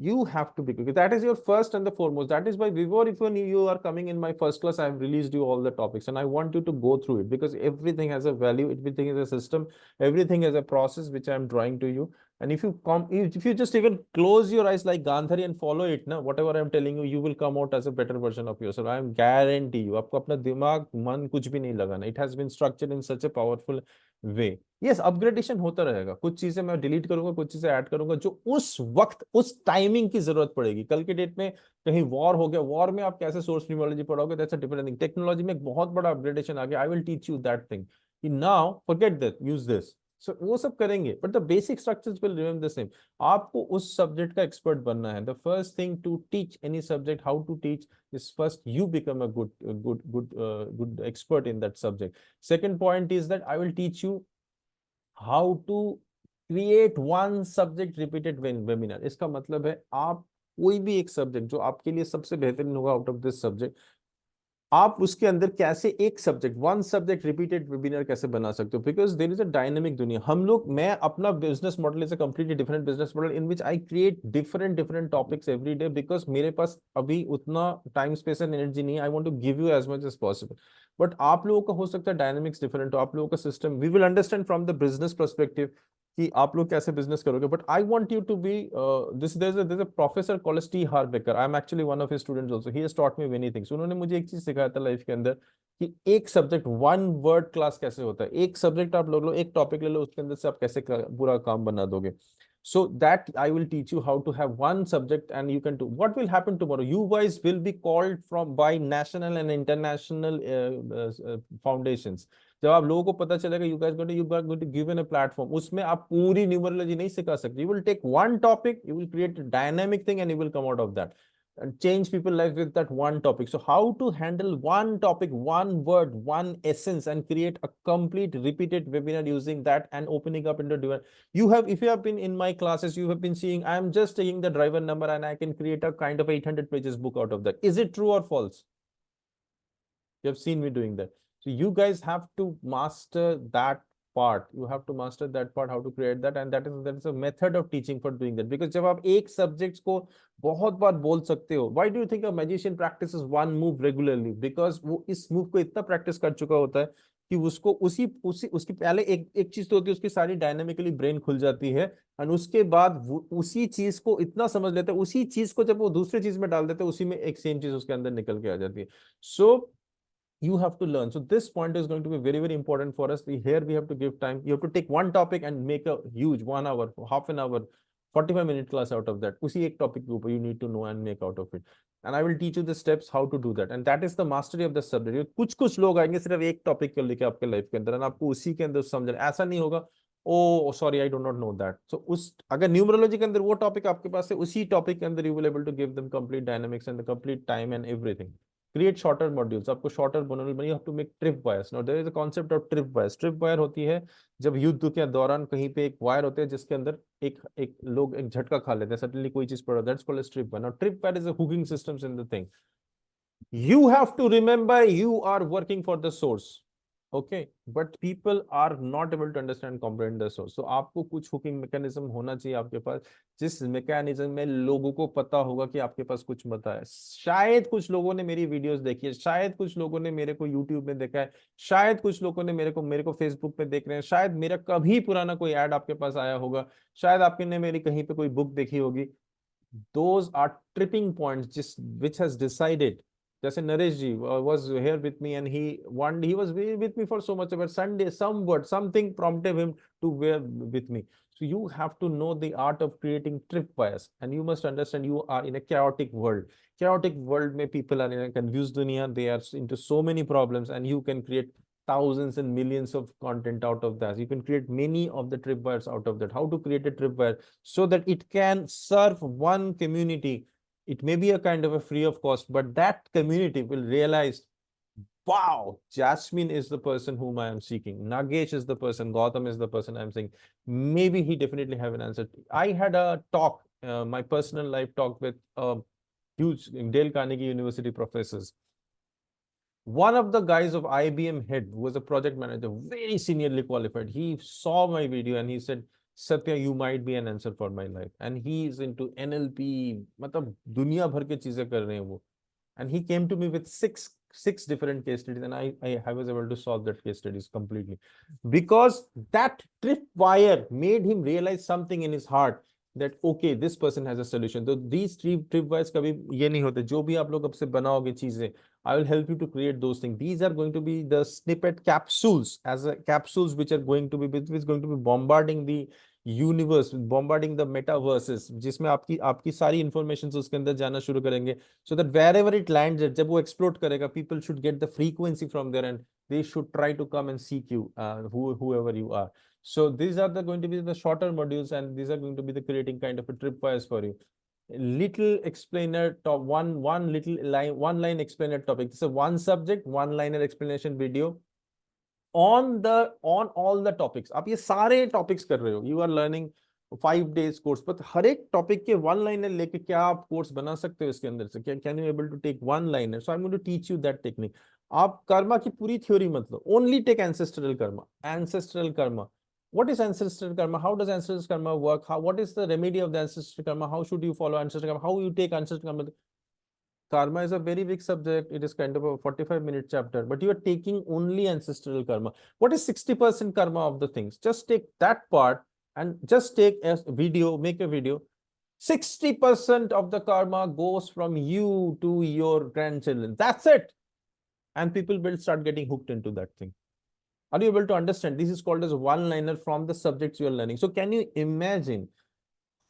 You have to be, because that is your first and the foremost. That is why before, if you are coming in my first class, I have released you all the topics and I want you to go through it, because everything has a value, everything is a system, everything is a process which I am drawing to you. And if you come, if you just even close your eyes like Gandhari and follow it, na, whatever I am telling you, you will come out as a better version of yourself. I am guarantee you. आपको अपना दिमाग मन कुछ भी नहीं लगाना. It has been structured in such a powerful way. Yes, upgradation होता रहेगा. कुछ चीजें मैं डिलीट करूंगा, कुछ चीजें ऐड करूंगा जो उस वक्त, उस टाइमिंग की जरूरत पड़ेगी. कल के डेट में कहीं वॉर हो गया, वॉर में आप कैसे सोर्स न्यूमरोलॉजी पढ़ोगे, that's a different thing. Technology में एक बहुत बड़ा अपग्रेडेशन आ गया. I will teach you that thing. Now forget that, use this. So वो सब करेंगे, but the basic structures will remain the same. आपको उस सब्जेक्ट का एक्सपर्ट बनना है. The first thing to teach any subject, how to teach, is first you become a good expert in that subject. Second point is that I will teach you how to create one subject repeated webinar. इसका मतलब है आप कोई भी एक subject जो आपके लिए सबसे बेहतरीन होगा आउट ऑफ दिस सब्जेक्ट, आप उसके अंदर कैसे एक subject, one subject repeated webinar कैसे बना सकते हो. Because there is a dynamic दुनिया. हम लोग, मैं अपना business model is a completely different business model in which I create different topics every day, because मेरे पास अभी उतना टाइम स्पेस एंड एनर्जी नहीं है. I want to give you as much as possible. But आप लोगों का हो सकता है डायनेमिक्स डिफरेंट हो, आप लोगों का system, we will understand from the business perspective कि आप लोग कैसे बिजनेस करोगे. But I want you to be this. There is a professor called T Harbeker. I am actually one of his students also. He has taught me many things. उन्होंने मुझे एक चीज सिखाया था लाइफ के अंदर कि एक सब्जेक्ट, वन वर्ड क्लास कैसे होता है. एक सब्जेक्ट आप लोग लो, एक टॉपिक ले लो, उसके अंदर से आप कैसे पूरा काम बना दोगे. So that I will teach you how to have one subject and you can do. What will happen tomorrow? You guys will be called from by national and international foundations. जब आप लोगों को पता चलेगा, you guys going to given a platform. उसमें आप पूरी numerology नहीं सिखा सकते. You will take one topic, you will create a dynamic thing and you will come out of that and change people's life with that one topic. So how to handle one topic, one word, one essence, and create a complete repeated webinar using that and opening up into different. You have, if you have been in my classes, you have been seeing, I am just taking the driver number and I can create a kind of 800 pages book out of that. Is it true or false? You have seen me doing that. So you guys have to master that part. You have to master that part, how to create that, and that is a method of teaching for doing that. Because जब आप एक subjects को बहुत बार बोल सकते हो, why do you think a magician practices one move regularly? Because वो इस move को इतना practice कर चुका होता है कि उसको उसकी पहले एक चीज तो होती है, उसकी सारी डायनामिकली ब्रेन खुल जाती है, और उसके बाद वो उसी चीज को इतना समझ लेते हैं, उसी चीज को जब वो दूसरी चीज में डाल देते हैं, उसी में एक सेम चीज उसके अंदर निकल के आ जाती है. So you have to learn. So this point is going to be very important for us. Here we have to give time. You have to take one topic and make a huge 1 hour, half an hour, 45-minute class out of that. उसी एक topic के ऊपर you need to know and make out of it. And I will teach you the steps how to do that. And that is the mastery of the subject. कुछ लोग आएंगे सिर्फ एक topic को लेके आपके लाइफ के अंदर, और आपको उसी के अंदर समझना. ऐसा नहीं होगा, oh sorry I do not know that. So उस अगर न्यूमरोलॉजी के अंदर वो टॉपिक आपके पास है, उसी टॉपिक के अंदर you will able to give them complete dynamics and the complete time and everything. Create shorter modules. आपको shorter module बनी. You have to make trip wires. Now there is a concept of trip wires. Trip wire होती है जब युद्ध के दौरान कहीं पे एक वायर होते हैं जिसके अंदर एक लोग एक झटका खा लेते हैं, सडनली कोई चीज पड़ा. That's called a trip wire. Now trip wire is a hooking systems in the thing. You have to remember you are working for the source. Okay, but people are not able to understand and comprehend the source. So आपको कुछ hooking mechanism होना चाहिए आपके पास, जिस mechanism में लोगों को पता होगा कि आपके पास कुछ मता है. शायद कुछ लोगों ने मेरी वीडियोस देखी है, शायद कुछ लोगों ने मेरे को यूट्यूब में देखा है, शायद कुछ लोगों ने मेरे को फेसबुक पे देख रहे हैं, शायद मेरा कभी पुराना कोई ऐड आपके पास आया होगा, शायद आपने मेरी कहीं पे कोई बुक देखी होगी. Those are tripping points just which has decided. जैसे नरेश जी was here with me and he was with me for so much, but Sunday some word, something prompted him to wear with me. So you have to know the art of creating trip wires, and you must understand you are in a chaotic world. Chaotic world में people are in a confused dunya, they are into so many problems, and you can create thousands and millions of content out of that. You can create many of the tripwires out of that. How to create a tripwire so that it can serve one community. It may be a kind of a free of cost, but that community will realize, wow, Jasmine is the person whom I am seeking. Nagesh is the person. Gautam is the person I'm saying. Maybe he definitely have an answer. I had a talk, my personal life talk with huge Dale Carnegie University professors. One of the guys of IBM head was a project manager, very seniorly qualified. He saw my video and he said, Satya, you might be an answer for my life. And he is into NLP, मतलब दुनिया भर के चीजें कर रहे हैं वो. And he came to me with six different case studies, and I was able to solve that case studies completely, because that tripwire made him realize something in his heart that okay, this person has a solution. So these tripwires कभी ये नहीं होते. जो भी आप लोग अब से बनाओगे चीजें, I will help you to create those things. These are going to be the snippet capsules, as a capsules which are going to be bombarding the universe, bombarding the metaverses, जिसमें आपकी सारी इंफॉर्मेशन उसके अंदर जाना शुरू करेंगे, so that wherever it lands, जब वो एक्सप्लोर करेगा, people should get the frequency from there and they should try to come and seek you, whoever you are. So these are going to be the shorter modules, and these are going to be the creating kind of a tripwires for you. Little explainer, top one little line, one line explainer topic. This is one subject, one liner explanation video on all the topics. आप ये सारे topics कर रहे हो, you are learning 5 days course, but हर एक topic के one liner लेके क्या आप course बना सकते हो इसके अंदर से? Can you able to take one liner? So I'm going to teach you that technique. आप कर्मा की पूरी theory मत लो, only take ancestral karma. Ancestral karma, what is ancestral karma? How does ancestral karma work? What is the remedy of the ancestral karma? How should you follow ancestral karma? How you take ancestral karma? Karma is a very big subject. It is kind of a 45-minute chapter, but you are taking only ancestral karma. What is 60% karma of the things? Just take that part and just take a video, make a video. 60% of the karma goes from you to your grandchildren. That's it. And people will start getting hooked into that thing. Are you able to understand? This is called as one-liner from the subjects you are learning. So can you imagine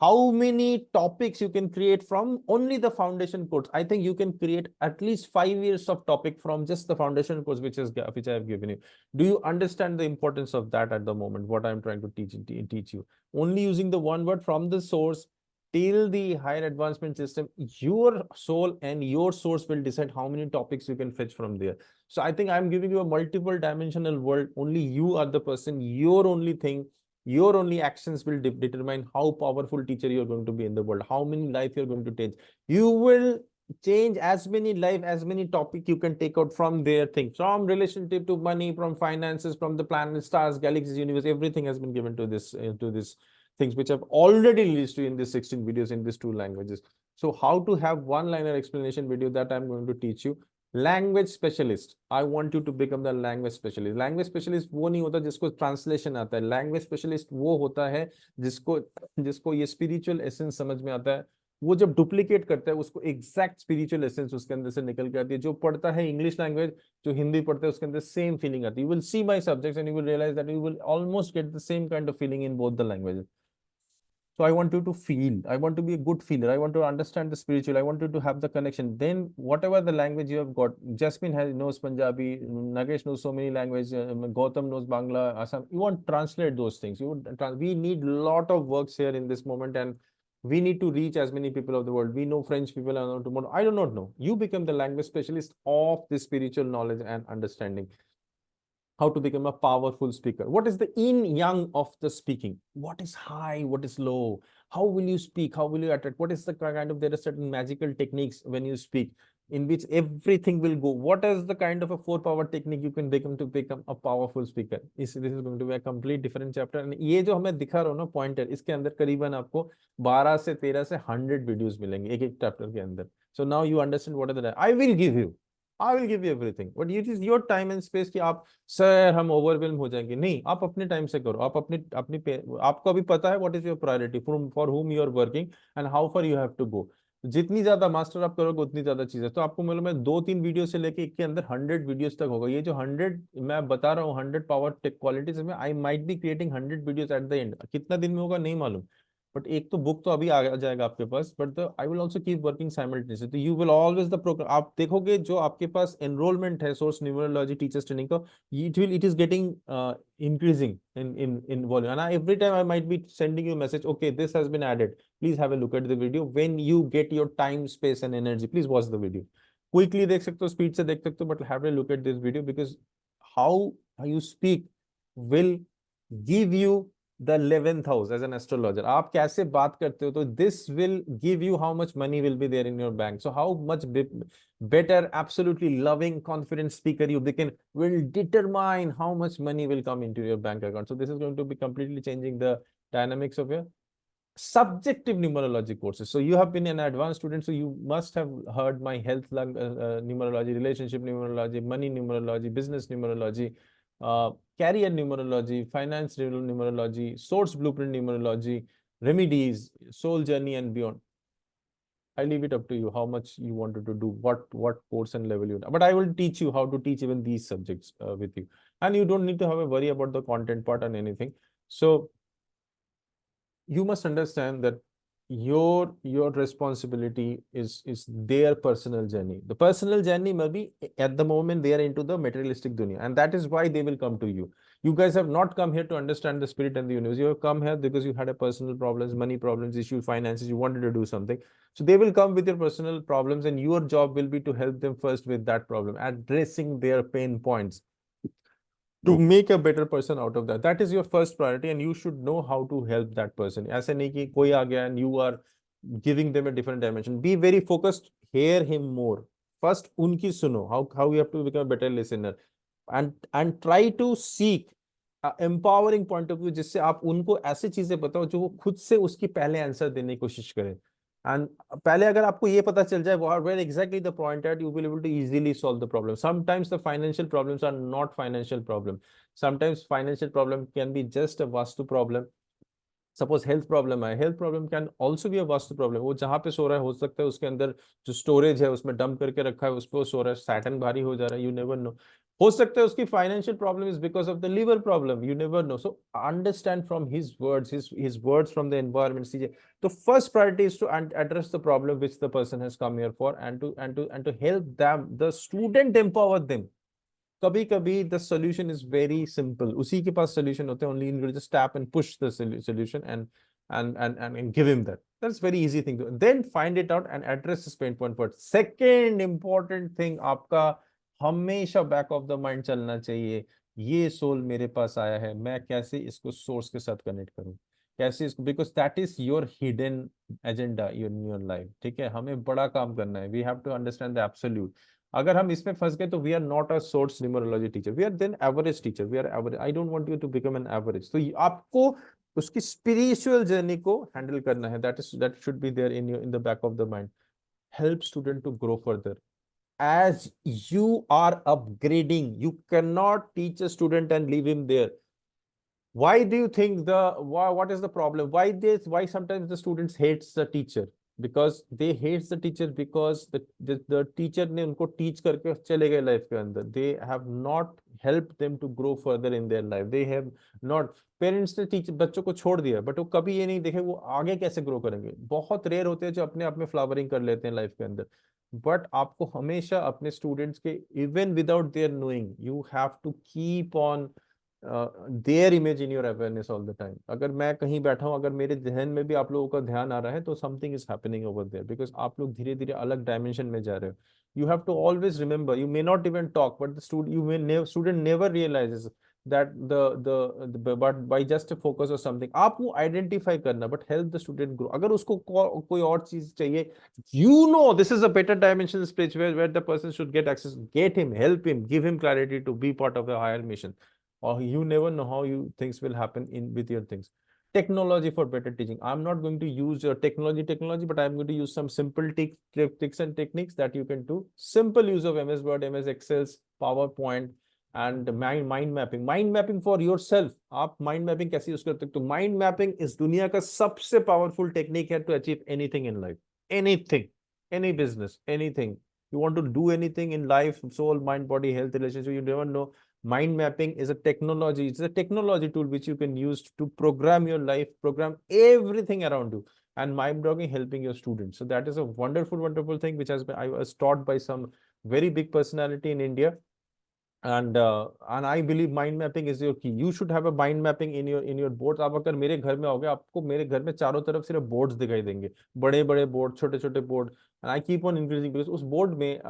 how many topics you can create from only the foundation course? I think you can create at least 5 years of topic from just the foundation course, which I have given you. Do you understand the importance of that at the moment? What I'm trying to teach you. Only using the one word from the source till the higher advancement system, your soul and your source will decide how many topics you can fetch from there. So I think I'm giving you a multiple dimensional world. Only you are the person, your only thing. Your only actions will determine how powerful teacher you're going to be in the world, how many life you're going to change. You will change as many life, as many topic you can take out from their thing, from relationship to money, from finances, from the planet, stars, galaxies, universe. Everything has been given to this things which I've already released to you in these 16 videos in these 2 languages. So how to have one-liner explanation video, that I'm going to teach you. Language specialist, I want you to become the language specialist. Language specialist वो नहीं होता जिसको translation आता है. Language specialist वो होता है जिसको ये स्पिरिचुअल एसेंस समझ में आता है. वो जब डुप्लीकेट करता है उसको एग्जैक्ट स्पिरिचुअल एसेंस उसके अंदर से निकल के आती है. जो पढ़ता है इंग्लिश लैंग्वेज, जो हिंदी पढ़ता है, उसके अंदर सेम फीलिंग आती है. You will see my subjects and you will realise that you will almost get the same kind of feeling in both the languages. So I want you to feel, I want to be a good feeler, I want to understand the spiritual, I want you to have the connection. Then whatever the language you have got, Jasmine knows Punjabi, Nagesh knows so many languages, Gautam knows Bangla, Assam. You want to translate those things. We need a lot of works here in this moment, and we need to reach as many people of the world. We know French people are tomorrow. I do not know. You become the language specialist of the spiritual knowledge and understanding. How to become a powerful speaker. What is the yin yang of the speaking? What is high? What is low? How will you speak? How will you attract? What is the kind of, there are certain magical techniques when you speak in which everything will go. What is the kind of a 4-power technique you can become to become a powerful speaker? This is going to be a complete different chapter. And ये जो हमें दिखा रहा हूँ ना pointer, इसके अंदर करीबन आपको 12 से 13 से 100 वीडियोस मिलेंगे एक चैप्टर के अंदर. So now you understand what are the, I will give you everything, but it is your time and space कि आप सर हम ओवरवेल्म हो जाएंगे. नहीं, आप अपने टाइम से करो. आप आपको अभी पता है what is your priority, for whom you are working and how far you have to go. जितनी ज्यादा मास्टर आप करोगे उतनी ज्यादा चीजें. तो आपको मालूम है 2-3 वीडियो से लेके एक के अंदर 100 वीडियोस तक होगा. ये जो 100 मैं बता रहा हूँ 100 पावर टेक क्वालिटीज में, I might be creating 100 videos eight the and. कितना दिन में होगा नहीं मालूम, बट एक तो बुक तो अभी आ जाएगा आपके पास, but I will also keep working simultaneously. तो you will always the program, आप देखोगे जो आपके पास एनरोलमेंट है सोर्स न्यूमरोलॉजी टीचर्स ट्रेनिंग का, it is getting increasing in volume, and every time I might be sending you a message, okay, this has been added, please have a look at the video. When you get your time, space and energy, please watch the video. Quickly देख सकते हो, speed से देख सकते हो, but have a look at this video, because how you speak will give you the 11th house as an astrologer. आप कैसे बात करते हो, तो this will give you how much money will be there in your bank. So how much better, absolutely loving, confident speaker you become will determine how much money will come into your bank account. So this is going to be completely changing the dynamics of your subjective numerology courses. So you have been an advanced student, so you must have heard my health numerology, relationship numerology, money numerology, business numerology, career numerology, finance numerology, source blueprint numerology, remedies, soul journey and beyond. I leave it up to you how much you wanted to do, what course and level you. But I will teach you how to teach even these subjects with you, and you don't need to have a worry about the content part and anything. So you must understand that your responsibility is their personal journey. The personal journey may be at the moment they are into the materialistic dunya, and that is why they will come to you. You guys have not come here to understand the spirit and the universe. You have come here because you had a personal problems, money problems, issue, finances, you wanted to do something. So they will come with your personal problems, and your job will be to help them first with that problem, addressing their pain points, to make a better person out of that. That is your first priority, and you should know how to help that person. ऐसे नहीं कि कोई आ गया and you are giving them a different dimension. Be very focused, hear him more. First उनकी सुनो, how you have to become a better listener, and try to seek empowering point of view, जिससे आप उनको ऐसी चीजें बताओ जो वो खुद से उसकी पहले आंसर देने की कोशिश करें. And पहले अगर आपको ये पता चल जाए where exactly the point at, you will be able to easily solve the problem. Sometimes the financial problems are not financial problem. Sometimes financial problem can be just a vastu problem. Suppose health problem है, health problem can also be a vastu problem. वो जहां पे सो रहा है हो सकता है उसके अंदर जो स्टोरेज है उसमें डंप करके रखा है उस पर सो रहा है, सैटर्न भारी हो जा रहा है, यू नेवर नो. हो सकता है उसकी financial problem is because of the liver problem, you never know. So understand from his words from the environment. सीजिए, तो first priority is to address the problem which the person has come here for, and to help them, the student empower them. कभी कभी the solution is very simple, उसी के पास solution होते हैं, only you just tap and push the solution and give him that. That's very easy thing to then find it out and address this pain point first. Second important thing, आपका हमेशा back of the mind चलना चाहिए, ये soul मेरे पास आया है, मैं कैसे इसको सोर्स के साथ कनेक्ट करूं, कैसे इसको, because that is your hidden agenda in your life. ठीक है, हमें बड़ा काम करना है. We have to understand the absolute. अगर हम इसमें फंस गए तो we are not a source numerology teacher, we are then average teacher, we are average. I don't want you to become an average. तो आपको उसकी स्पिरिचुअल जर्नी को हैंडल करना है. That should be there in the back of the mind. Help student to grow further as you are upgrading. You cannot teach a student and leave him there. Why do you think what is the problem? Why sometimes the students hates the teacher? Because they hates the teacher because the teacher ने उनको teach करके चले गए life के अंदर. They have not helped them to grow further in their life. They have not. Parents ने teacher बच्चों को छोड़ दिया, बट वो कभी ये नहीं देखे वो आगे कैसे ग्रो करेंगे. बहुत रेयर होते हैं जो अपने आप में फ्लावरिंग कर लेते हैं लाइफ के अंदर. बट आपको हमेशा अपने स्टूडेंट्स के, even without their knowing, you have to keep on their image in your awareness all the time. अगर मैं कहीं बैठा हूं, अगर मेरे ध्यान में भी आप लोगों का ध्यान आ रहा है, तो something is happening over there, because आप लोग धीरे धीरे अलग डायमेंशन में जा रहे हो. You have to always remember, you may not even talk, but the student never realizes that but by just a focus or something, आप वो identify करना, but help the student grow. अगर उसको कोई और चीज चाहिए, you know this is a better dimension speech where the person should get access, get him, help him, give him clarity to be part of a higher mission. Or you never know how things will happen with your things. Technology for better teaching. I'm not going to use your technology, but I'm going to use some simple tricks and techniques that you can do. Simple use of MS Word, MS Excel, PowerPoint, and mind mapping. Mind mapping for yourself. आप mind mapping कैसे use करते हो? तो mind mapping इस दुनिया का सबसे powerful technique है to achieve anything in life. Anything, any business, anything. You want to do anything in life, soul, mind, body, health, relationship, you never know. Mind mapping is a technology. It's a technology tool which you can use to program your life, program everything around you, and mind blogging helping your students. So that is a wonderful, wonderful thing which has been, I was taught by some very big personality in India. And I believe mind mapping is your key. You should have a mind mapping in your boards. आप अगर मेरे घर में आओगे, आपको मेरे घर में चारों तरफ सिर्फ बोर्ड्स दिखाई देंगे, बड़े बड़े बोर्ड, छोटे छोटे board, and I keep on increasing because उस बोर्ड में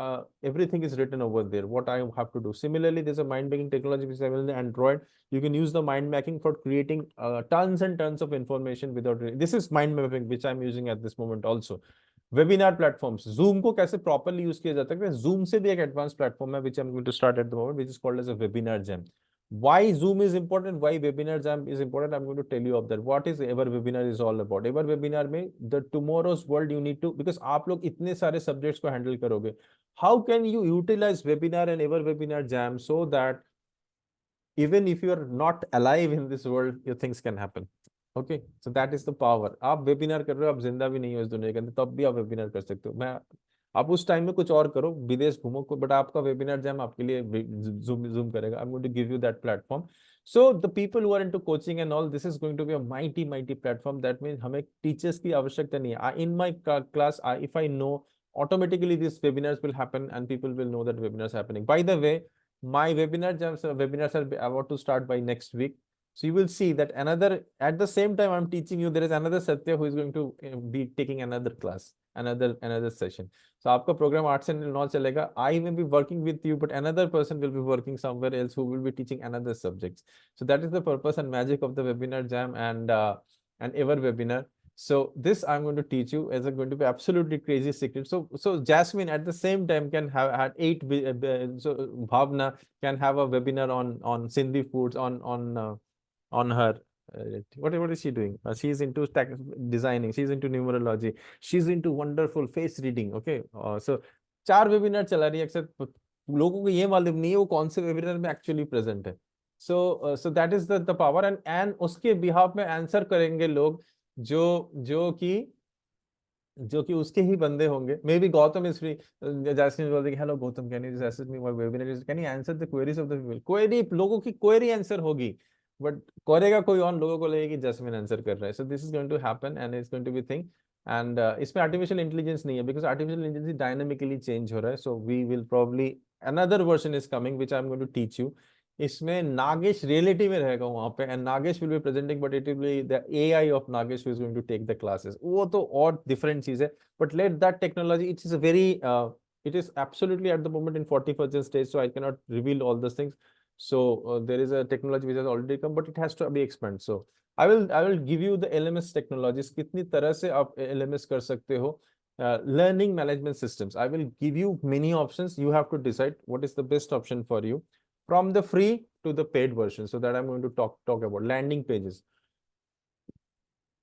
everything is written over there, what I have to do. Similarly, there's a mind mapping technology which is available in Android. You can use the mind mapping for creating tons and tons of information without. This is mind mapping which I'm using at this moment also. Webinar platforms, zoom को कैसे properly use किया जाता है, zoom से भी एक advance platform है which I'm going to start at the moment, which is called as a webinar jam. Why Zoom is important, why webinar jam is important, I'm going to tell you of that. What is ever webinar is all about. ever webinar में the tomorrow's world you need to, because आप लोग इतने सारे subjects को handle करोगे, how can you utilize webinar and ever webinar jam so that even if you are not alive in this world, your things can happen. Okay, so that is the power. आप webinar कर रहे हो, आप जिंदा भी नहीं हो इस दुनिया के अंदर, तब भी आप वेबिनार कर सकते हो. मैं आप उस टाइम में कुछ और करो, विदेश घूमो, बट आपका वेबिनार जैम आपके लिए जूम करेगा. I am going to give you that platform. So the people who are into coaching and all, this is going to be a mighty platform. That means हमें teachers की आवश्यकता नहीं है. In my class, if I know, automatically these webinars will happen and people will know that webinars happening. By the way, my webinars are about to start by next week. So you will see that another, at the same time I'm teaching you, there is another Satya who is going to be taking another class, another session. So आपका program 8 से 9 चलेगा. I will be working with you, but another person will be working somewhere else who will be teaching another subjects. So that is the purpose and magic of the webinar jam and ever webinar. So this I'm going to teach you is going to be absolutely crazy secret. So Jasmine at the same time can have had 8. So Bhavna can have a webinar on Sindhi foods on her. What is she doing? She's into designing. She's into numerology. She's into wonderful face reading. Okay. So 4 webinar चला रही है. अक्सर लोगों को ये मालूम नहीं है वो कौन से webinar में actually present है. So that is the power, and उसके behalf में answer करेंगे लोग जो कि उसके ही बंदे होंगे. Maybe Gautam is free. Jasmine बोल देगी, hello Gautam, can you just assist me, my webinar is, can you answer the queries of the people. Query लोगों की क्वेरी आंसर होगी, बट करेगा कोई और, लोगों को लगेगा कि जैस्मिन आंसर कर रहा है. So this is going to happen and it's going to be thing. And इसमें आर्टिफिशियल इंटेलिजेंस नहीं है, बिकॉज आर्टिफिशियल इंटेलिजेंस डायनामिकली चेंज हो रहा है. So we will probably another version is coming which I am going to teach you. इसमें Nagesh reality में रहेगा वहां पे, and Nagesh will be presenting, but it will be the AI of Nagesh who is going to take the classes. वो तो और different चीज है, but let that technology, it is a very it is absolutely at the moment in 40% stage, so I cannot reveal all those things. So there is a technology which has already come, but it has to be expanded. So I will give you the LMS technologies, कितनी तरह से आप LMS कर सकते हो. Learning management systems, I will give you many options. You have to decide what is the best option for you, from the free to the paid version. So that I'm going to talk about landing pages.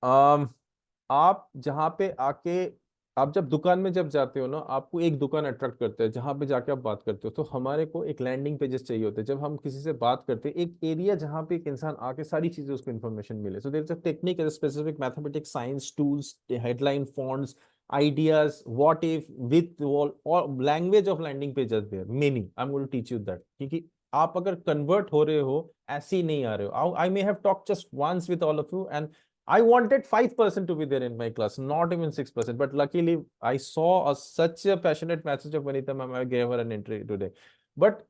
आप जहाँ पे आके, आप जब दुकान में जब जाते हो ना, आपको एक दुकान अट्रैक्ट करता है जहां पे जाके आप बात करते हो. तो हमारे को एक लैंडिंग पेजेस चाहिए होते हैं. जब हम किसी से बात करते हैं, एक एरिया जहां पे एक इंसान आके सारी चीजें उसको इन्फॉर्मेशन मिले. So there is a technique, a specific mathematics, science tools, headline fonts, ideas, what if, with all language of landing page are there, many. I'm going to teach you that. क्योंकि आप अगर convert हो रहे हो, ऐसे ही नहीं आ रहे हो. I may have talked just once with all of you, and I wanted 5% to be there in my class, not even 6%. But luckily, I saw such a passionate message of Vanita ma'am. I gave her an entry today. But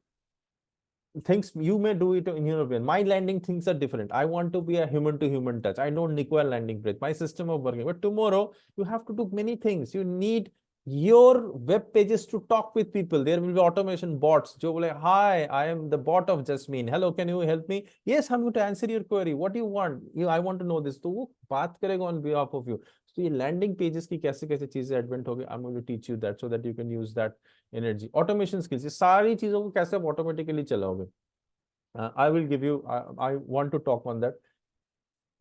things you may do it in your way. My landing things are different. I want to be a human to human touch. I don't require landing page. My system of working. But tomorrow you have to do many things. You need your web pages to talk with people. There will be automation bots. Jo bole, hi, I am the bot of Jasmine. Hello, can you help me? Yes, I'm going to answer your query. What do you want? I want to know this. तो वो बात करेगा on behalf of you. So ये landing pages की कैसे कैसे चीजें advent होगी. I'm going to teach you that so that you can use that energy. Automation skills. ये सारी चीजों को कैसे आप automatically चलाओगे. I will give you. I want to talk on that.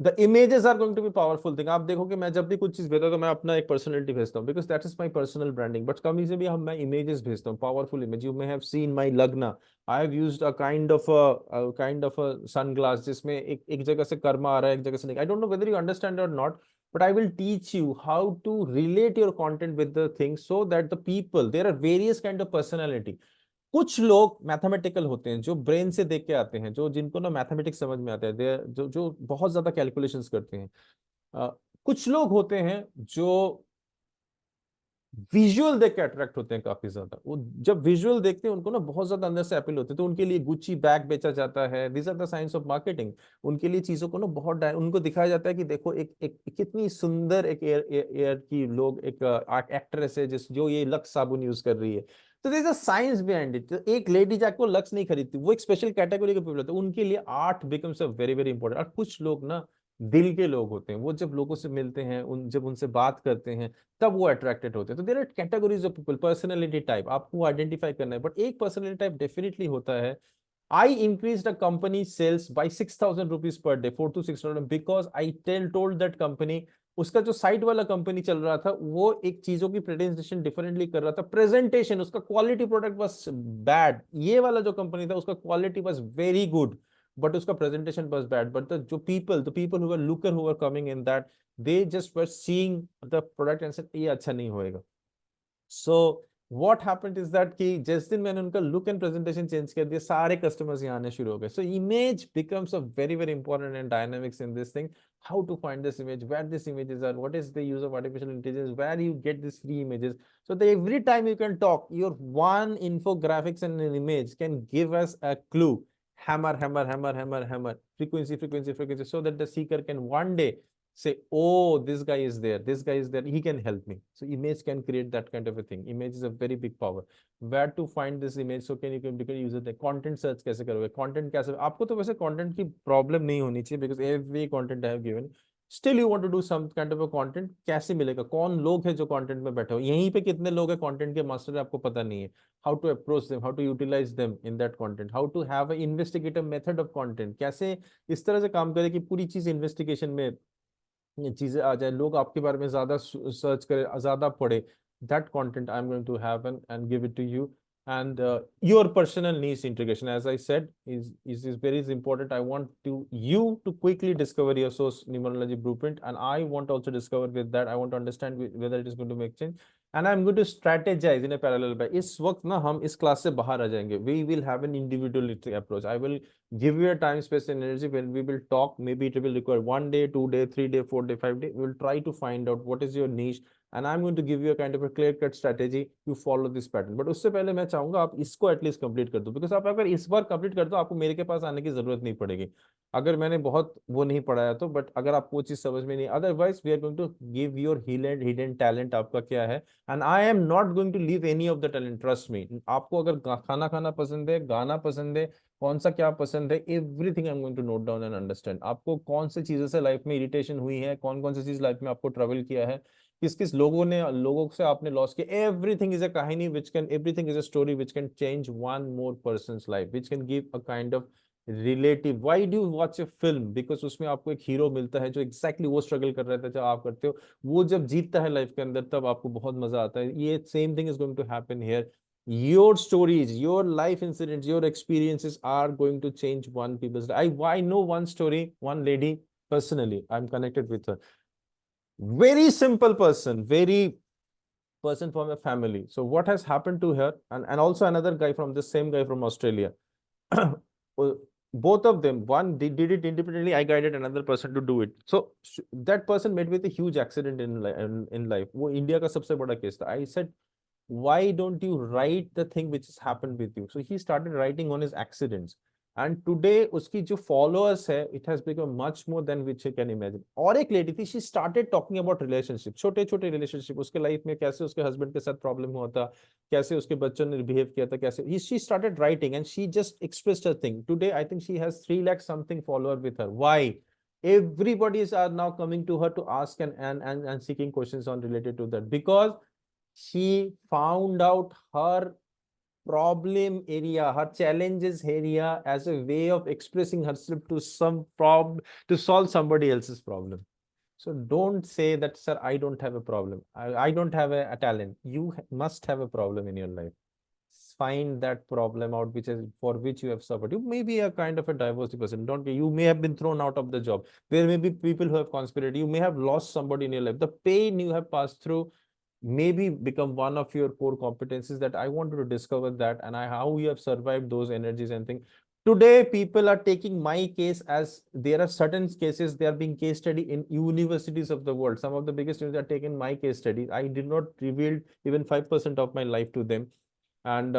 The images are going to be powerful thing. आप देखो कि मैं जब भी कुछ चीज भेजता हूँ तो मैं अपना एक पर्सनैलिटी भेजता हूँ, because that is my personal branding. But कभी से भी मैं images भेजता हूँ, powerful image. You may have seen my lagna. I have used a kind of a sunglass जिसमें एक जगह से कर्मा आ रहा है, एक जगह से नहीं. I don't know whether you understand or not, but I will teach you how to relate your content with the things so that the people, there are various kind of personality. कुछ लोग mathematical होते हैं, जो brain से देख के आते हैं, जो जिनको ना मैथमेटिक्स समझ में आता है, जो बहुत ज्यादा कैलकुलेशंस करते हैं। कुछ लोग होते हैं जो विजुअल देख के अट्रैक्ट होते हैं काफी ज्यादा। वो जब विजुअल देखते हैं उनको ना बहुत ज्यादा अंदर से अपील होते हैं, तो उनके लिए गुच्ची बैग बेचा जाता है। This are the science of marketing. उनके लिए चीजों को ना बहुत उनको दिखाया जाता है कि देखो एक कितनी सुंदर एक एयर की लोग, एक एक्ट्रेस है जिस जो ये लक्स साबुन यूज कर रही है। तो there is a science behind it. एक लेडी जाके वो लक्स नहीं खरीदती, वो एक स्पेशल कैटेगरी के पीपल होते हैं, उनके लिए art becomes a very very important. और कुछ लोग ना दिल के लोग होते हैं, वो जब लोगों से मिलते हैं, जब उनसे बात करते हैं, तब वो अट्रैक्टेड होते हैं। तो there are categories of people, personality type आपको आइडेंटिफाई करना है। बट एक पर्सनैलिटी टाइप डेफिनेटली होता है, I increase the company sales by 6,000 rupees per day, 4 to 6 because I told that company. उसका जो साइट वाला कंपनी चल रहा था, वो एक चीजों की प्रेजेंटेशन डिफरेंटली कर रहा था। प्रेजेंटेशन, उसका क्वालिटी प्रोडक्ट वाज बैड। ये वाला जो कंपनी था, उसका quality was very good, but उसका presentation was bad. But the people who were looker who were coming in that, they just were seeing the product and said ये अच्छा नहीं होएगा। So what happened is that कि जिस दिन मैंने उनका look and presentation change कर दिया, सारे customers यहाँ आने शुरू हो गए। So image becomes a very very important and dynamics in this thing. How to find this image, where these images are, what is the use of artificial intelligence, where you get these free images. So that every time you can talk, your one infographics and an image can give us a clue. Hammer, hammer, hammer, hammer, hammer, frequency, frequency, frequency, so that the seeker can one day say, oh, this guy is there, this guy is there, he can help me. So image can create that kind of a thing. Image is a very big power. Where to find this image? So can you use it? Content search कैसे करोगे? Content कैसे? आपको तो वैसे content की problem नहीं होनी चाहिए, because every content I have given. Still you want to do some kind of a content, कैसे मिलेगा? कौन लोग हैं जो content में बैठे हो? यहीं पे कितने लोग हैं content के master, आपको पता नहीं है। How to approach them, how to utilize them in that content, how to have an investigative method of content, कैसे इस तरह से काम करें कि पूरी चीज इन्वेस्टिगेशन में ये चीजें आ जाए, लोग आपके बारे में ज्यादा सर्च करें, ज्यादा पढ़े। that content I'm going to have and give it to you. And your personal niche integration, as I said, is very important. I want you to quickly discover your source numerology blueprint, and I want to also discover with that, I want to understand whether it is going to make change, and I'm going to strategize in a parallel by। इस वक्त ना हम इस class से बाहर आ जाएंगे। We will have an individualistic approach. I will give you a time, space, and energy when we will talk. Maybe it will require 1 day, 2 day, 3 day, 4 day, 5 day. We will try to find out what is your niche, and I'm going to give you a kind of a clear cut strategy to follow this pattern. But उससे पहले मैं चाहूंगा आप इसको at least complete कर दो, because आप अगर इस बार कंप्लीट कर दो, आपको मेरे के पास आने की जरूरत नहीं पड़ेगी। अगर मैंने बहुत वो नहीं पढ़ाया तो, बट अगर आपको वो चीज समझ में नहीं, otherwise we are going to give your hidden talent आपका क्या है, and I am not going to leave any of the talent, trust me. आपको अगर खाना खाना पसंद है, गाना पसंद है, कौन सा क्या पसंद है, everything I am going to note down and understand. आपको कौन सी चीजों से लाइफ में इरिटेशन हुई है, कौन कौन सी चीज लाइफ में आपको ट्रेवल किया है, किस किस लोगों से आपने लॉस किया, एवरीथिंग इज अ कहानी which can, everything is a story which can change one more persons life, which can give a kind of relative. Why do you watch A film? Because उसमें आपको एक hero मिलता है जो exactly वो struggle कर रहा था जो आप करते हो, वो जब जीतता है लाइफ के अंदर, तब आपको बहुत मजा आता है। ये same thing is going to happen here. Your stories, your life incidents, your experiences are going to change one people's life. I know one story, one lady personally, I'm connected with her. Very simple person, very person from a family. So what has happened to her, and also another guy from the same guy from Australia. Both of them, one did it independently, I guided another person to do it. So that person met with a huge accident in life. वो India का सबसे बड़ा case था। I said, why don't you write the thing which has happened with you? So he started writing on his accidents, and today उसकी जो followers है, it has become much more than which you can imagine. और एक lady थी, she started talking about relationship, छोटे छोटे relationship, उसके life में कैसे उसके husband के साथ problem हुआ था, कैसे उसके बच्चों ने behave किया था, कैसे she started writing, and she just expressed her thing. Today I think she has 3 lakh something follower with her. Why? Everybody are now coming to her to ask and seeking questions on related to that, because she found out her problem area, her challenges area, as a way of expressing herself to some problem, to solve somebody else's problem. So don't say that, sir, I don't have a problem, I don't have a talent. You must have a problem in your life. Find that problem out, which is for which you have suffered. You may be a kind of a diversity person, don't you may have been thrown out of the job, there may be people who have conspired, you may have lost somebody in your life, the pain you have passed through, maybe become one of your core competencies, that I wanted to discover that, and how you have survived those energies and things. Today, people are taking my case as there are certain cases, they are being case study in universities of the world. Some of the biggest universities are taking my case studies. I did not reveal even 5% of my life to them. And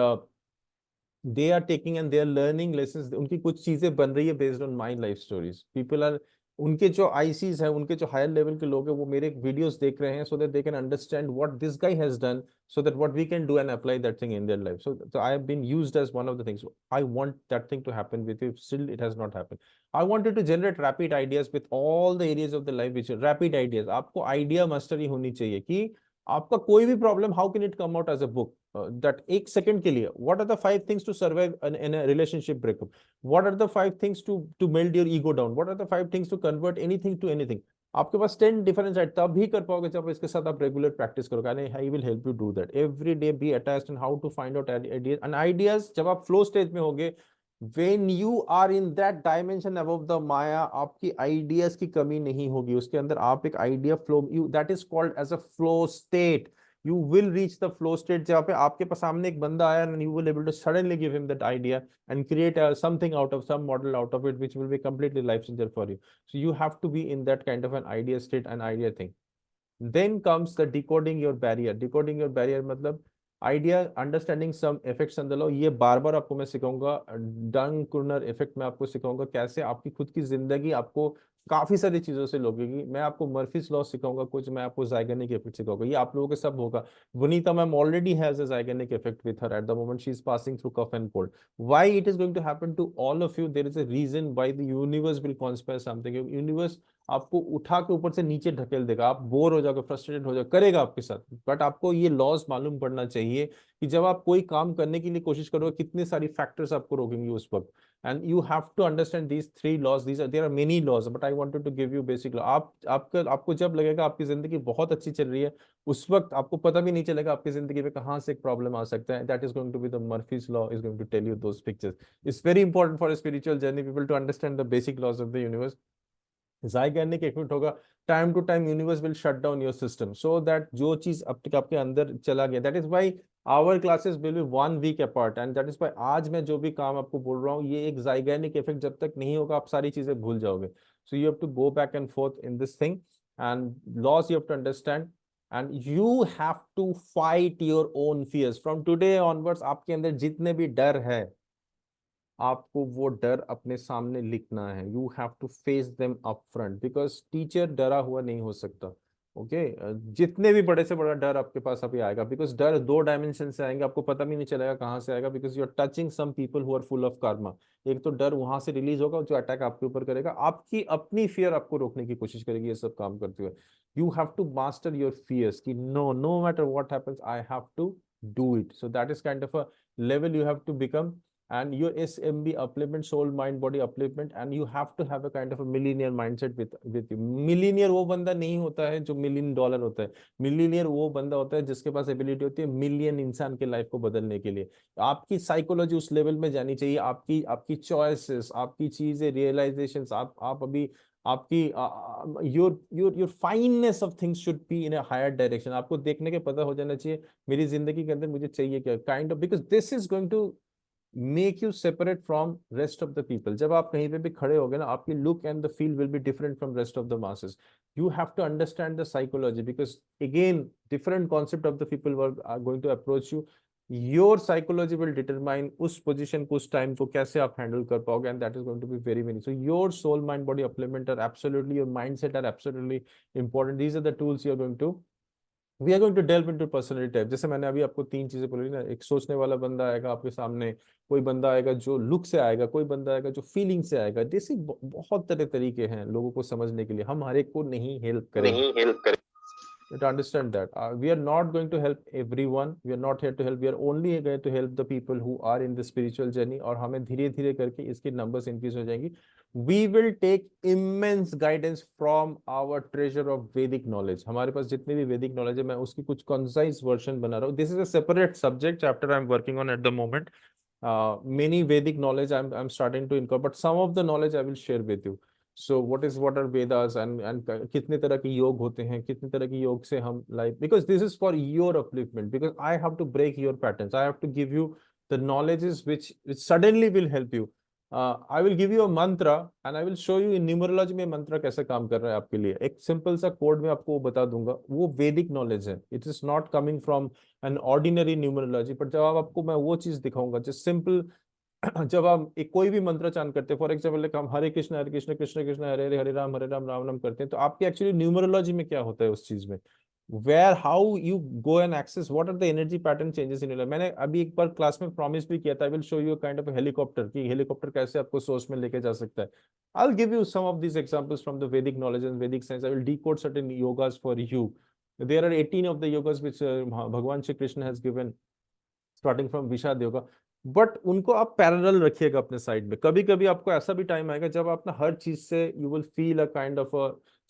they are taking and they are learning lessons. उनकी कुछ चीजें बन रही है based on my life stories. People are, उनके जो ICs है, उनके जो higher level के लोग हैं, वो मेरे videos देख रहे हैं so that they can understand what this guy has done, so that what we can do and apply that thing in their life. So I have been used as one of the things. I want that thing to happen with you. Still, it has not happened. I wanted to generate rapid ideas with all the areas of the life which are rapid ideas. आपको idea mastery होनी चाहिए कि आपका कोई भी problem, how can it come out as a book, that एक second के लिए, what are the 5 things to survive in a relationship breakup, what are the 5 things to melt your ego down, what are the 5 things to convert anything to anything. आपके पास 10 difference है, तब ही कर पाओगे जब इसके साथ आप रेगुलर प्रैक्टिस करोगे. And I will help you do that every day. Be attached and how to find out ideas. And ideas जब आप फ्लो स्टेज में होगे, when you are in that dimension above the maya, आपकी ideas की कमी नहीं होगी. उसके अंदर आप एक idea flow, you, that is called as a flow state. You will reach the flow state जहाँ पे आपके पास सामने एक बंदा आया and you will able to suddenly give him that idea and create something out of, some model out of it which will be completely life changer for you. So you have to be in that kind of an idea state and idea thing. Then comes the decoding your barrier. Decoding your barrier मतलब idea, understanding some effects on the law. ये बार बार आपको मैं सिखाऊंगा. डंग कुर्नर effect में आपको सिखाऊंगा कैसे आपकी खुद की जिंदगी आपको काफी सारी चीजों से लोगेगी. मैं आपको मर्फीज लॉ सिखाऊंगा कुछ, मैं आपको जाइगेनिक इफेक्ट सिखाऊंगा. ये आप लोगों के सब होगा. Vanita ma'am already has a Zeigarnik effect with her at the moment. She is passing through cough and cold. Why it is going to happen to all of you? There is a reason why the universe will conspire something. Universe आपको उठा के ऊपर से नीचे ढकेल देगा. आप bore हो जाओगे, फ्रस्ट्रेटेड हो जाओगे, करेगा आपके साथ. बट आपको ये लॉज मालूम पड़ना चाहिए कि जब आप कोई काम करने के लिए कोशिश करोगे, कितने सारी फैक्टर्स आपको रोकेंगे उस वक्त. And you have to understand these 3 laws. These are, there are many laws, but I wanted to give you basic law. आपको जब लगेगा आपकी जिंदगी बहुत अच्छी चल रही है, उस वक्त आपको पता भी नहीं चलेगा आपकी जिंदगी में कहाँ से एक प्रॉब्लम आ सकता है. That is going to be the Murphy's law is going to tell you those pictures. It's very important for a spiritual journey people to understand the basic laws of the universe. Zeigarnik effect होगा. Time to time universe will shut down your system so that जो चीज अब तक आपके अंदर चला गया, that is why our classes will be 1 week apart. And that is why आज मैं जो भी काम आपको बोल रहा हूँ, ये एक जाइगेनिक इफेक्ट जब तक नहीं होगा आप सारी चीजें भूल जाओगे. So you have to go back and forth in this thing and loss you have to understand. And you have to fight your own fears from today onwards. आपके अंदर जितने भी डर है, आपको वो डर अपने सामने लिखना है. You have to face them up front, because teacher डरा हुआ नहीं हो सकता. ओके जितने भी बड़े से बड़ा डर आपके पास अभी आएगा, बिकॉज डर 2 डायमेंशन से आएंगे, आपको पता भी नहीं चलेगा कहाँ से आएगा, because you are touching some people who are full of karma. एक तो डर वहां से रिलीज होगा जो अटैक आपके ऊपर करेगा, आपकी अपनी फियर आपको रोकने की कोशिश करेगी ये सब काम करते हुए. You have to master your fears कि no matter what happens I have to do it. So that is kind of a level you have to become. And your SMB upliftment, soul mind body upliftment, and you have to have a kind of a millionaire mindset with you. Millionaire वो बंदा नहीं होता है जो $1 million होता है. Millionaire वो बंदा होता है जिसके पास एबिलिटी होती है मिलियन इंसान के लाइफ को बदलने के लिए. आपकी साइकोलॉजी उस लेवल में जानी चाहिए. आपकी चॉइसेस, आपकी चीजें, रियलाइजेशंस, आप अभी आपकी your fineness of things should be in a higher direction. आपको देखने के पता हो जाना चाहिए मेरी जिंदगी के अंदर मुझे चाहिए क्या, kind of, because this is going to make you separate from rest of the people. जब आप कहीं पे भी खड़े होगे ना, आपकी look and the feel will be different from rest of the masses. You have to understand the psychology, because again different concept of the people are going to approach you. Your psychology will determine उस position को, उस time को कैसे आप handle कर पाओगे. And that is going to be very very. So your soul mind body upliftment are absolutely, your mindset are absolutely important. These are the tools you are going to, we are going to delve into personality type. जैसे मैंने अभी आपको 3 चीजें बोली ना, एक सोचने वाला बंदा आएगा आपके सामने, कोई बंदा आएगा जो लुक से आएगा, कोई बंदा आएगा जो फीलिंग से आएगा. जैसे बहुत तरह तरीके हैं लोगों को समझने के लिए. हम हर एक को नहीं हेल्प करेंगे. To understand that we are not going to help everyone, we are not here to help, we are only going to help the people who are in the spiritual journey. और हमें धीरे धीरे करके इसके numbers increase हो जाएंगी. We will take immense guidance from our treasure of Vedic knowledge. हमारे पास जितने भी Vedic knowledge है, मैं उसकी कुछ concise version बना रहा हूँ. This is a separate subject chapter I'm working on at the moment. Many Vedic knowledge I'm starting to incorporate, but some of the knowledge I will share with you. So what are Vedas and कितने तरह के योग होते हैं, कितने तरह के योग से हम like, because this is for your upliftment, because I have to break your patterns, I have to give you the knowledges which suddenly will help you. I will give you a mantra and I will show you in numerology में मंत्र कैसे काम कर रहा है आपके लिए. एक सिंपल सा कोड में आपको बता दूंगा, वो वैदिक नॉलेज है. It is not coming from an ordinary numerology. पर जब आपको मैं वो चीज दिखाऊंगा जो सिंपल, जब हम एक कोई भी मंत्र चांट करते हैं, फॉर एग्जाम्पल हम हरे कृष्ण कृष्ण कृष्ण हरे हरे, हरे राम राम राम करते हैं, तो आपकी एक्चुअली न्यूमरोलॉजी में क्या होता है उस चीज में, where how you go and access what are the energy pattern changes in your life. मैंने अभी एक बार क्लास में प्रॉमिस भी किया था, I will show you kind of helicopter, कि हेलीकॉप्टर कैसे आपको सोर्स में लेके जा सकता है. I will give you some of these examples from the Vedic knowledge and Vedic science. I will decode certain yogas for you. There are 18 of the yogas which Bhagwan Shri Krishna has given, starting from विषाद yoga. But उनको आप parallel रखिएगा अपने side में. कभी कभी आपको ऐसा भी टाइम आएगा जब आप ना हर चीज से you will feel a kind of,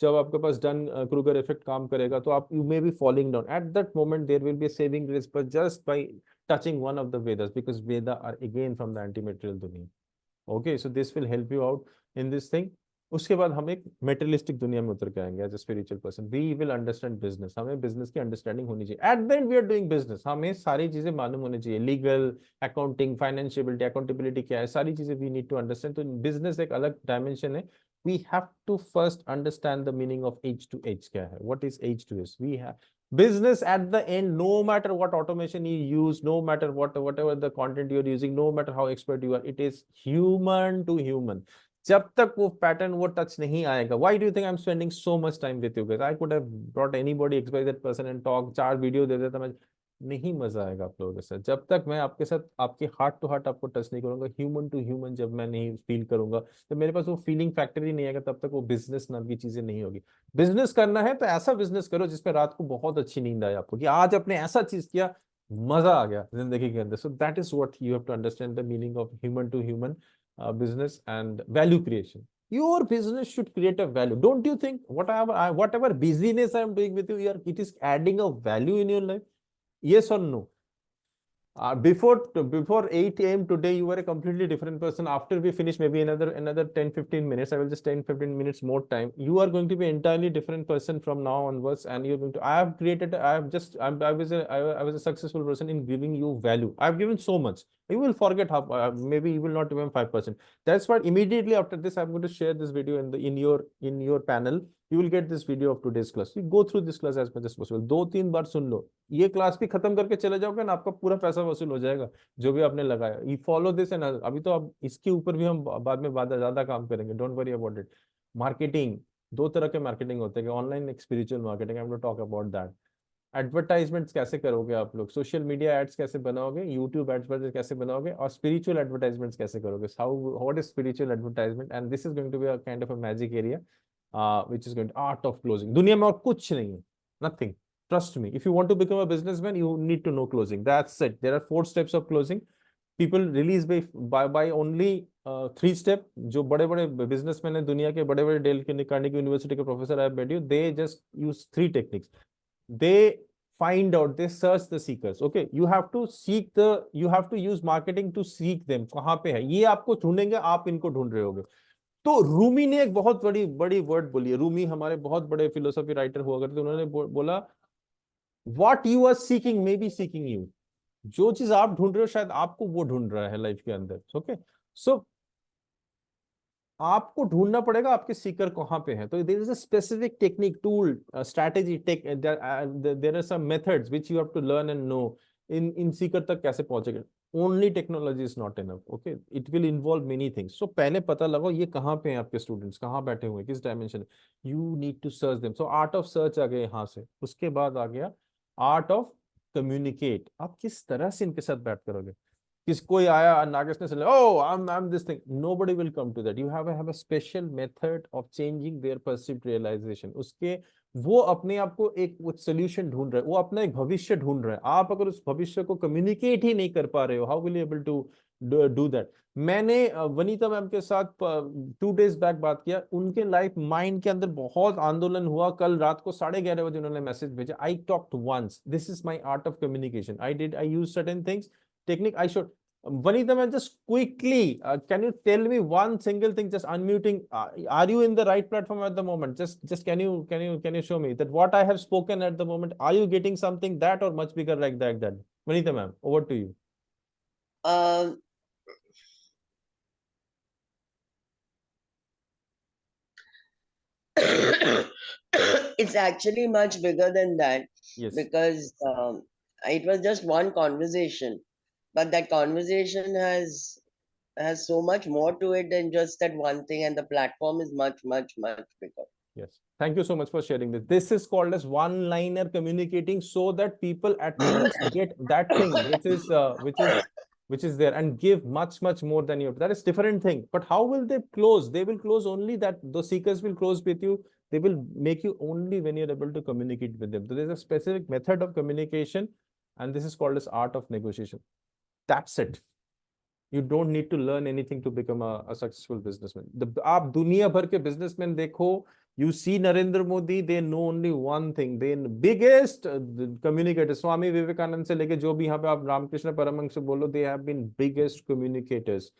जब आपके पास डन क्रूगर इफेक्ट काम करेगा तो आप you may be falling down. At that moment there will be a saving grace, but just by touching one of the Vedas, because Veda are again from the anti material दुनिया. Okay, so this will help you out in this thing. उसके बाद हम एक materialistic दुनिया में उतर के आएंगे. As a spiritual person we will understand business. हमें बिजनेस की अंडरस्टैंडिंग होनी चाहिए. At the end we are doing business, हमें सारी चीजें मालूम होनी चाहिए. लीगल, अकाउंटिंग, फाइनेंशियबिलिटी, अकाउंटेबिलिटी क्या है, सारी चीजें वी नीड टू अंडरस्टैंड. तो बिजनेस एक अलग डायमेंशन है. We have to first understand the meaning of H to H क्या है. What is H to H? We have business at the end, no matter what automation you use, no matter whatever the content you're using, no matter how expert you are, it is human to human. जब तक वो pattern वो touch नहीं आएगा. Why do you think I am spending so much time with you guys? I could have brought anybody XYZ person and talk, 4 video दे देता मैं, नहीं मजा आएगा आप लोगों के साथ. जब तक मैं आपके साथ आपके हार्ट टू हार्ट आपको टच नहीं करूंगा, ह्यूमन टू ह्यूमन जब मैं नहीं फील करूंगा, तो मेरे पास वो फीलिंग फैक्टर ही नहीं आएगा. तब तक वो बिजनेस नाम की चीजें नहीं होगी. बिजनेस करना है तो ऐसा बिजनेस करो जिसमें रात को बहुत अच्छी नींद आए आपको, कि आज आपने ऐसा चीज किया, मजा आ गया जिंदगी के अंदर. So that is what you have to understand the meaning of human to human business and value creation. Your business should create a value. Don't you think whatever busyness I am doing with you, it is adding a value in your life? Yes or no? Before 8 a.m. today, you were a completely different person. After we finish, maybe another 10-15 minutes, I will just 10-15 minutes more time. You are going to be entirely different person from now onwards, and you're going to. I was a successful person in giving you value. I've given so much. You will forget how. Maybe you will not even 5%. That's why immediately after this, I'm going to share this video in your panel. You will get this video of today's class. You go through this class as much as possible. 2-3 बार सुन लो. ये class भी खत्म करके चले जाओगे ना, आपका पूरा पैसा वसूल हो जाएगा जो भी आपने लगाया. यू फॉलो दिस एंड अभी तो अब इसके ऊपर भी हम बाद में ज्यादा काम करेंगे. Don't worry about it. Marketing, 2 तरह के मार्केटिंग होते हैं, ऑनलाइन एक spiritual marketing. I am going to talk about that. Advertisements कैसे करोगे आप लोग, सोशल मीडिया एड्स कैसे बनाओगे, यूट्यूब एड्स कैसे बनाओगे, और स्पिरिचुअल एडवर्टाइजमेंट्स कैसे करोगे. What is spiritual advertisement, and this is going to be a kind of a magic area which is going to art of closing. दुनिया में और कुछ नहीं है, nothing. Trust me, if you want to become a businessman, you need to know closing. That's it. There are 4 steps of closing. People release by only 3 step. जो बड़े बड़े businessman है दुनिया के, बड़े बड़े डेल के, कार्नेगी यूनिवर्सिटी के professor, I bet you, they just use 3 techniques. They find out, they search the seekers. Okay, you have to use marketing to seek them. कहाँ पे है ये आपको ढूंढेंगे, आप इनको ढूंढ रहे होगे. तो रूमी ने एक बहुत बड़ी बड़ी वर्ड बोली है. रूमी हमारे बहुत बड़े फिलोसफी राइटर हुआ करते, उन्होंने बोला, what you are seeking may be seeking you. जो चीज आप ढूंढ रहे हो शायद आपको वो ढूंढ रहा है लाइफ के अंदर. ओके, सो आपको ढूंढना पड़ेगा आपके सीकर कहाँ पे हैं. तो there is a specific technique, tool, strategy, there are some methods which you have to learn and know. इन सीकर तक कैसे पहुंचेगा. Only technology is not enough. Okay, it will involve many things. So पहले पता लगाओ ये कहाँ पे हैं आपके स्टूडेंट्स, कहाँ बैठे हुए हैं, किस डायमेंशन में. You need to search them. So art of search आ गया यहाँ से. उसके बाद आ गया आर्ट ऑफ कम्युनिकेट. आप किस तरह से इनके साथ बैठ करोगे. किस कोई आया नागेश ने बोला, oh I'm this thing, nobody will come to that. You have a special method of changing their perceived realization. उसके वो अपने आप को एक सोल्यूशन ढूंढ रहे हैं, वो अपना एक भविष्य ढूंढ रहे हैं. आप अगर उस भविष्य को कम्युनिकेट ही नहीं कर पा रहे हो, how will you able to do that. मैंने वनीता मैम के साथ 2 days बैक बात किया. उनके लाइफ माइंड के अंदर बहुत आंदोलन हुआ. कल रात को 11:30 बजे उन्होंने मैसेज भेजा, I talked once, this is my art of communication, I use certain things, technique, I showed. Vanita, man, just quickly, can you tell me one single thing? Just unmuting. Are you in the right platform at the moment? Just can you show me that what I have spoken at the moment? Are you getting something that or much bigger like that? Then, Vanita, ma'am, over to you. It's actually much bigger than that. Yes. Because it was just one conversation, but that conversation has so much more to it than just that one thing, and the platform is much bigger. Yes. Thank you so much for sharing this. This is called as one-liner communicating, so that people at least get that thing which is there, and give much more than you. That is different thing. But how will they close? They will close only that those seekers will close with you. They will make you only when you're able to communicate with them. So there's a specific method of communication, and this is called as art of negotiation. That's it. You don't need to learn anything to become a successful businessman. आप दुनिया भर के businessmen देखो, you see Narendra Modi, they know only one thing. They biggest communicators. Swami Vivekananda से लेके जो भी यहाँ पे आप रामकृष्ण परमहंस बोलो, they have been biggest communicators.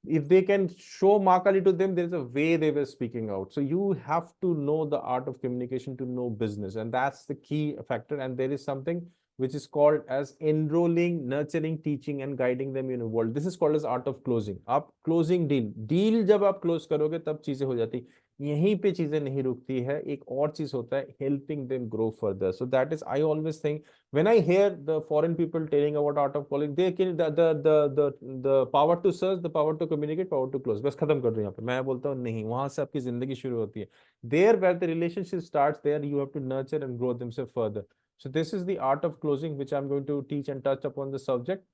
If they can show Makali to them, there is a way they were speaking out. So you have to know the art of communication to know business, and that's the key factor. And there is something which is called as enrolling, nurturing, teaching, and guiding them in a world. This is called as art of closing. आप closing deal जब आप close करोगे तब चीजें हो जाती, यहीं पे चीजें नहीं रुकती है. एक और चीज होता है helping them grow further. So that is, I always think when I hear the foreign people telling about art of closing, they can the power to search, the power to communicate, power to close. बस खत्म कर दो यहाँ पे. मैं बोलता हूँ नहीं, वहां से आपकी जिंदगी शुरू होती है. There where the relationship starts, there you have to nurture and grow themselves further. So this is the art of closing, which I'm going to teach and touch upon the subject.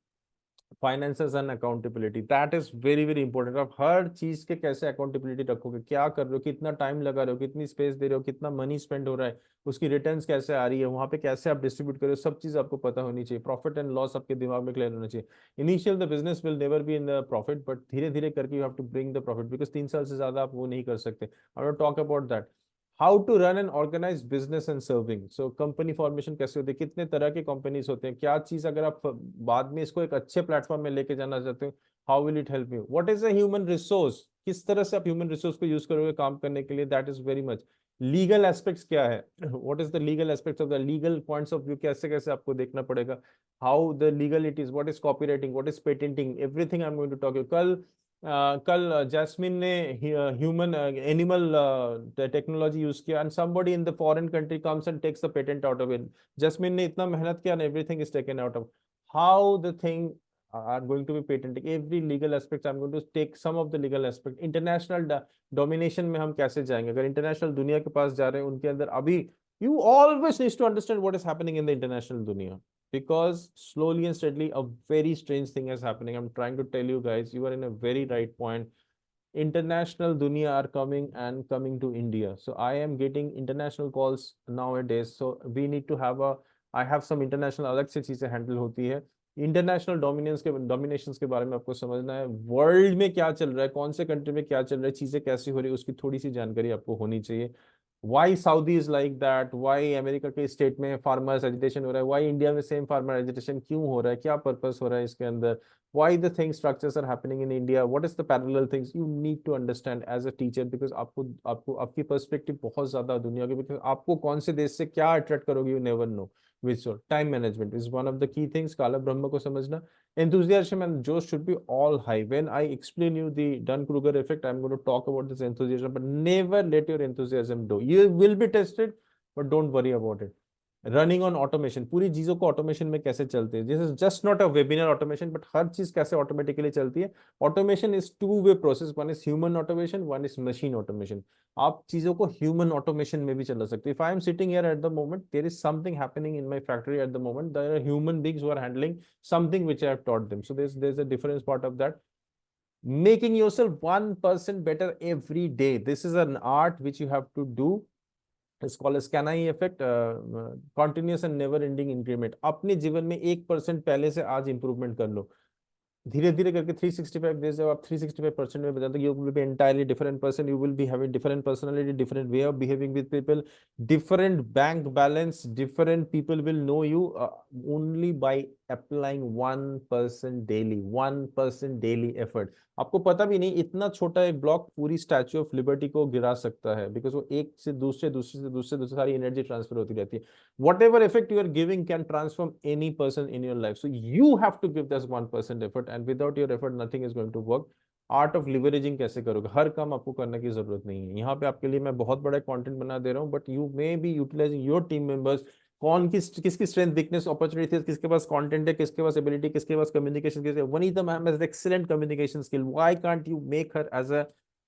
Finances and accountability. That is very important. आप हर चीज के कैसे accountability रखोगे, क्या कर रहे हो, कितना टाइम लगा रहे हो, कितनी स्पेस दे रहे हो, कितना मनी स्पेंड हो रहा है, उसकी रिटर्न्स कैसे आ रही है, वहां पे कैसे आप डिस्ट्रीब्यूट कर रहे हो, सब चीज आपको पता होनी चाहिए. प्रॉफिट एंड लॉस आपके दिमाग में क्लियर होना चाहिए. Initial the business will never be in the profit, but धीरे धीरे करके you have to bring the profit, because 3 साल से ज्यादा आप वो नहीं कर सकते. I will talk about that. How to run and organise business and serving. So company formation कैसे होती है, कितने तरह के कंपनीज होते हैं, क्या चीज अगर आप बाद में इसको एक अच्छे प्लेटफॉर्म में लेके जाना चाहते हो, how will it help you. What is a human resource, किस तरह से आप ह्यूमन रिसोर्स को यूज करोगे काम करने के लिए. That is very much. Legal aspects क्या है, what is the legal aspects of the legal points of view, कैसे कैसे आपको देखना पड़ेगा, how the legal it is, what is copyrighting, what is patenting, everything I am going to talk you. कल Jasmine ने human animal technology use किया, and somebody in the foreign country comes and takes the patent out of it. Jasmine ने इतना मेहनत किया and everything is taken out of. How the thing are going to be patented, every legal aspect I'm going to take some of the legal aspect. International domination में हम कैसे जाएंगे, अगर international दुनिया के पास जा रहे हैं, उनके अंदर अभी you always need to understand what is happening in the international dunya, because slowly and steadily a very strange thing is happening. I'm trying to tell you guys, you are in a very right point. International dunya are coming to India. So I am getting international calls nowadays. So we need to have I have some international अलग से चीजें handle होती है. International डोमिनेशंस के बारे में आपको समझना है, वर्ल्ड में क्या चल रहा है, कौन से कंट्री में क्या चल रहा है, चीजें कैसी हो रही है, उसकी थोड़ी सी जानकारी आपको होनी चाहिए. Why Saudi is like that, why America के स्टेट में फार्मर्स एजिटेशन हो रहा है, why इंडिया में सेम फार्मर एजिटेशन क्यों हो रहा है, क्या पर्पस हो रहा है इसके अंदर, why the things structures are happening in India, what is the parallel things, you need to understand as a teacher, because आपको आपकी पर्सपेक्टिव बहुत ज्यादा दुनिया के, because आपको कौन से देश से क्या अट्रैक्ट करोगे, you never know. Which so time management is one of the key things. काला ब्रह्म को समझना, enthusiasm and joy should be all high. When I explain you the Dunning-Kruger effect, I'm going to talk about this enthusiasm, but never let your enthusiasm go. You will be tested, but don't worry about it. Running on automation, पूरी चीजों को automation में कैसे चलते हैं. This is just not a webinar automation, but हर चीज कैसे ऑटोमेटिकली चलती है. Automation is two way process, one is human automation, one is machine automation. आप चीजों को ह्यूमन ऑटोमेशन में भी चला सकते हैं. If I am sitting here at the moment, there is something happening in my factory at the moment, there are human beings who are handling something which I have taught them. So there is a difference part of that. Making yourself 1% better every day, this is an art which you have to do. It's called as can I effect, continuous and never ending increment. अपने जीवन में 1% पहले से आज improvement कर लो, धीरे धीरे करके 365 डेज जब आप 365% में बजाते, you will be entirely different person, you will be having different personality, different way of behaving with people, different bank balance, different people will know you only by applying 1% daily, 1% daily effort. आपको पता भी नहीं इतना छोटा एक block पूरी statue of liberty को गिरा सकता है, बिकॉज वो एक से दूसरे दूसरे से दूसरे दूसरे सारी एनर्जी ट्रांसफर होती रहती है. Whatever effect you are giving can transform any person in your life. So you have to give this 1% effort, and without your effort nothing is going to work. Art of leveraging कैसे करोगे, हर काम आपको करने की जरूरत नहीं है. यहाँ पे आपके लिए मैं बहुत बड़ा कंटेंट बना दे रहा हूँ, but you may be utilising your team members. कौन किसकी स्ट्रेंथ, वीकनेस, अपॉर्चुनिटी, किसके पास कंटेंट है, किसके पास एबिलिटी, किसके पास कम्युनिकेशन स्किल्स है. Vanita ma'am has excellent communication skill. Why can't you make her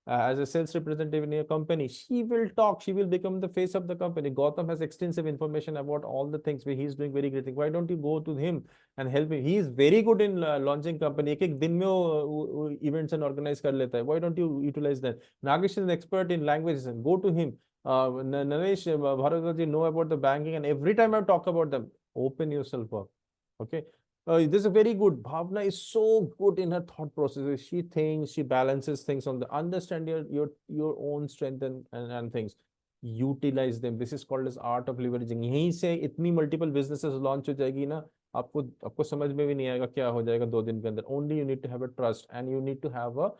as a sales representative in your company? She will talk, she will become the face of the company. Gautam has extensive information about all the things where he's doing very great things. Why don't you go to him and help him? He is very good in launching company. एक दिन में वो events and organize कर लेता है. Why don't you utilize that? Nagesh is an expert in languages. Go to him. Naresh Bharadwaj know about the banking, and every time I talk about them, open yourself up. Okay. This is a very good. Bhavna is so good in her thought processes. She thinks, she balances things on the understand your own strength and things. Utilize them. This is called as art of leveraging. यहीं से इतनी multiple businesses launch हो जाएगी ना, आपको समझ में भी नहीं आएगा क्या हो जाएगा 2 दिन के अंदर. Only you need to have a trust and you need to have a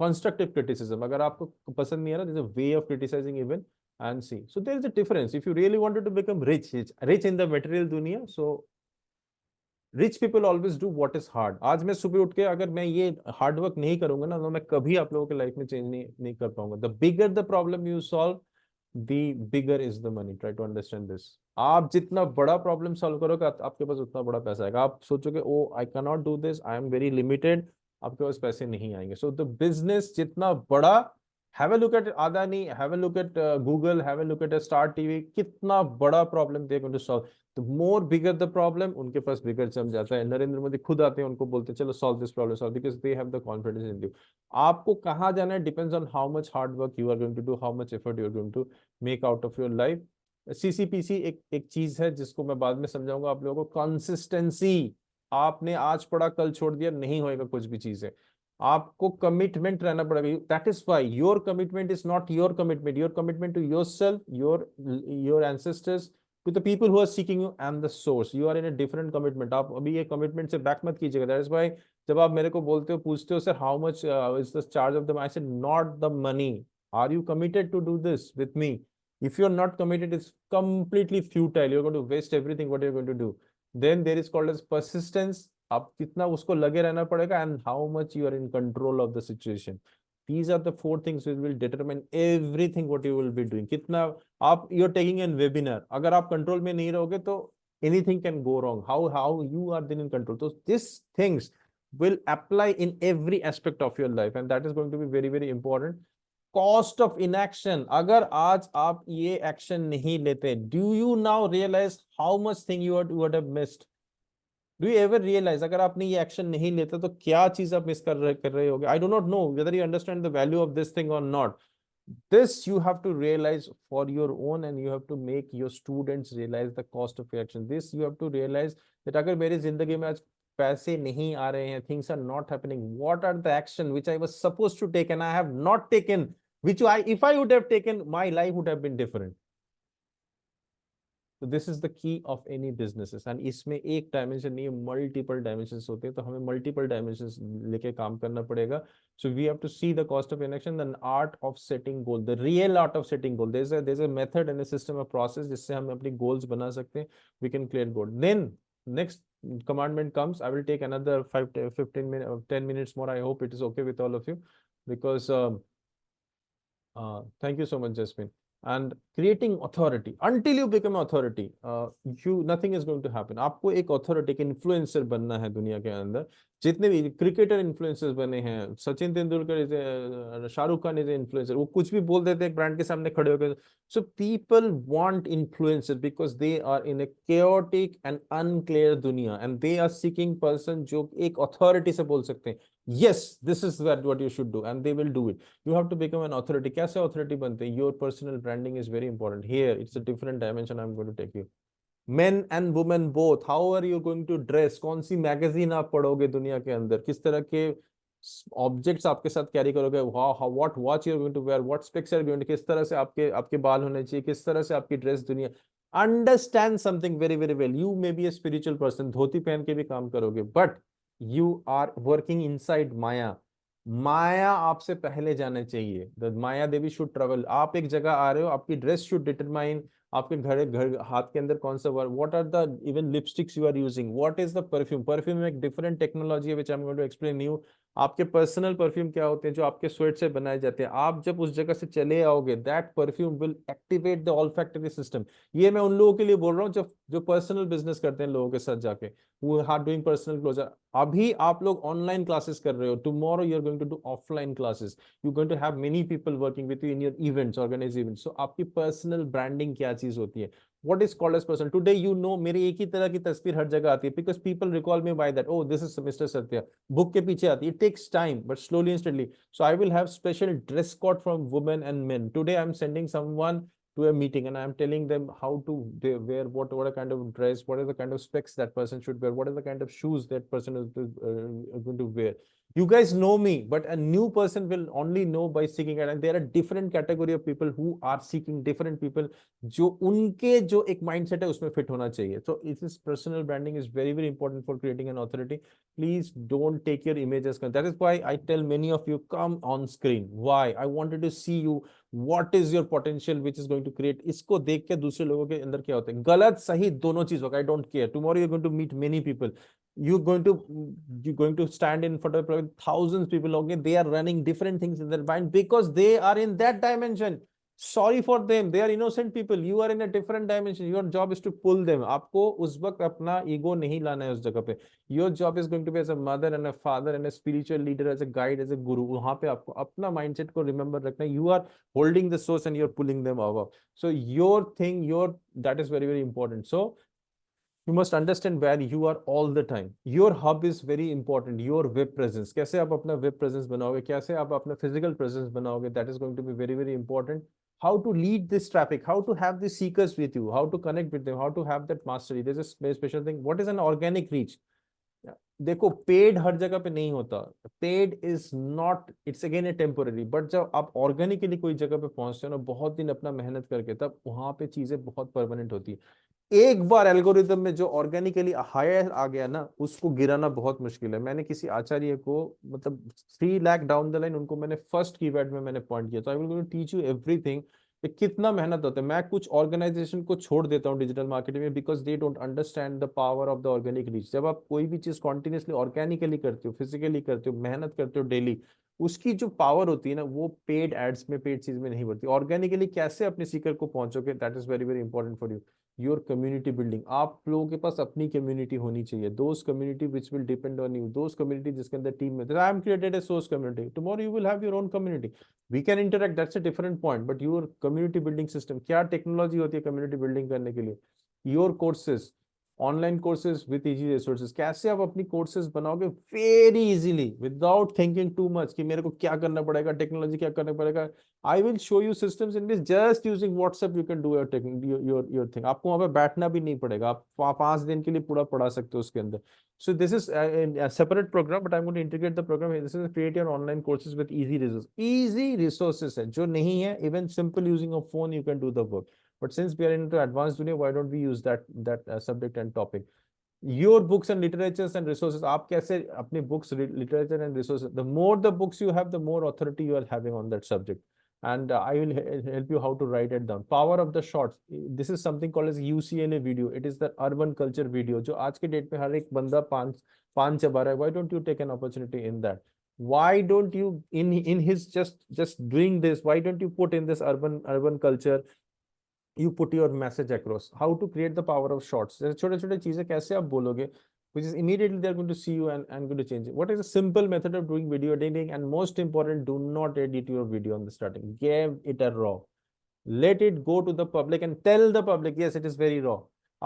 constructive criticism. अगर आपको पसंद नहीं आ रहा, there's a way of criticizing even and see. So there is a difference. If you really wanted to become rich in the material दुनिया, so rich people always do what is hard. आज मैं सुबह उठ के अगर मैं ये hard work नहीं करूंगा ना, तो मैं कभी आप लोगों के लाइफ में चेंज नहीं कर पाऊंगा. The bigger the problem you solve, the bigger is the money. Try to understand this. आप जितना बड़ा प्रॉब्लम सॉल्व करोगे, आपके पास उतना बड़ा पैसा आएगा. आप सोचोगे oh I can not do this, I am very limited, आपके पास पैसे नहीं आएंगे. सो द बिजनेस जितना बड़ा, have a look at Adani, have a look at Google, have a look at Star TV, कितना बड़ा problem they are going to solve. तो मोर बिगर द प्रॉब्लम, उनके पास बिगर जम जाता है. नरेंद्र मोदी खुद आते हैं, उनको बोलते हैं चलो solve this problem, solve, because they have the confidence in you. आपको कहाँ जाना है depends on how much hard work you are going to do, how much effort you are going to make out of your life. CCPC एक चीज है जिसको मैं बाद में समझाऊंगा आप लोगों को. कंसिस्टेंसी. आपने आज पढ़ा कल छोड़ दिया, नहीं होएगा कुछ भी चीजें. आपको कमिटमेंट रहना पड़ेगा. That is why your commitment is not your commitment. Your commitment to yourself, your ancestors, to the people who are seeking you and the source. You are in a different commitment. आप अभी ये commitment से back मत कीजिएगा. That is why जब आप मेरे को बोलते हो, पूछते हो, sir how much is the charge of them, I said not the money. Are you committed to do this with me? If you are not committed, it's completely futile. You're going to waste everything what you're going to do. Then there is called as persistence. आप कितना उसको लगे रहना पड़ेगा, and how much you are in control of the situation. These are the 4 things which will determine everything what you will be doing. कितना आप you're taking a webinar, अगर आप कंट्रोल में नहीं रहोगे तो anything can go wrong. How you are then in control. So these things will apply in every aspect of your life, and that is going to be very very important. Cost of inaction. अगर आज आप ये action नहीं लेते, do you now realize how much thing you would have missed? Do you ever realize अगर आपने ये action नहीं लेता तो क्या चीज आप मिस कर रहे होगे? I do not know whether you understand the value of this thing or not. This you have to realize for your own, and you have to make your students realize the cost of action. This you have to realize that अगर मेरी जिंदगी में आज पैसे नहीं आ रहे हैं, things are not happening, what are the action which I was supposed to take and I have not taken, which if I would have taken, my life would have been different. तो this is the key of any businesses. And इसमें एक dimension नहीं है, multiple dimensions होते हैं. तो हमें multiple dimensions लेके काम करना पड़ेगा. So we have to see the cost of inaction, the art of setting goal, the real art of setting goal. There is a method and a system of process जिससे हम अपनी goals बना सकते हैं. We can clear goal. Then next commandment comes. I will take another 15 minutes, 10 minutes more. I hope it is okay with all of you, because thank you so much, Jasmine. And creating authority. Until you become authority, nothing is going to happen. आपको एक authority, एक influencer बनना है दुनिया के अंदर. जितने भी क्रिकेटर इन्फ्लुएंसर्स बने हैं, सचिन तेंदुलकर, शाहरुख खान इज इन्फ्लुएंसर, वो कुछ भी बोल देते हैं ब्रांड के सामने खड़े होकर. So people want influencer because they are in a chaotic and unclear दुनिया, and they are seeking person जो एक अथॉरिटी से बोल सकते हैं yes this is what you should do, and they will do it. You have to become an authority. कैसे authority बनते हैं? Your personal branding is very important. Here it's a different dimension I'm going to take you. Men and women both, how are you going to dress? कौन सी magazine आप पढ़ोगे दुनिया के अंदर? किस तरह के ऑब्जेक्ट्स आपके साथ कैरी करोगे? What watch you are going to wear, what specs are going to, किस तरह से आपके बाल होने चाहिए, किस तरह से आपकी ड्रेस दुनिया. Understand something very very well. You may be a spiritual person, dhoti पहन के भी काम करोगे, but you are working inside maya. Maya आपसे पहले जाना चाहिए. The Maya Devi should travel. आप एक जगह आ रहे हो, आपकी ड्रेस शुड डिटरमाइन आपके घर हाथ के अंदर कौन सा word, what are the even lipsticks you are using, what is the perfume. Perfume में एक डिफरेंट टेक्नोलॉजी है which I am going to explain you. आपके पर्सनल परफ्यूम क्या होते हैं जो आपके स्वेट से बनाए जाते हैं. आप जब उस जगह से चले आओगे, that perfume will activate the olfactory system. ये मैं उन लोगों के लिए बोल रहा हूँ जो पर्सनल बिजनेस करते हैं लोगों के साथ जाके, वो हार्ड डूइंग पर्सनल क्लोजर. अभी आप लोग ऑनलाइन क्लासेस कर रहे हो, tomorrow you are going to do offline classes. You going to have many people working with you in your events, organise events. So आपकी पर्सनल ब्रांडिंग क्या चीज होती है, what is called as person today, you know, मेरी एक ही तरह की तस्वीर हर जगह आती है, because people recall me by that, oh this is Mr. Satya. Book के पीछे आती है. It takes time but slowly and steadily. So I will have special dress code from women and men. Today I'm sending someone to a meeting and I'm telling them how to wear what a kind of dress, what is the kind of specs that person should wear, what is the kind of shoes that person is going to wear. You guys know me, but a new person will only know by seeking it. And there are different category of people who are seeking different people. जो उनके जो एक mindset है उसमें fit होना चाहिए. So it is personal branding is very very important for creating an authority. Please don't take your images. That is why I tell many of you, come on screen. Why? I wanted to see you. What is your potential which is going to create. इसको देख के दूसरे लोगों के अंदर क्या होता है, गलत सही दोनों चीज होगा. I don't care. Tomorrow you're going to meet many people. You're going to stand in front of thousands of people. Okay, they are running different things in their mind because they are in that dimension. Sorry for them, they are innocent people. You are in a different dimension. Your job is to pull them. आपको उस वक्त अपना ego नहीं लाना है उस जगह पे. Your job is going to be as a mother and a father and a spiritual leader, as a guide, as a guru. वहां पे आपको अपना mindset को remember रखना है. You are holding the source and you're pulling them above. So your thing, that is very very important. So you must understand where you are all the time. Your hub is very important. Your web presence. कैसे आप अपना web presence बनाओगे, कैसे आप अपना physical presence बनाओगे, that is going to be very very important. How to lead this traffic, how to have the seekers with you, how to connect with them, how to have that mastery. There's a very special thing. What is an organic reach? देखो paid हर जगह पे नहीं होता. Paid is not, it's again A temporary. But जब आप organically कोई जगह पे पहुंचते हो ना, बहुत दिन अपना मेहनत करके, तब वहां पे चीजें बहुत परमानेंट होती है. एक बार एल्गोरिदम में जो ऑर्गेनिकली हायर आ गया ना, उसको गिराना बहुत मुश्किल है. मैंने किसी आचार्य को, मतलब 3 लाख डाउन द लाइन, उनको मैंने फर्स्ट कीवर्ड में मैंने पॉइंट किया. तो आई विल टीच यू एवरीथिंग कि कितना मेहनत होता है. मैं कुछ ऑर्गेनाइजेशन को छोड़ देता हूँ डिजिटल मार्केटिंग में, because they don't understand the power of the organic reach. जब आप कोई भी चीज कॉन्टिन्यूसली ऑर्गेनिकली करते हो, फिजिकली करते हो, मेहनत करते हो डेली, उसकी जो पावर होती है ना, वो पेड एड्स में, पेड चीज में नहीं बढ़ती. ऑर्गेनिकली कैसे अपने सीकर को पहुंचोगे, that is very very important for you. Your community building. आप लोगों के पास अपनी कम्युनिटी होनी चाहिए. Those community which will depend on you. Those community जिसके अंदर टीम में, I am created a source community. Tomorrow you will have your own community. We can interact, that's a different point. But your community building system, क्या technology होती है community building करने के लिए. Your courses, online courses with easy resources. कैसे आप अपनी courses बनाओगे very easily without thinking too much कि मेरे को क्या करना पड़ेगा, टेक्नोलॉजी क्या करना पड़ेगा. आई will show you systems in which just using WhatsApp you can do your thing. आपको वहां पे बैठना भी नहीं पड़ेगा. आप 5 दिन के लिए पूरा पढ़ा सकते हो उसके अंदर. So this is a separate program, but I'm going to integrate the program. This is create your online courses with easy resources. Easy resources है जो नहीं है, even simple using a phone you can do the work. But since we are into advanced dunia, why don't we use that subject and topic? Your books and literatures and resources. आप कैसे अपने books, literature and resources. The more the books you have, the more authority you are having on that subject. And I will help you how to write it down. Power of the shorts. This is something called as UCNA video. It is the urban culture video. जो आज के date में हर एक बंदा पान चबा रहा है. Why don't you take an opportunity in that? Why don't you in his just doing this? Why don't you put in this urban culture? You put your message across. How to create the power of shorts. छोटे छोटे चीजें कैसे आप बोलोगे, which is immediately they're going to see you and going to change it. What is a simple method of doing video editing? And most important, do not edit your video on the starting. Give it a raw. Let it go to the public and tell the public, yes, it is very raw.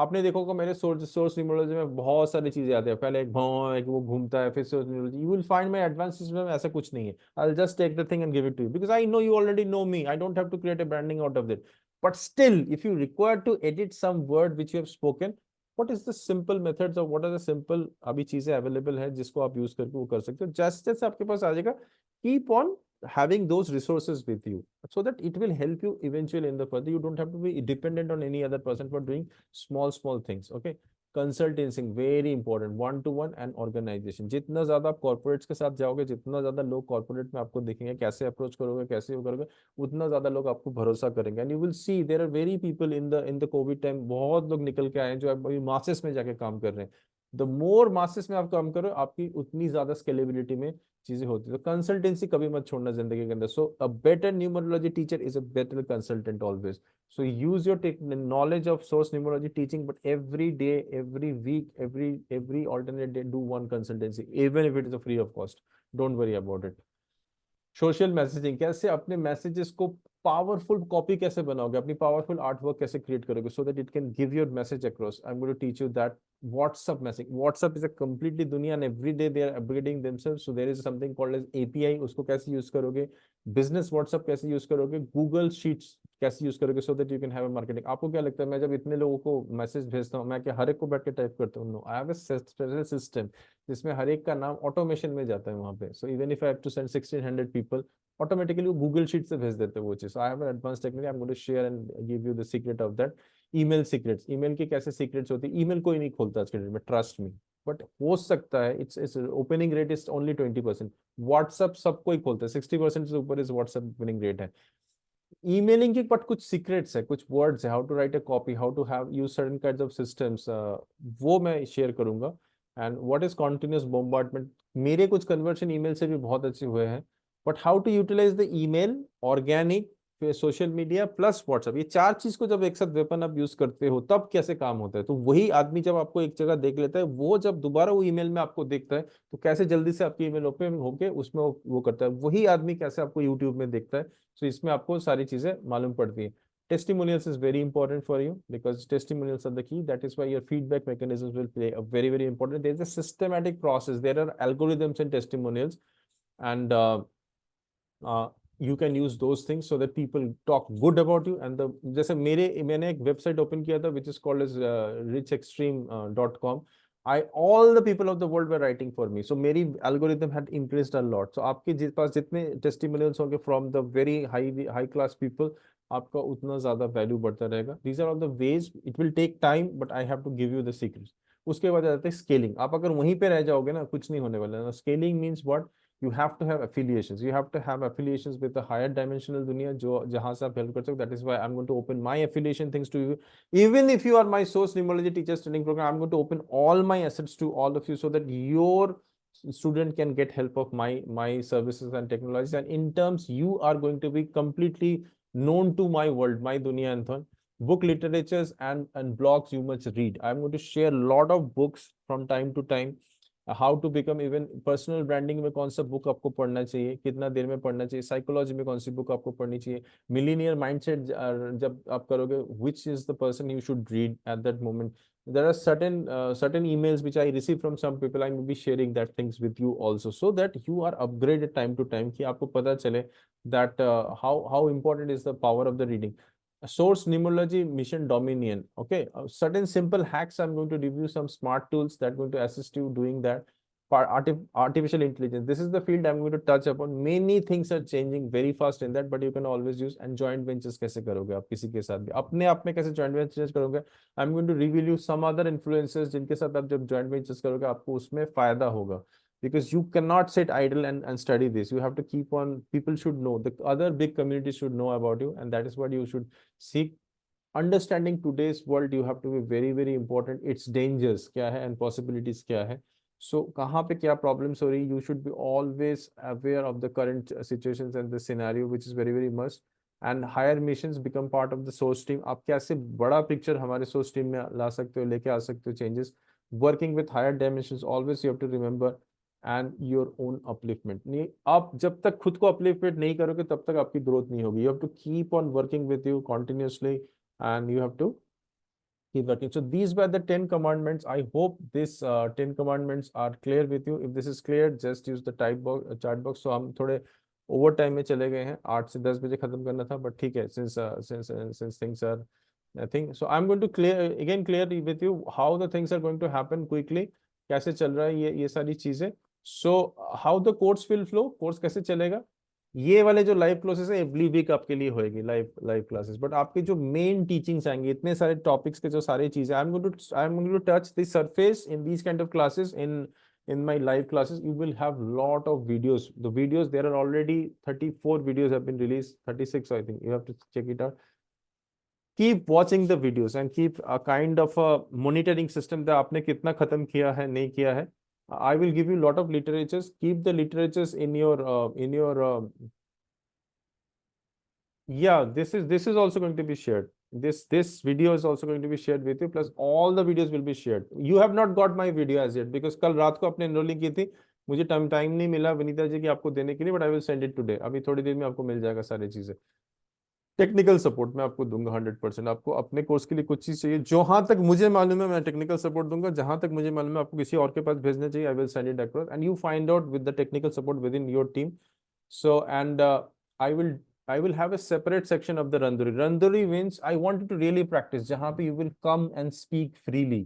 आपने देखो कि मेरे source numerology में बहुत सारी चीजें आती है. पहले एक वो घूमता है, फिर source numerology. You will find my advance system में ऐसा कुछ नहीं है. I will just take the thing and give it to you because I know you already know me. I don't have to create a branding out of it. But still, if you require to edit some word which you have spoken, what is the simple methods or what are the simple अभी चीजें available है जिसको आप use करके वो कर सकते हो. जैसे जैसे आपके पास आ जाएगा, keep on having those resources with you so that it will help you eventually in the further. You don't have to be dependent on any other person for doing small things. Okay, consultancy very important, one to one and organisation. जितना ज्यादा आप corporates के साथ जाओगे, जितना ज्यादा लोग corporate में आपको दिखेंगे, कैसे अप्रोच करोगे, कैसे वो करोगे, उतना ज्यादा लोग आपको भरोसा करेंगे। And you will see there are very people in the COVID time, बहुत लोग निकल के आए हैं जो अभी मासेस में जाके काम कर रहे हैं। द मोर मासेस में आप काम करो, आपकी उतनी ज्यादा स्केलेबिलिटी में चीजें होती है। तो कंसल्टेंसी कभी मत छोड़ना जिंदगी के अंदर। So a better numerology teacher is a better consultant always. So use your knowledge of source numerology teaching, but every day, every week, every alternate day, do one consultancy, even if it is a free of cost. Don't worry about it. Social messaging, कैसे अपने messages को powerful copy कैसे बनाओगे, अपनी powerful artwork कैसे create करोगे so that it can give your message across. I am going to teach you that WhatsApp message. WhatsApp is a completely दुनिया and every day they are upgrading themselves, so there is something called as API, उसको कैसे use करोगे, business WhatsApp कैसे use करोगे, Google Sheets कैसे use करोगे so that you can have a marketing. आपको क्या लगता है मैं जब इतने लोगों को मैसेज भेजता हूँ, मैं क्या हर एक को बैठ के टाइप करता हूँ? No, I have a special system जिसमें हर एक का नाम ऑटोमेशन में जाता है वहां पे। So even if I have to send 1600 people, automatically वो गूगल शीट से भेज देते हैं वो चीज। I have an advance technique, I am going to share and give you the secret of that. Email secrets, email के कैसे secrets होती है, ईमेल कोई नहीं खोलता आज के डेट में, ट्रस्ट मी। बट हो सकता है its opening rate is only 20%। WhatsApp सब कोई खोलता है, 60% से ऊपर इज व्हाट्सएप ओपनिंग रेट है। ईमेलिंग की बट कुछ सीक्रेट्स है, कुछ वर्ड्स है, how to write a copy, how to have use certain kinds of systems, वो मैं शेयर करूंगा। And what is continuous bombardment, मेरे कुछ कन्वर्शन ईमेल से भी बहुत अच्छे हुए हैं। But how to utilise the email, organic, फिर सोशल मीडिया प्लस व्हाट्सएप, ये चार चीज को जब एक साथ वेपन आप यूज करते हो तब कैसे काम होता है। तो वही आदमी जब आपको एक जगह देख लेता है, वो जब दोबारा वो ईमेल में आपको देखता है तो कैसे जल्दी से आपकी ईमेल ओपन होके उसमें वो करता है। वही आदमी कैसे आपको यूट्यूब में देखता है। सो इसमें आपको सारी चीजें मालूम पड़ती है। Testimonials is very important for you because testimonials are the key. That is why your feedback mechanisms will play a very important. There is a systematic process. There are algorithms in testimonials, and you can use those things so that people talk good about you. And the जैसे मैंने एक website open किया था which is called as richextreme.com. All the people of the world were writing for me, so मेरी algorithm had increased a lot. So आपके पास जितने testimonials होंगे from the very high class people, आपका उतना ज्यादा value बढ़ता रहेगा। These are all the ways. It will take time, but I have to give you the secrets. उसके बाद आता है स्केलिंग। आप अगर वहीं पे रह जाओगे ना, कुछ नहीं होने वाला है। Scaling means what, you have to have affiliations. You have to have affiliations with the higher dimensional दुनिया जो जहां से आप हेल्प कर सकते हो। That is why I'm going to open my affiliation things to you. Even if you are my source numerology teachers training program, I'm going to open all my assets to all of you so that your student can get help of my services and technologies. And in terms, you are going to be completely known to my world, my dunia and thon. Book literatures and blogs you must read. I'm going to share a lot of books from time to time. How to become, even personal branding में कौन सा book आपको पढ़ना चाहिए, कितना देर में पढ़ना चाहिए, साइकोलॉजी में कौन सी बुक आपको पढ़नी चाहिए, मिलीनियर माइंडसेट जब आप करोगे, which is the person you should read eight that moment. there are certain emails which I receive from some people. I will be sharing that things with you also so that you are upgraded time to time कि आपको पता चले that how important is the power of the reading. Source numerology mission dominion. Okay, certain simple hacks. I'm going to review some smart tools that are going to assist you doing that. Artificial intelligence, this is the field I'm going to touch upon. Many things are changing very fast in that, but you can always use. And joint ventures कैसे करोगे आप किसी के साथ भी, अपने आप में कैसे joint ventures करोगे, I'm going to reveal you some other influencers जिनके साथ आप जब joint ventures करोगे आपको उसमें फायदा होगा. Because you cannot sit idle and study this. You have to keep on, people should know, the other big communities should know about you, and that is what you should seek. Understanding today's world, you have to be very important. Its dangers क्या है and possibilities क्या है. So कहाँ पे क्या problems हो रही, you should be always aware of the current situations and the scenario, which is very must. And higher missions become part of the source team. आप कैसे बड़ा picture हमारे source team में ला सकते हो, लेके आ सकते हो changes. Working with higher dimensions, always you have to remember, and your own upliftment. नहीं, आप जब तक खुद को upliftment नहीं करोगे तब तक आपकी growth नहीं होगी. You have to keep on working with you continuously, and you have to keep working. So these were the 10 commandments. I hope this 10 commandments are clear with you. If this is clear, just use the type box, chat box. So हम थोड़े over time में चले गए हैं, 8 से 10 बजे खत्म करना था, बट ठीक है, since things are, I think so I'm going to clear with you how the things are going to happen quickly. कैसे चल रहा है ये सारी चीजें. So how the course will flow, course कैसे चलेगा. ये वाले जो लाइव क्लासेस है एवरी वीक आपके लिए होएगी लाइव क्लासेस, बट आपके जो मेन टीचिंग्स आएंगे इतने सारे टॉपिक्स के जो सारी चीजें, I am going to touch the surface in these kind of classes in my live classes. You will have lot of videos. The videos, there are already 34 videos have been released, 36 I think. You have to check it out. Keep watching the videos and keep a kind of a monitoring system that आपने कितना खत्म किया है नहीं किया है. I will give you lot of literatures. Keep the literatures in your yeah, this is also going to be shared. This video is also going to be shared with you, plus all the videos will be shared. You have not got my video as yet because कल रात को आपने enrolling की थी, मुझे time नहीं मिला विनीता जी की आपको देने के लिए, but I will send it today. अभी थोड़ी देर में आपको मिल जाएगा सारी चीजें. टेक्निकल सपोर्ट मैं आपको दूंगा 100%. आपको अपने कोर्स के लिए कुछ चीज चाहिए, जहां तक मुझे मालूम है मैं टेक्निकल सपोर्ट दूंगा. जहां तक मुझे मालूम है आपको किसी और के पास भेजना चाहिए, आई will send it across and you find out with the technical support with in your team. So and I will have a separate section of the Randuri. Randuri means I want you to really practice. Jahan pe you will come and speak freely.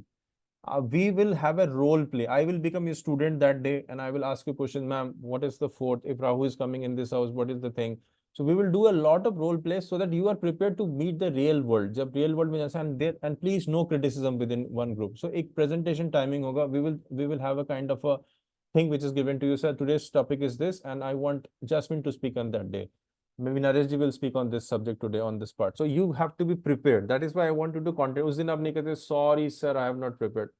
We will have a role play. I will become your student that day and I will ask you question, ma'am, what is the fourth? If Rahu is coming in this house, what is the thing? So we will do a lot of role plays so that you are prepared to meet the real world. Jab real world mein jaisa, and please no criticism within one group. So ek presentation timing hoga. We will have a kind of a thing which is given to you, sir. Today's topic is this, and I want Jasmine to speak on that day. Maybe Naresh ji will speak on this subject today on this part. So you have to be prepared. That is why I want you to content. उस दिन आप नहीं कहते sorry sir I have not prepared.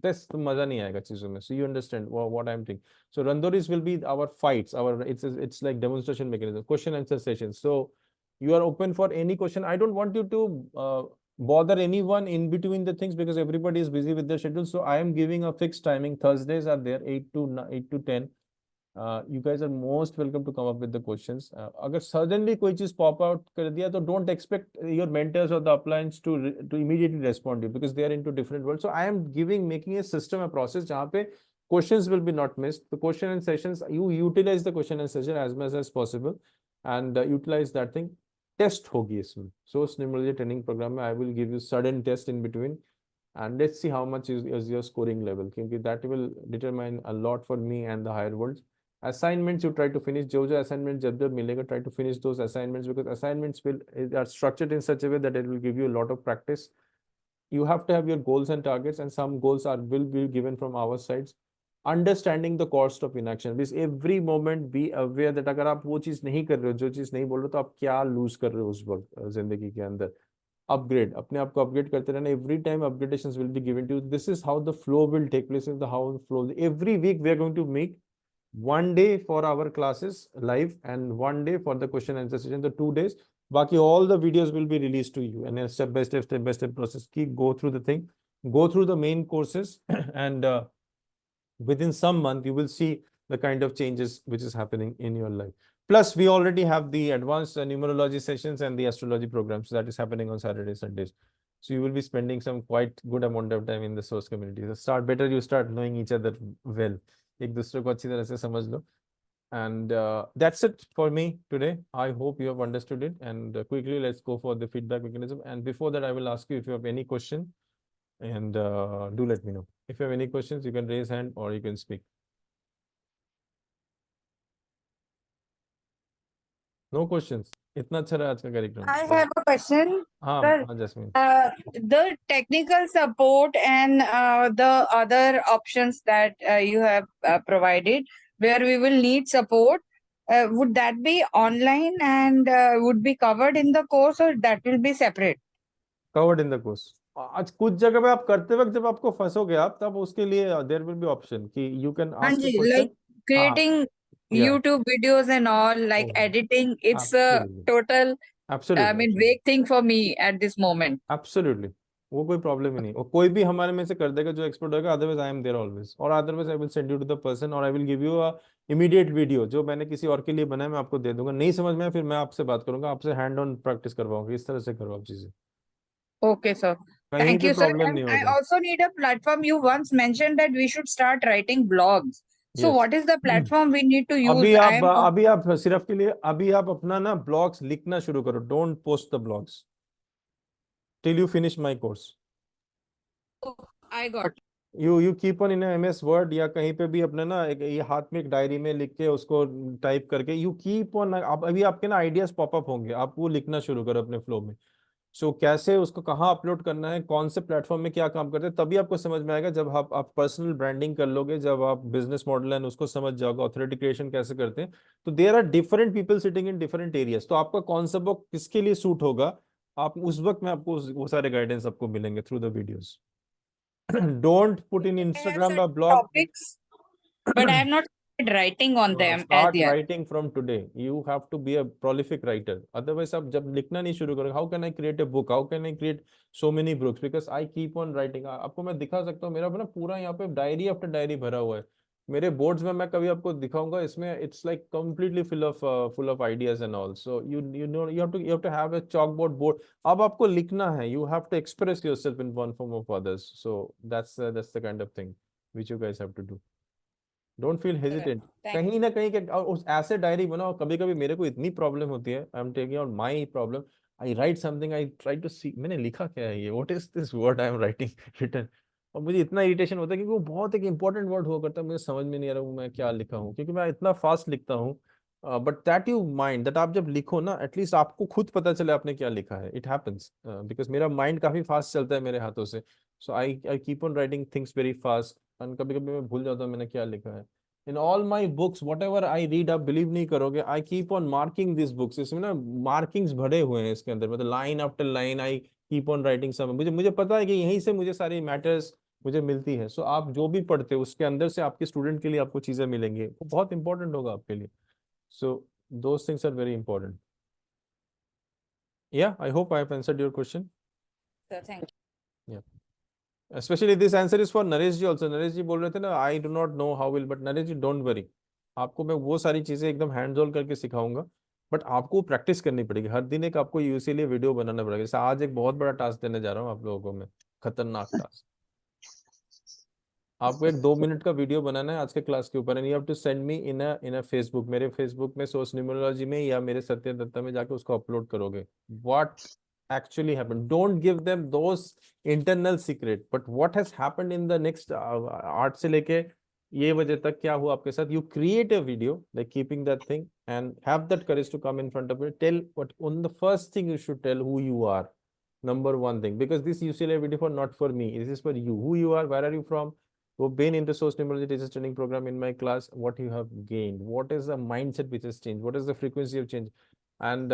This तो मजा नहीं आएगा चीजों में. So you understand what I'm thinking. So Randoris will be our fights. It's like demonstration mechanism. Question answer sessions. So you are open for any question. I don't want you to bother anyone in between the things because everybody is busy with their schedule. So I am giving a fixed timing. Thursdays are there 8 to 10. You guys are most welcome to come up with the questions. अगर suddenly कोई चीज pop out कर दिया तो don't expect your mentors or the uplines to immediately respond to you because they are into different worlds. So I am making a system, a process जहाँ पे questions will be not missed. The question and sessions, you utilize the question and session as much as possible and utilize that thing. Test होगी इसमें. So Numerology training program में I will give you sudden test in between. And let's see how much is your scoring level. Because that will determine a lot for me and the higher worlds. Assignments you try to finish. जो assignments जब मिलेगा, try to finish those assignments because assignments are structured in such a way that it will give you a lot of practice. You have to have your goals and targets, and some goals will be given from our sides. Understanding the cost of inaction. Because every moment be aware that अगर आप वो चीज नहीं कर रहे हो, जो चीज नहीं बोल रहे हो, तो आप क्या lose कर रहे हो उस वक्त जिंदगी के अंदर. Upgrade, अपने आप को अपग्रेड करते रहना. Every time upgradations will be given to you. This is how the flow will take place. How the flow. Every week we are going to make one day for our classes live and one day for the question and answer session. The 2 days. Baki all the videos will be released to you and a step by step process. Keep go through the thing, go through the main courses, and within some month you will see the kind of changes which is happening in your life. Plus, we already have the advanced numerology sessions and the astrology programs that is happening on Saturdays, Sundays. So you will be spending some quite good amount of time in the source community. So you start knowing each other well. एक दूसरे को अच्छी तरह से समझ लो. And that's it for me today. I hope you have understood it. And quickly, let's go for the feedback mechanism. And before that, I will ask you if you have any question. And do let me know. If you have any questions, you can raise hand or you can speak. No questions. इतना अच्छा रहा आज का कार्यक्रम. I have a question. हाँ Sir, हाँ Jasmine. the technical support and the other options that you have provided, where we will need support, would that be online and would be covered in the course, or that will be separate? Covered in the course. आज कुछ जगह पे आप करते वक्त जब आपको फंसोगे आप, तब उसके लिए there will be option कि you can ask a Anji, question. like creating YouTube videos and all, like editing, it's a total, I mean, vague thing for me at this moment. Absolutely. वो कोई problem ही नहीं. और कोई भी हमारे में से कर देगा जो एक्सपर्ट होगा. Otherwise I am there always. और otherwise I will send you to the person और I will give you a immediate video जो मैंने किसी और के लिए बनाया मैं आपको दे दूंगा. नहीं समझ में फिर मैं आपसे बात करूंगा, आपसे हैंड ऑन प्रैक्टिस करवाऊंगा. इस तरह से करो आप चीजें. Okay, sir. कहीं Thank पे you, sir. प्रॉब्लम And नहीं I होगा. also need a platform. You once mentioned that we should start writing blogs. So Yes. what is the platform we need to use? अभी आप सिर्फ के लिए अभी आप अपना ना ब्लॉग्स लिखना शुरू करो. Don't post the blogs till you finish my course. I got. You keep on in MS word या कहीं पे भी अपने ना एक ये हाथ में एक डायरी में लिख के उसको टाइप करके यू कीप ऑन, आप अभी आपके ना आइडियाज पॉपअप होंगे, आप वो लिखना शुरू करो अपने फ्लो में। सो कैसे उसको कहाँ अपलोड करना है, कौन से प्लेटफॉर्म में क्या काम करते हैं, तभी आपको समझ में आएगा जब आप पर्सनल ब्रांडिंग कर लोगे, जब आप बिजनेस मॉडल है उसको समझ जाओगे, ऑथोरिटी क्रिएशन कैसे करते हैं। तो there are different people sitting in different areas, तो आपका कौन सा बुक किसके लिए सूट होगा, आप उस वक्त में आपको वो सारे गाइडेंस आपको मिलेंगे through the videos. Don't put in I have Instagram certain a blog. topics, but I have not started writing on them as Start yet. writing from today. You have to be a prolific writer. Otherwise, आप जब लिखना नहीं शुरू करोगे, how can I create a book? How can I create so many books? Because I keep on writing. आपको मैं दिखा सकता हूँ, मेरा ना पूरा यहाँ पे डायरी आफ्टर डायरी भरा हुआ है। मेरे बोर्ड्स में मैं कभी आपको दिखाऊंगा, इसमें it's like completely full of ideas and all. So you know you have to have a chalkboard board. अब आपको लिखना है, you have to express yourself in one form of others. So that's the kind of thing which you guys have to do. Don't feel hesitate, Thank कहीं ना कहीं के और उस ऐसे डायरी बनाओ। कभी कभी मेरे को इतनी प्रॉब्लम होती है, I am taking out my problem, I write something, I try to see मैंने लिखा क्या है, ये what is this word I am writing written, और मुझे इतना इरिटेशन होता है क्योंकि वो बहुत एक इंपॉर्टेंट वर्ड हुआ करता है, मुझे समझ में नहीं आ रहा वो मैं क्या लिखा हूँ, क्योंकि मैं इतना फास्ट लिखता हूँ। But that you mind that आप जब लिखो ना, एटलीस्ट आपको खुद पता चले आपने क्या लिखा है, इट हैपेंस बिकॉज मेरा माइंड काफी फास्ट चलता है मेरे हाथों से। So I keep on writing things very fast, and कभी कभी मैं भूल जाता हूँ मैंने क्या लिखा है। In all my books, whatever I read, आप बिलीव नहीं करोगे, I keep on marking these books, इसमें ना मार्किंग्स भरे हुए हैं इसके अंदर, मतलब line after line I keep on writing some, मुझे पता है कि यहीं से मुझे सारी मैटर्स मुझे मिलती है। सो आप जो भी पढ़ते हो उसके अंदर से आपके स्टूडेंट के लिए आपको चीजें मिलेंगी, वो बहुत इंपॉर्टेंट होगा आपके लिए। So those things are very important. या I hope I have answered your question. you. Thank you. Especially this answer is for Naresh ji also। Naresh ji बोल रहे थे ना I do not know how will, but Naresh ji don't worry, आपको मैं वो सारी चीजें एकदम हैंड्स ऑन करके सिखाऊंगा, बट आपको प्रैक्टिस करनी पड़ेगी हर दिन, एक आपको इसीलिए वीडियो बनाना पड़ेगा। जैसे आज एक बहुत बड़ा टास्क देने जा रहा हूँ आप लोगों को मैं, खतरनाक टास्क, आपको एक 2 मिनट का वीडियो बनाना है आज के क्लास के ऊपर, and you have to send me in a Facebook, मेरे फेसबुक में सोर्स न्यूमरोलॉजी में या मेरे सत्य दत्ता में जाके उसको अपलोड करोगे। What actually happened, don't give them those internal secret, but what has happened in the next 8 से लेके ये बजे तक क्या हुआ आपके साथ, you create a video like keeping that thing and have that courage to come in front of it, tell what on the first thing you should tell who you are, number one thing, because this UCLA video for not for me, this is for you, who you are, where are you from, who've been into source numerology teachers training program in my class, what you have gained, what is the mindset which has changed, what is the frequency of change, and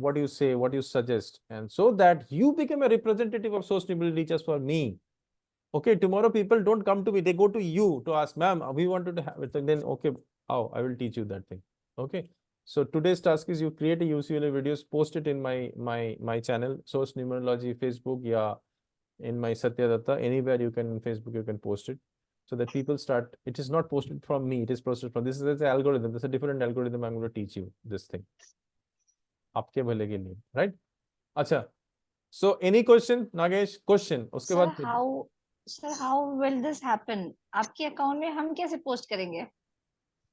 what you say, what you suggest, and so that you become a representative of source numerology teachers for me. Okay, tomorrow people don't come to me, they go to you to ask, ma'am, we wanted to have it, and then okay, how I will teach you that thing. Okay, so today's task is you create a UCLA videos, post it in my channel, source numerology Facebook, yeah, in my Satya Datta, anywhere you can, in Facebook you can post it, so that people start, it is not posted from me, it is posted from, this is an algorithm, this is a different algorithm, I'm going to teach you this thing आपके भले के लिए, right? अच्छा, so any question Nagesh, question उसके बाद sir how will this happen, आपके account में हम कैसे पोस्ट करेंगे?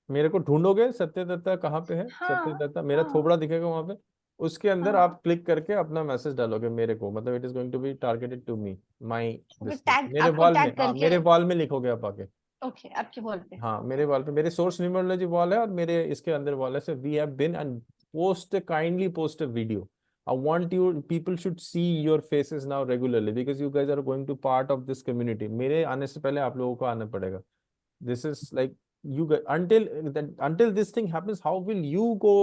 मेरे को ढूंढोगे, सत्य दत्ता कहाँ पे है, सत्य दत्ता मेरा थोबड़ा दिखेगा वहां पे, उसके अंदर आप क्लिक करके अपना मैसेज डालोगे मेरे को, मतलब it is going to be targeted to me, my this मेरे वॉल में, हाँ मेरे वॉल में लिखोगे आप आके, ओके आपके वॉल पे, हाँ मेरे वॉल पे, मेरे सोर्स न्यूमरोलॉजी वॉल है और मेरे इसके अंदर वॉल है, so we have been and post kindly post a video. I want you people should see your faces now regularly because you guys are going to part of this community. मेरे आने से पहले आप लोगों को आना पड़ेगा. This is like you guys, until this thing happens, how will you go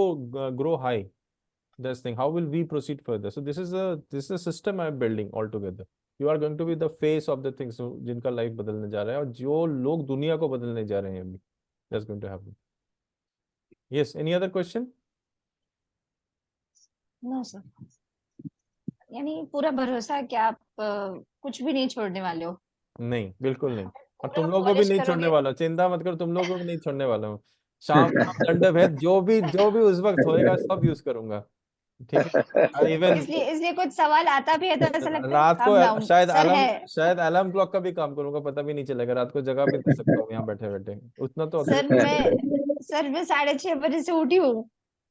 grow high? This thing, how will we proceed further? So this is a system I'm building altogether. You are going to be the face of the things जिनका life बदलने जा रहा है और जो लोग दुनिया को बदलने जा रहे हैं अभी. That's going to happen. Yes. Any other question? No sir, यानी पूरा भरोसा है कि आप कुछ भी नहीं छोड़ने वाले हो? नहीं, बिल्कुल नहीं, और पूरा तुम लोगों को भी पॉलिश नहीं छोड़ने करोगे? वाला, चिंता मत करो, तुम लोगों को भी नहीं छोड़ने वाला हूँ। शाम शाम दंड भेद जो भी उस वक्त होएगा सब यूज करूंगा, ठीक है? और इवन इसलिए कुछ सवाल आता भी है तो ऐसा लगता है रात को काम डाउन सर है। शायद अलार्म क्लॉक का भी काम करूंगा, पता भी नहीं चलेगा, रात को जगह भी दे सकता हूँ यहाँ बैठे बैठे, उतना तो सर अथॉरिटी। मैं 6:30 बजे से उठी हूँ।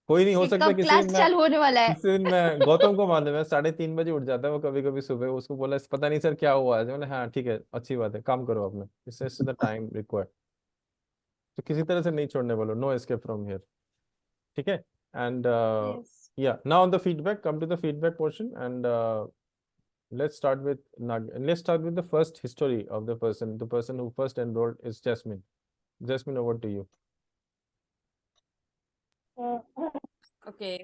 कोई नहीं हो कि सकता कब किसी क्लास दिन चालू होने वाला है। किसी दिन मैं गौतम को मालूम है 3:30 बजे उठ जाता है वो कभी कभी सुबह, उसको बोला पता नहीं सर क्या हुआ है, मैंने हाँ ठीक है अच्छी बात है काम करो अपना, इससे द टाइम रिक्वायर्ड, तो किसी तरह से नहीं छोड़ने वालों, नो एस्केप फ्रॉम हियर, ठीक है। And Yes. yeah, now on the feedback, come to the feedback portion, and let's start with let's start with the first history of the person who first enrolled is Jasmine. Jasmine, over to you. Okay.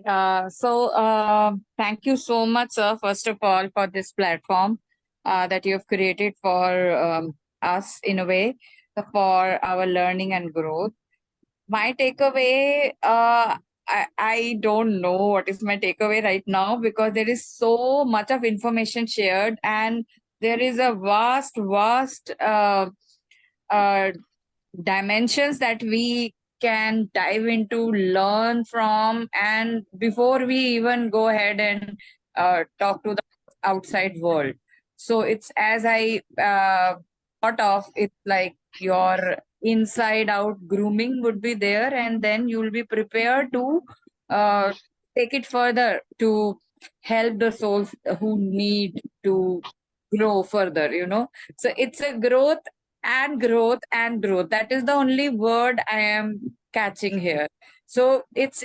Thank you so much, sir, first of all, for this platform that you have created for us in a way for our learning and growth. My takeaway, I don't know what is my takeaway right now because there is so much of information shared and there is a vast dimensions that we can dive into, learn from, and before we even go ahead and talk to the outside world. So it's as I thought of it, like your inside out grooming would be there, and then you'll be prepared to take it further to help the souls who need to grow further, you know. So it's a growth and growth and growth. That is the only word I am catching here. So it's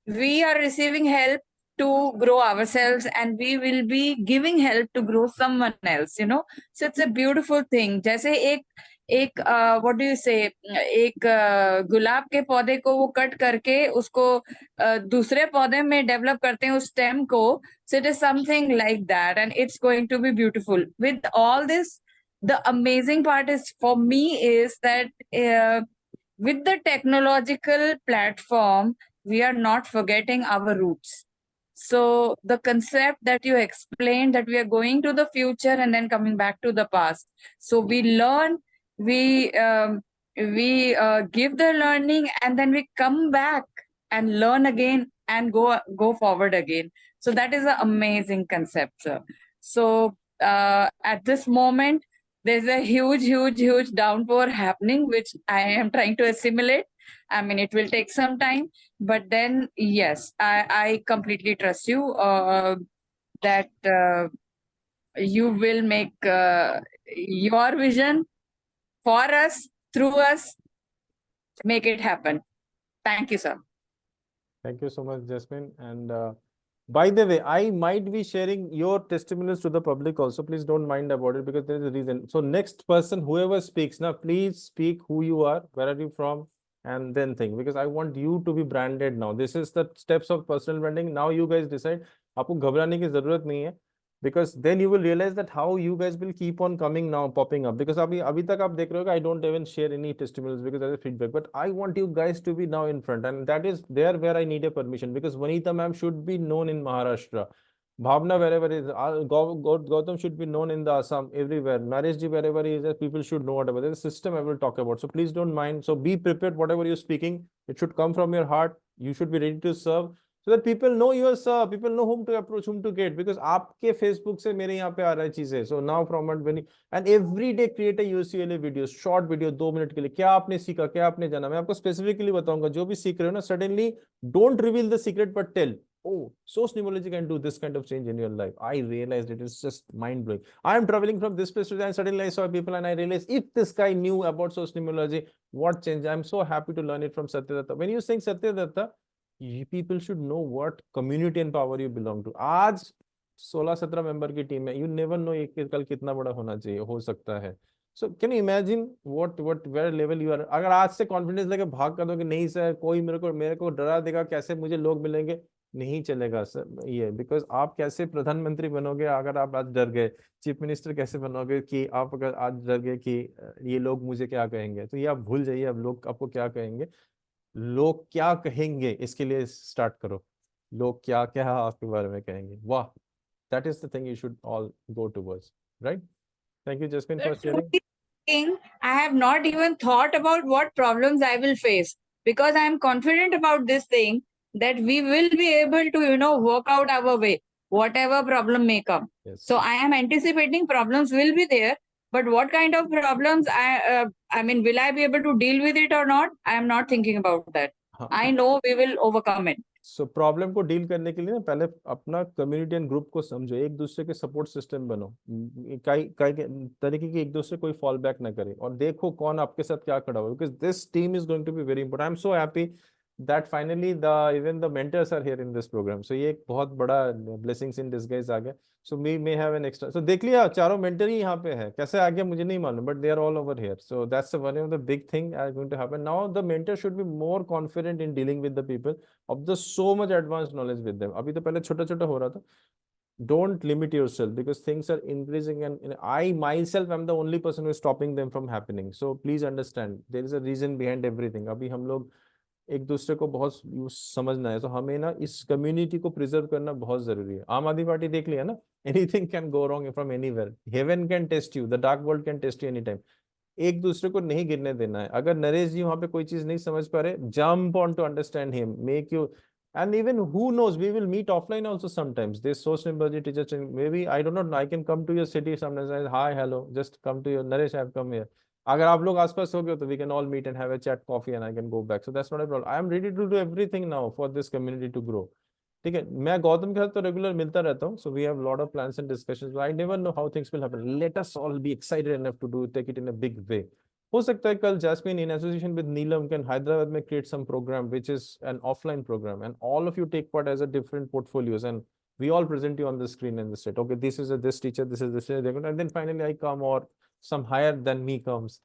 we are receiving help to grow ourselves and we will be giving help to grow someone else, you know. So it's a beautiful thing. जैसे एक what do you say, एक गुलाब के पौधे को वो cut करके उसको दूसरे पौधे में डेवलप करते हैं उस स्टेम को. So it is something like that and it's going to be beautiful. With all this, the amazing part is for me is that with the technological platform, we are not forgetting our roots. So the concept that you explained that we are going to the future and then coming back to the past. So we learn, we give the learning and then we come back and learn again and go forward again. So that is an amazing concept, sir. So at this moment, there's a huge downpour happening, which I am trying to assimilate. I mean, it will take some time, but then yes, I completely trust you that you will make your vision for us, through us, make it happen. Thank you, sir. Thank you so much, Jasmine. And by the way, I might be sharing your testimonials to the public also. Please don't mind about it because there is a reason. So next person, whoever speaks, now please speak who you are, where are you from, and then think, because I want you to be branded now. This is the steps of personal branding. Now you guys decide. आपको घबराने की जरूरत नहीं है. Because then you will realize that how you guys will keep on coming now, popping up. Because अभी तक आप देख रहे हो, I don't even share any testimonials because there is feedback. But I want you guys to be now in front, and that is there where I need a permission. Because Vanita ma'am should be known in Maharashtra, Bhavna wherever is, Gautam should be known in the Assam, everywhere. Naresh ji wherever he is, people should know whatever. There's a system I will talk about. So please don't mind. So be prepared. Whatever you're speaking, it should come from your heart. You should be ready to serve. So that people know your sir, people know whom to approach, whom to get, because आपके Facebook से मेरे यहाँ पे आ रहा है चीजें. So now from when and every day create a UCLA video, short video 2 minute के लिए. क्या आपने सीखा, क्या आपने जाना, मैं आपको specifically बताऊंगा. जो भी सीख रहे हो ना, suddenly don't reveal the secret but tell. Oh, source numerology can do this kind of change in your life. I realized it is just mind blowing. I am traveling from this place to that, and suddenly I saw people and I realized if this guy knew about source numerology, what change? I'm so happy to learn it from Satyadatta. When you saying Satyadatta, people should know what community and power you belong to. आज 16-17 member की team है. You never know ये कल कितना बड़ा होना चाहिए, हो सकता है. So can you imagine what where level you are? अगर आज से कॉन्फिडेंस लेके भाग कर दो कि नहीं सर कोई मेरे को डरा देगा, कैसे मुझे लोग मिलेंगे, नहीं चलेगा सर ये. बिकॉज आप कैसे प्रधानमंत्री बनोगे अगर आप आज डर गए, चीफ मिनिस्टर कैसे बनोगे कि आप अगर आज डर गए कि ये लोग मुझे क्या कहेंगे, तो ये आप भूल जाइए. अब लोग आपको क्या कहेंगे, लोग क्या कहेंगे इसके लिए स्टार्ट करो. लोग क्या क्या आपके बारे में कहेंगे, वाह, that is the thing you should all go towards, right? Thank you, Jasmine, for sharing. I have not even thought about what problems I will face because I am confident about this thing that we will be able to, you know, work out our way, whatever problem may come. Yes. So I am anticipating problems will be there, but what kind of problems I mean, will I be able to deal with it or not? I am not thinking about that. I know we will overcome it. So problem को deal करने के लिए ना पहले अपना community and group को समझो, एक दूसरे के सपोर्ट सिस्टम बनो, कई कई तरीके की एक दूसरे कोई फॉल बैक ना करे, और देखो कौन आपके साथ क्या खड़ा हुआ, because this team is going to be very important. I am so happy that finally the even the mentors are here in this program, so ये एक बहुत बड़ा blessings in disguise आ गया। so we may have an extra, so देख लिया चारों mentor ही यहाँ पे है, कैसे आ गया मुझे नहीं मालूम, but they are all over here, so that's the one of the big thing are going to happen now। the mentor should be more confident in dealing with the people of the so much advanced knowledge with them। अभी तो पहले छोटा छोटा हो रहा था। don't limit yourself because things are increasing, and I myself am the only person who is stopping them from happening, so please understand there is a reason behind everything। अभी हम लोग एक दूसरे को बहुत समझना है, तो हमें ना इस कम्युनिटी को प्रिजर्व करना बहुत जरूरी है। आम आदमी पार्टी देख लिया ना, anything can go wrong from anywhere, heaven can test you, the dark world can test you any time. एक दूसरे को नहीं गिरने देना है। अगर नरेश जी वहां पे कोई चीज नहीं समझ पा रहे, jump on to understand him, make you, and even who knows, we will meet offline also sometimes, this social numerology teacher training, maybe I don't know, I can come to your city sometimes, hi hello, just come to your Naresh, I have come here। अगर आप लोग आसपास हो गए तो we can all meet and have a chat coffee and I can go back, so that's not a problem। I am ready to do everything now for this community to grow। ठीक है, मैं गौतम के साथ तो regular मिलता रहता हूँ, so we have lot of plans and discussions, I never know how things will happen, let us all be excited enough to do take it in a big way। हो सकता है कल Jasmine in association with Neelam can Hyderabad में create some program which is an offline program, and all of you take part as a different portfolios, and we all present you on the screen and the set, okay, this is this teacher, this is this teacher, and then finally I come, or some higher than me comes।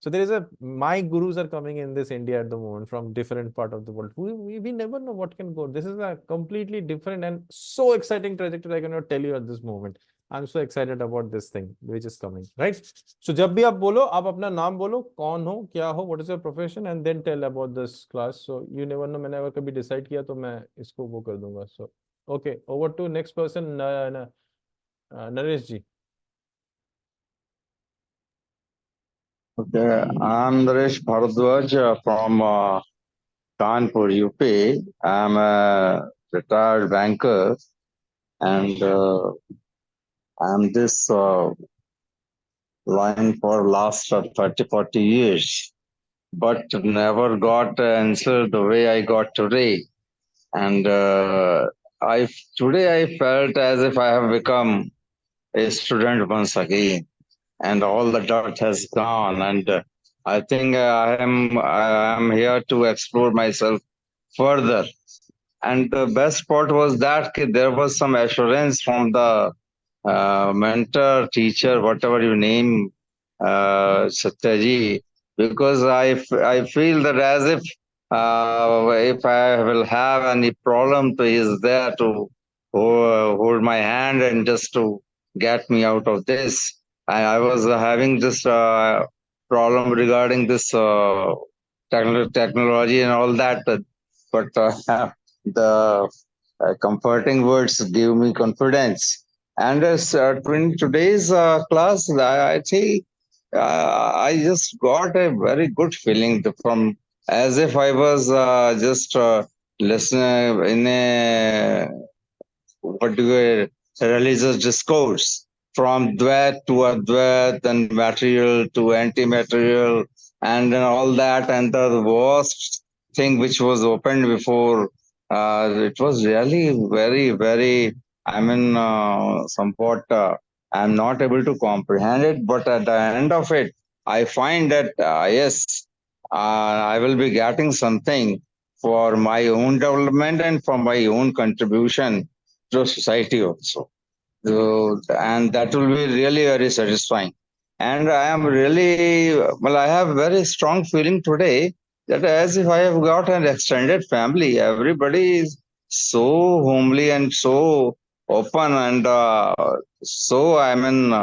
so there is a, my gurus are coming in this India at the moment from different part of the world, we never know what can go, this is a completely different and so exciting trajectory, I cannot tell you at this moment। I'm so excited about this thing which is coming, right? So जब भी आप बोलो, आप अपना नाम बोलो, कौन हो, क्या हो, what is your profession, and then tell about this class, so you never know, मैंने अगर कभी decide किया तो मैं इसको वो कर दूंगा। so okay, over to next person, Naresh ji। Okay, I'm Naresh Bharadwaj from Kanpur, UP। I'm a retired banker, and I'm this line for last 30-40 years, but never got an answer the way I got today। And today I felt as if I have become a student once again, and all the dirt has gone, and I think I am here to explore myself further। And the best part was that there was some assurance from the mentor, teacher, whatever you name, Satyaji, because I feel that as if I will have any problem, so he is there to hold my hand and just to get me out of this। I was having this problem regarding this technology and all that, but the comforting words give me confidence। And in today's class, I think I just got a very good feeling from, as if I was just listening in a, what do you, religious discourse, from Dvait to Advait, and material to anti-material, and then all that, and the vast thing which was opened before, it was really very, very, I mean, somewhat, I'm not able to comprehend it, but at the end of it, I find that, yes, I will be getting something for my own development and for my own contribution to society also। So, and that will be really very satisfying। And I am really, well, I have very strong feeling today that as if I have got an extended family, everybody is so homely and so open and so, I mean,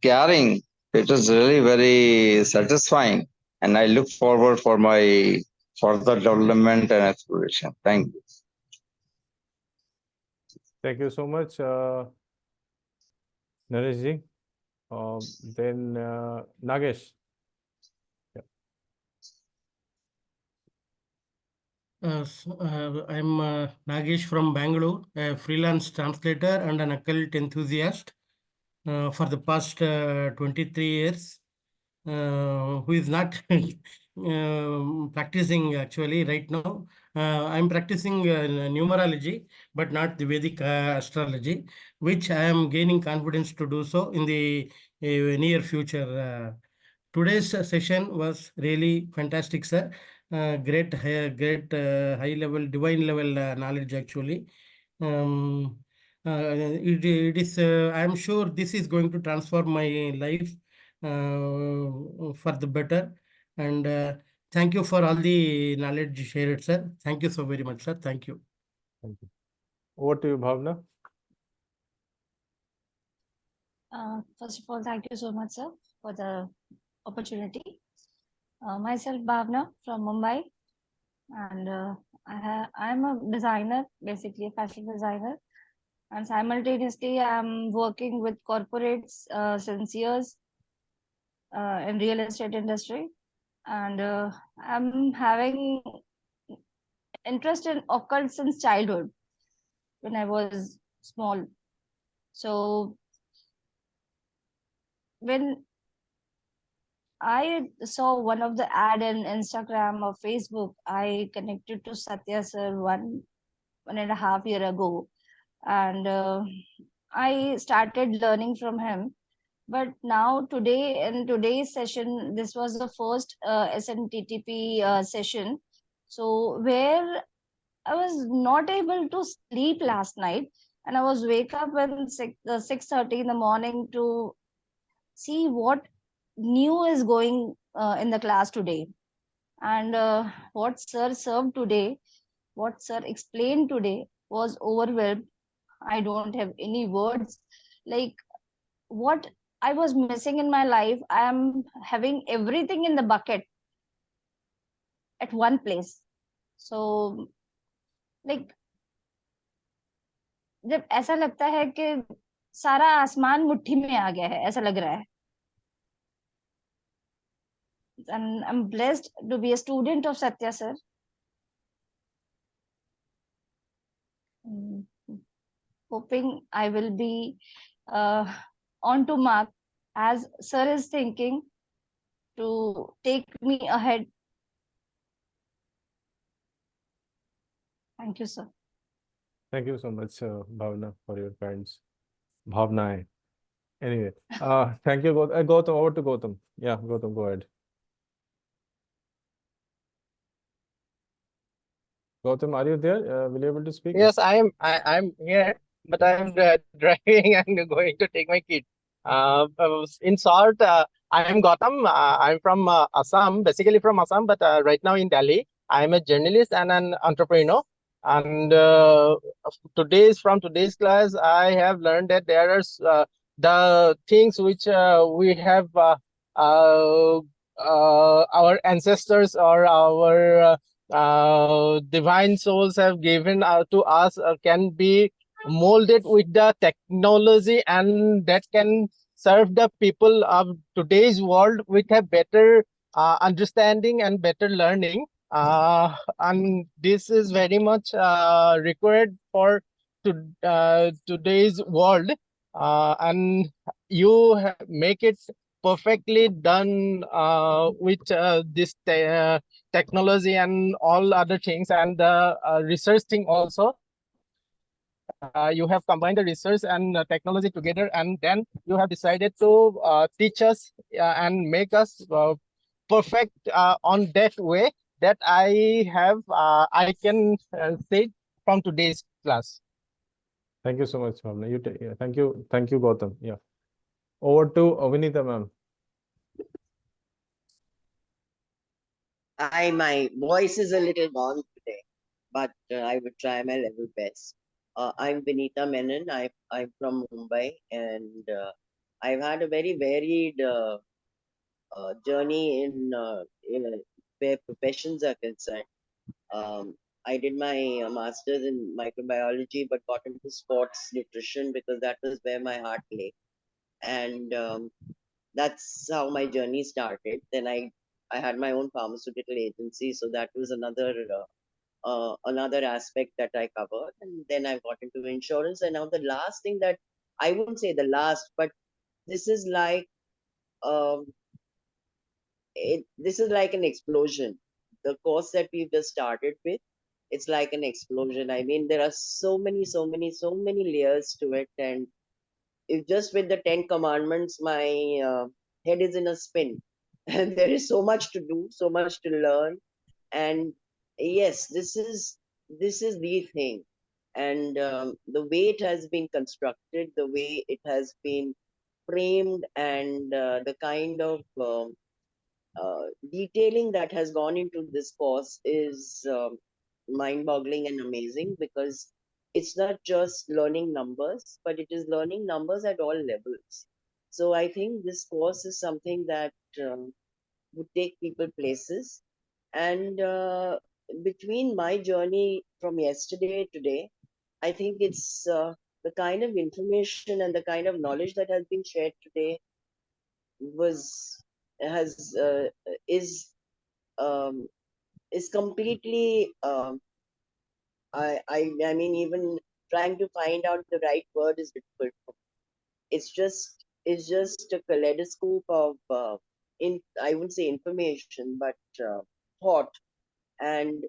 caring. It is really very satisfying. And I look forward for my further development and exploration। Thank you। Thank you so much, Naresh ji। then Nagesh। I'm Nagesh from Bangalore, a freelance translator and an occult enthusiast for the past 23 years, who is not practicing actually right now. I'm practicing numerology, but not the Vedic astrology, which I am gaining confidence to do so in the near future. Today's session was really fantastic, sir. Great, high level, divine level knowledge actually. It is. I'm sure this is going to transform my life for the better. And thank you for all the knowledge shared, sir. Thank you so very much, sir. Thank you. Thank you. Over to you, Bhavna. First of all, thank you so much, sir, for the opportunity. Myself, Bhavna from Mumbai, and I'm a designer, basically a fashion designer, and simultaneously I'm working with corporates since years in real estate industry, and I'm having interest in occult since childhood when I was small. So when I saw one of the ad in Instagram or Facebook, I connected to Satya sir 1.5 year ago, and I started learning from him. But now today, in today's session, this was the first SNTTP session. So where I was not able to sleep last night, and I was wake up at 6:30 in the morning to see what new is going in the class today, and what sir served today, what sir explained today was overwhelmed. I don't have any words. Like, what I was missing in my life, I am having everything in the bucket at one place. So like, जब ऐसा लगता है कि सारा आसमान मुट्ठी में आ गया है, ऐसा लग रहा है. And I'm blessed to be a student of Satya sir. Hoping I will be on to mark as sir is thinking to take me ahead. Thank you, sir. Thank you so much, Bhavna, for your kinds. Bhavna. Anyway, thank you, Gautam. Over to Gautam. Yeah, Gautam, go ahead. Gautam, are you there? Will you able to speak? Yes, I'm here, but I'm driving and going to take my kid. In short, I am Gautam. I'm from Assam, basically from Assam, but right now in Delhi. I am a journalist and an entrepreneur. And from today's class, I have learned that there are the things which we have our ancestors or our divine souls have given to us can be molded with the technology, and that can serve the people of today's world with a better understanding and better learning. And this is very much required for today's world. And you make it perfectly done with this technology and all other things, and the research thing also. You have combined the research and technology together, and then you have decided to teach us and make us perfect on that way that I can say from today's class. Thank you so much, Bhavna. Thank you, Gautam. Yeah. Over to Vinita, ma'am. My voice is a little gone today, but I would try my level best. I'm Vinita Menon. I'm from Mumbai, and I've had a very varied journey in where professions are concerned. I did my master's in microbiology, but got into sports nutrition because that was where my heart lay, and that's how my journey started. Then I had my own pharmaceutical agency, so that was another aspect that I covered. And then I got into insurance, and now the last thing that I wouldn't say the last, but this is like um, this is like an explosion. The course that we've just started with, it's like an explosion. I mean, there are so many layers to it, and if just with the 10 commandments, my head is in a spin, and there is so much to do, so much to learn. And yes, this is the thing, and the way it has been constructed, the way it has been framed, and the kind of detailing that has gone into this course is mind-boggling and amazing, because it's not just learning numbers, but it is learning numbers at all levels. So I think this course is something that would take people places. And between my journey from yesterday to today, I think it's the kind of information and the kind of knowledge that has been shared today was has um, is completely I mean, even trying to find out the right word is difficult. It's just a kaleidoscope of in I wouldn't say information, but thought, and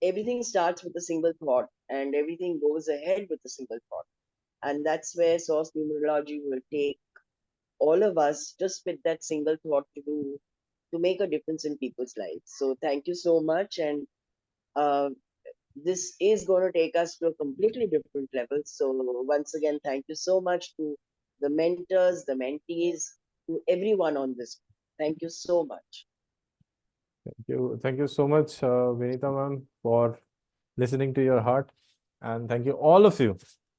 everything starts with a single thought, and everything goes ahead with a single thought, and that's where source numerology will take all of us just with that single thought to make a difference in people's lives. So thank you so much, and uh, this is going to take us to a completely different level. So once again, thank you so much to the mentors, the mentees, to everyone on this. Thank you so much. Thank you so much, Vinita ma'am, for listening to your heart, and thank you all of you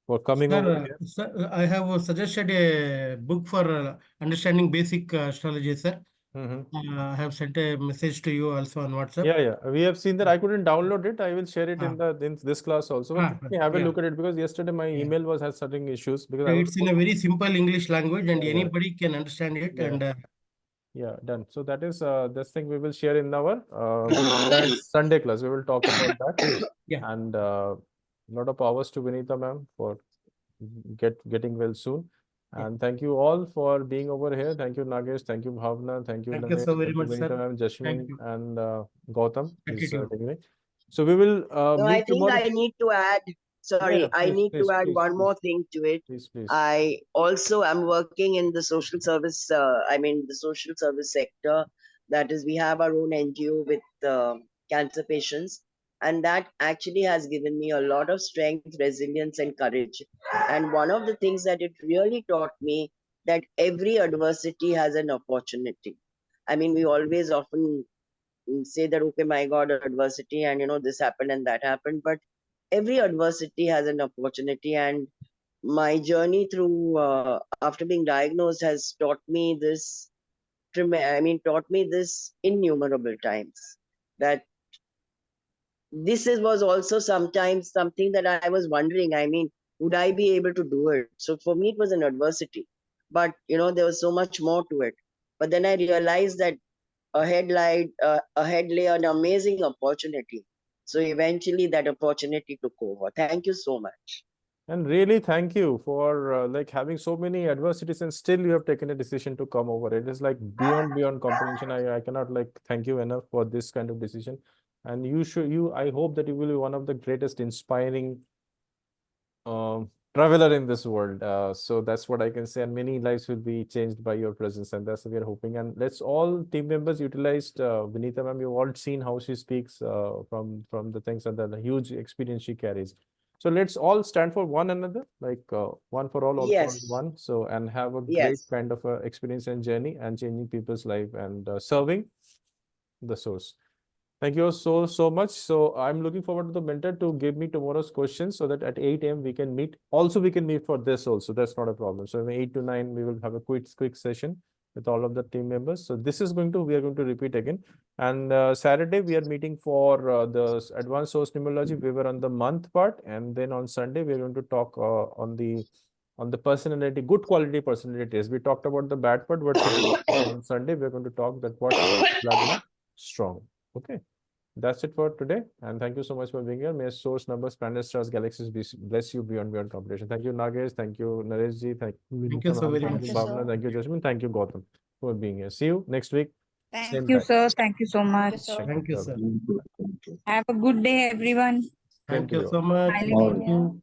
for coming over here. Sir, I have suggested a book for understanding basic astrology, sir. I have sent a message to you also on WhatsApp. Yeah, we have seen that. I couldn't download it. I will share it in this class also. But let me have a look at it, because yesterday my email has certain issues, because I was It's in a very simple English language, and Yeah. anybody can understand it. Yeah. And Yeah, done. So that is this thing we will share in our Sunday class. We will talk about that. Yeah. And lot of powers to Vinita ma'am for getting well soon. And thank you all for being over here. Thank you, Nagesh. Thank you, Bhavna. Thank you, Thank you Nagesh. so very Thank you, much, Vinita sir. ma'am, Jasmine, Thank you. and Gautam is Gratitude. taking it. So we will No, I meet think tomorrow. I need to add, sorry, I Please, need to add please, one please. more thing to it. Please. I also am working in the social service, the social service sector. That is, we have our own NGO with cancer patients. And that actually has given me a lot of strength, resilience, and courage. And one of the things that it really taught me, that every adversity has an opportunity. I mean, we always often say that, okay, my God, adversity, and this happened and that happened. But every adversity has an opportunity. And my journey through after being diagnosed has taught me this taught me this innumerable times, that was also sometimes something that I was wondering, I mean, would I be able to do it? So for me it was an adversity, but there was so much more to it. But then I realized that ahead lay an amazing opportunity. So eventually that opportunity took over. Thank you so much. And really, thank you for like having so many adversities, and still you have taken a decision to come over. It is like beyond comprehension. I cannot like thank you enough for this kind of decision. And I hope that you will be one of the greatest inspiring traveler in this world. So that's what I can say. And many lives will be changed by your presence, and that's what we are hoping. And let's all team members utilized Vinita ma'am. You've all seen how she speaks from the things, and the huge experience she carries. So let's all stand for one another, like one for all for Yes. one. So, and have a great Yes. kind of experience and journey, and changing people's life, and serving the source. Thank you so much. So I'm looking forward to the mentor to give me tomorrow's questions, so that at 8 a.m. we can meet. Also, we can meet for this also. That's not a problem. So 8 to 9, we will have a quick session with all of the team members. So this is we are going to repeat again. And Saturday, we are meeting for the advanced source numerology. We were on the month part. And then on Sunday, we are going to talk on the personality, good quality personality test. We talked about the bad part, but on Sunday, we're going to talk that what is strong. Okay. That's it for today. And thank you so much for being here. May source numbers, planets, stars, galaxies bless you beyond competition. Thank you, Nagesh. Thank you, Nareshji. Thank you so very Thank much. you, Bhavna. Thank you, Jasmine. Thank you, Gautam. for being here. See you next week. Thank Same you, time. sir. Thank you so much. Thank you, sir. Have a good day, everyone. Same Thank to you you. so much. Smiling Thank you.